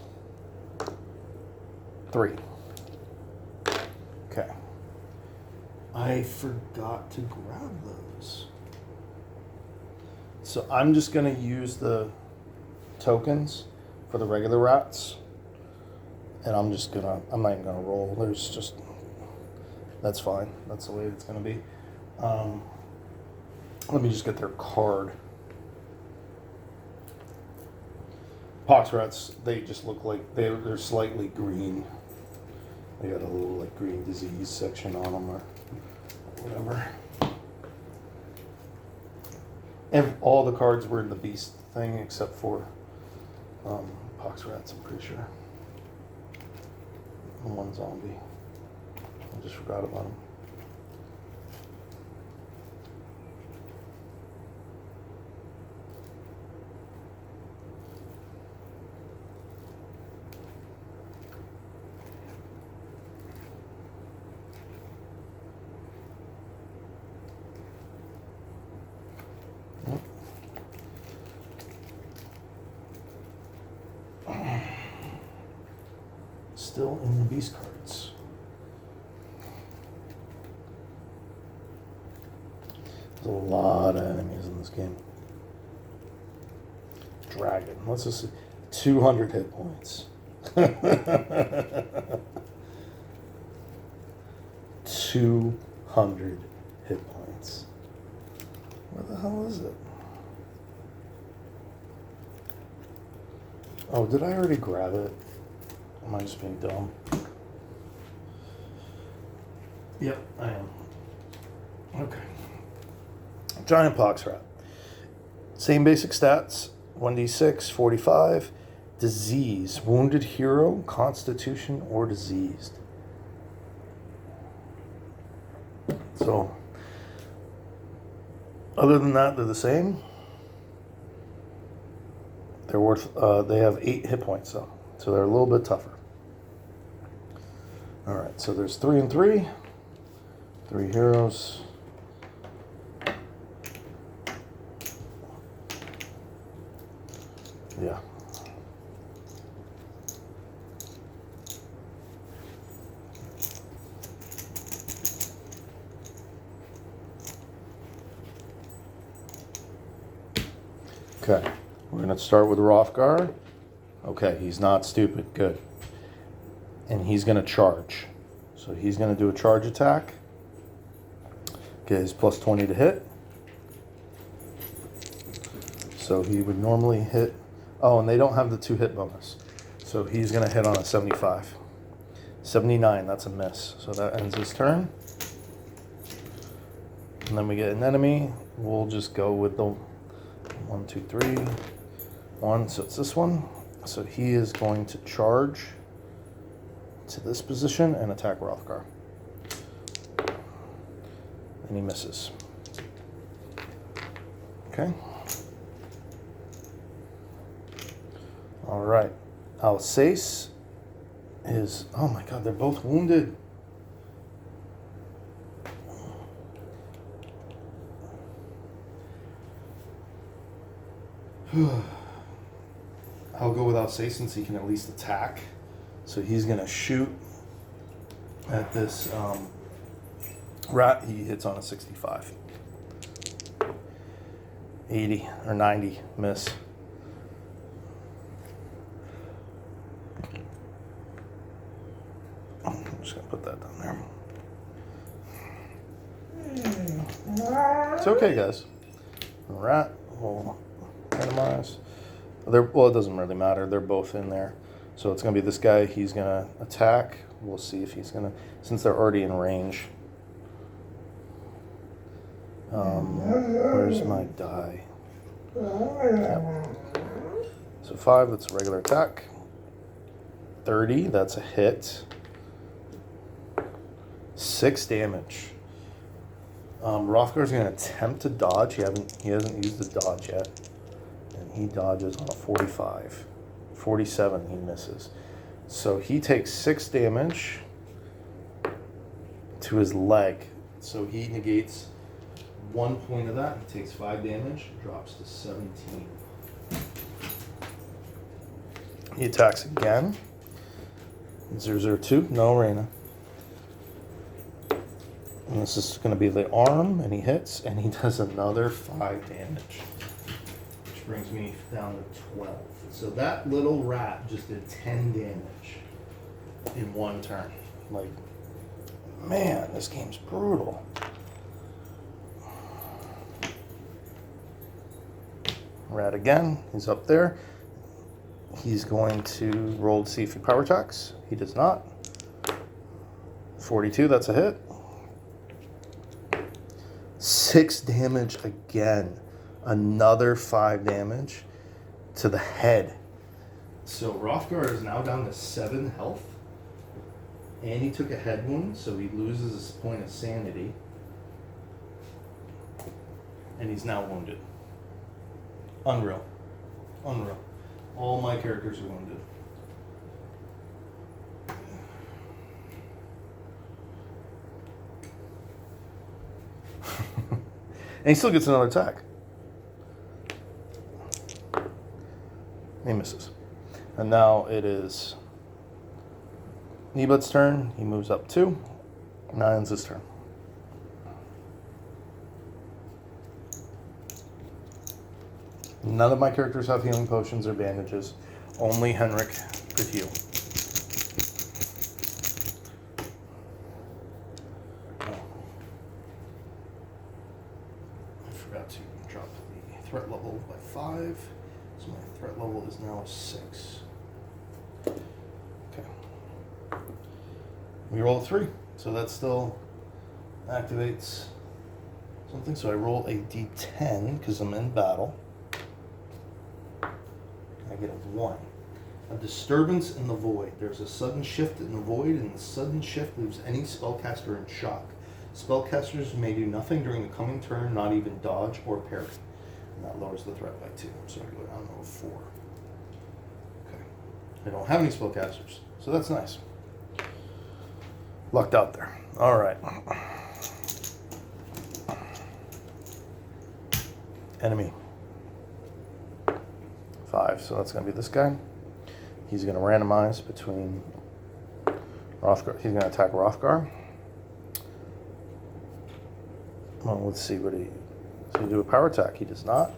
3. Okay. I forgot to grab those. So I'm just going to use the tokens for the regular rats. And I'm not even gonna roll. That's fine. That's the way it's gonna be. Let me just get their card. Pox rats, they just look like they're slightly green. They got a little like green disease section on them or whatever. And all the cards were in the beast thing except for pox rats, I'm pretty sure. And one zombie. I just forgot about him. Still in the beast cards. There's a lot of enemies in this game. Dragon. Let's just see. 200 hit points. 200 hit points. Where the hell is it? Oh, did I already grab it? Am I just being dumb? Yep, I am. Okay. Giant pox rat. Same basic stats. 1d6, 45. Disease. Wounded hero, constitution, or diseased. So, other than that, they're the same. They're worth. They have 8 hit points though, so they're a little bit tougher. All right, so there's 3 and 3. 3 heroes. Yeah. Okay, we're going to start with Rothgar. Okay, he's not stupid. Good. And he's going to charge. So he's going to do a charge attack. Get his plus 20 to hit. So he would normally hit. Oh, and they don't have the 2 hit bonus. So he's going to hit on a 75. 79, that's a miss. So that ends his turn. And then we get an enemy. We'll just go with the 1, 2, 3. 1, so it's this one. So he is going to charge to this position and attack Rothgar. And he misses. Okay. All right. Alsace is, oh my God, they're both wounded. I'll go with Alsace since he can at least attack. So he's going to shoot at this rat. He hits on a 65. 80 or 90, miss. I'm just going to put that down there. It's okay, guys. Rat will randomize. Well, it doesn't really matter. They're both in there. So it's going to be this guy. He's going to attack. We'll see if he's going to, since they're already in range. Where's my die? Yep. So 5, that's a regular attack. 30, that's a hit. 6 damage. Rothgar's going to attempt to dodge. He hasn't used the dodge yet. And he dodges on a 45. 47, he misses. So he takes 6 damage to his leg. So he negates 1 point of that. He takes 5 damage, drops to 17. He attacks again. 002, no Reina. And this is going to be the arm, and he hits, and he does another 5 damage. Which brings me down to 12. So that little rat just did 10 damage. in one turn. Like, man, this game's brutal. Rat again. He's up there. He's going to roll to see if he power attacks. He does not. 42, that's a hit. 6 damage again. Another 5 damage to the head. So Rothgar is now down to 7 health. And he took a head wound, so he loses his point of sanity. And he's now wounded. Unreal. Unreal. All my characters are wounded. And he still gets another attack. He misses. And now it is Nebut's turn. He moves up 2. Now ends his turn. None of my characters have healing potions or bandages. Only Henrik could heal. Oh. I forgot to drop the threat level by 5. So my threat level is now 6. Okay. We roll a 3. So that still activates something. So I roll a d10 because I'm in battle. I get a 1. A disturbance in the void. There's a sudden shift in the void, and the sudden shift leaves any spellcaster in shock. Spellcasters may do nothing during the coming turn, not even dodge or parry. And that lowers the threat by 2. So I go down to a 4. Okay. I don't have any spellcasters, so that's nice. Lucked out there. All right. Enemy. 5, so that's going to be this guy. He's going to randomize between Rothgar. He's going to attack Rothgar. Well, let's see what he... So he do a power attack. He does not.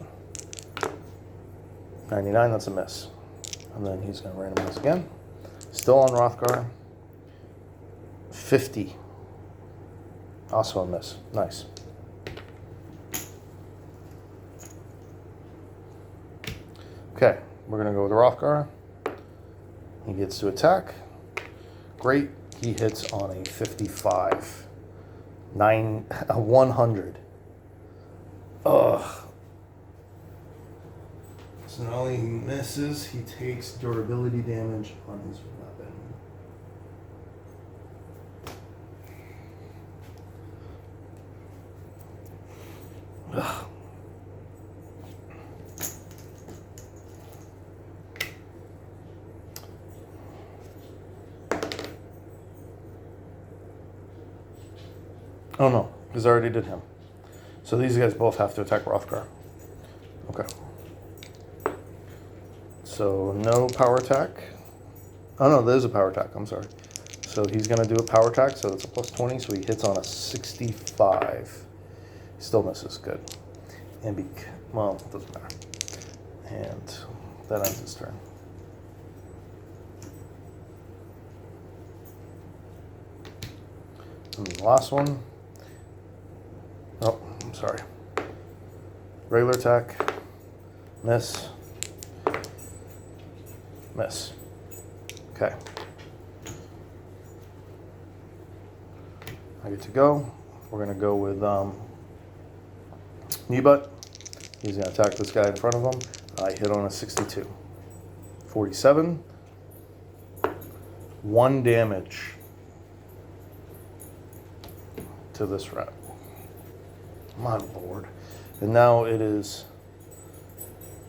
99, that's a miss. And then he's going to randomize again. Still on Rothgar. 50. Also a miss. Nice. Okay, we're going to go with Rothgar. He gets to attack. Great. He hits on a 55. 100. Ugh. So not only he misses, he takes durability damage on his weapon. Ugh. Oh no, because I already did him. So these guys both have to attack Rothgar. Okay. So no power attack. Oh no, there's a power attack, I'm sorry. So he's going to do a power attack, so it's a plus 20, so he hits on a 65. He still misses, good. And well, it doesn't matter. And that ends his turn. And the last one. Oh, I'm sorry. Regular attack. Miss. Miss. Okay. I get to go. We're going to go with Nebut. He's going to attack this guy in front of him. I hit on a 62. 47. 1 damage to this rat. My lord. And now it is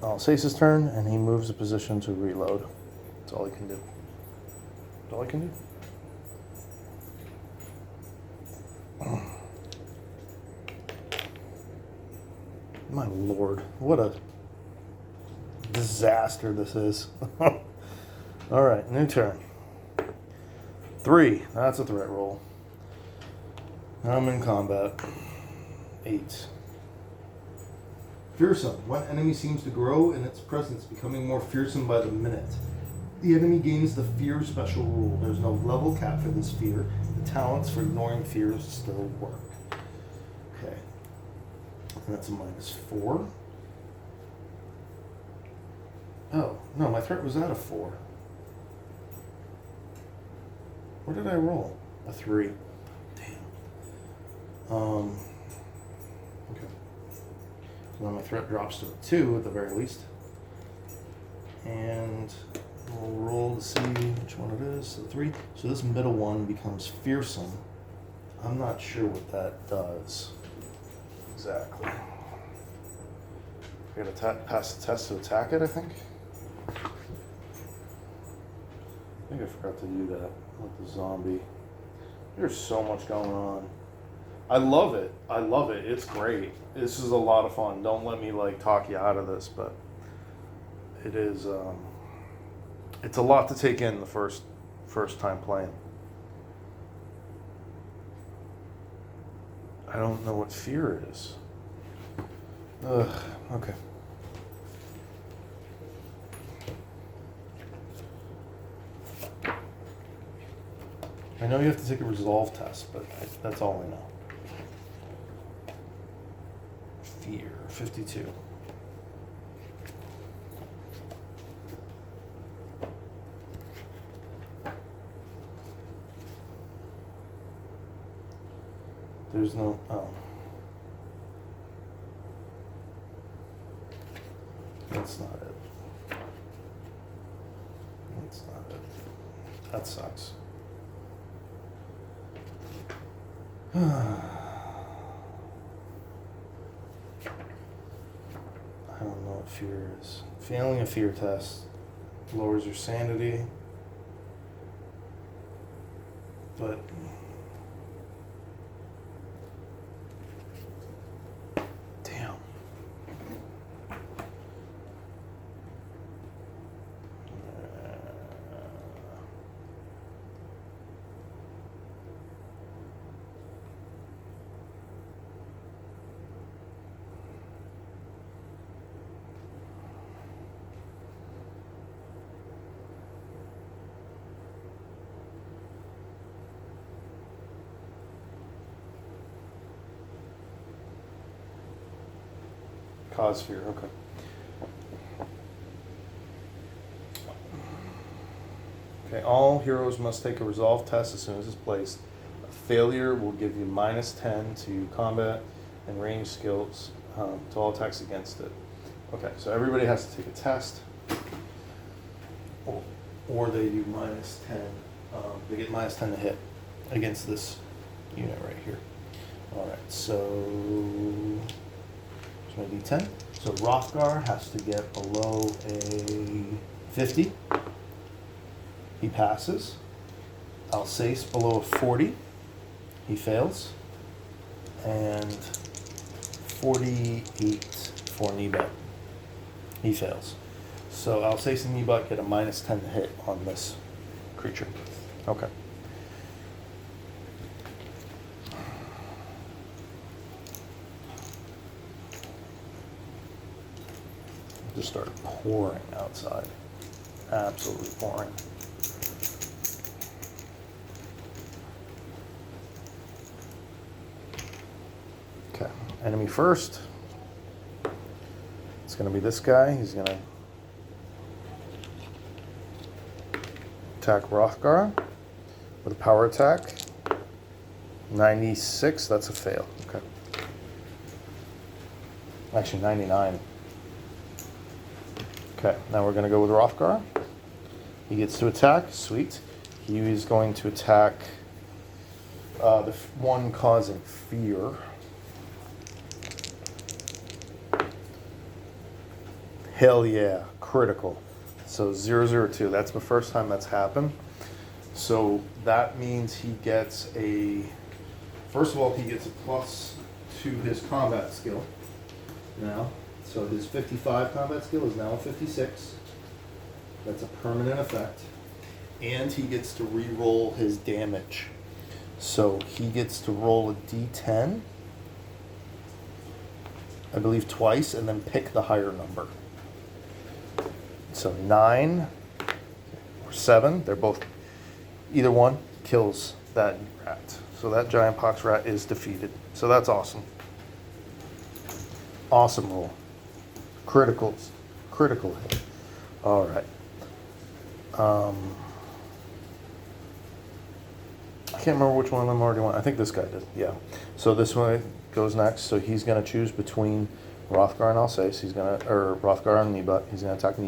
Alsace's turn, and he moves a position to reload. That's all he can do. That's all he can do. My lord, what a disaster this is. All right, new turn. 3, that's a threat roll. I'm in combat. 8. Fearsome. One enemy seems to grow in its presence, becoming more fearsome by the minute. The enemy gains the fear special rule. There's no level cap for this fear. The talents for ignoring fears still work. Okay. And that's a -4. Oh, no, my threat was at a 4. What did I roll? A 3. Damn. Okay. So now my threat drops to a 2 at the very least. And we'll roll to see which one it is. So 3. So this middle one becomes fearsome. I'm not sure what that does exactly. I gotta pass the test to attack it, I think. I think I forgot to do that with the zombie. There's so much going on. I love it. I love it. It's great. This is a lot of fun. Don't let me like talk you out of this, but it is. It's a lot to take in the first time playing. I don't know what fear is. Ugh. Okay. I know you have to take a resolve test, but that's all I know. Fear, 52. There's no, oh. That's not it. That's not it. That sucks. I don't know what fear is. Failing a fear test lowers your sanity, but damn. Cause fear, okay. Okay, all heroes must take a resolve test as soon as it's placed. A failure will give you -10 to combat and range skills to all attacks against it. Okay, so everybody has to take a test, or they do -10. They get -10 to hit against this unit right here. All right, so my D10. So Rothgar has to get below a 50. He passes. Alsace below a 40. He fails. And 48 for Nebut. He fails. So Alsace and Nebut get a -10 to hit on this creature. Okay. Just started pouring outside. Absolutely pouring. Okay, enemy first. It's going to be this guy. He's going to attack Rothgar with a power attack. 96, that's a fail. Okay. Actually, 99. Okay, now we're going to go with Rothgar. He gets to attack. Sweet. He is going to attack the one causing fear. Hell yeah, critical. So 002, that's the first time that's happened. So that means he gets a, first of all, he gets a plus to his combat skill now. So his 55 combat skill is now a 56. That's a permanent effect. And he gets to re-roll his damage. So he gets to roll a d10, I believe twice, and then pick the higher number. So 9, or 7. They're both, either one kills that rat. So that giant pox rat is defeated. So that's awesome. Awesome roll. Criticals. Critical hit. All right. I can't remember which one of them already went. I think this guy did. Yeah. So this one goes next. So he's going to choose between Rothgar and Alsace. He's going to, or Rothgar and Nebut. He's going to attack Nebut.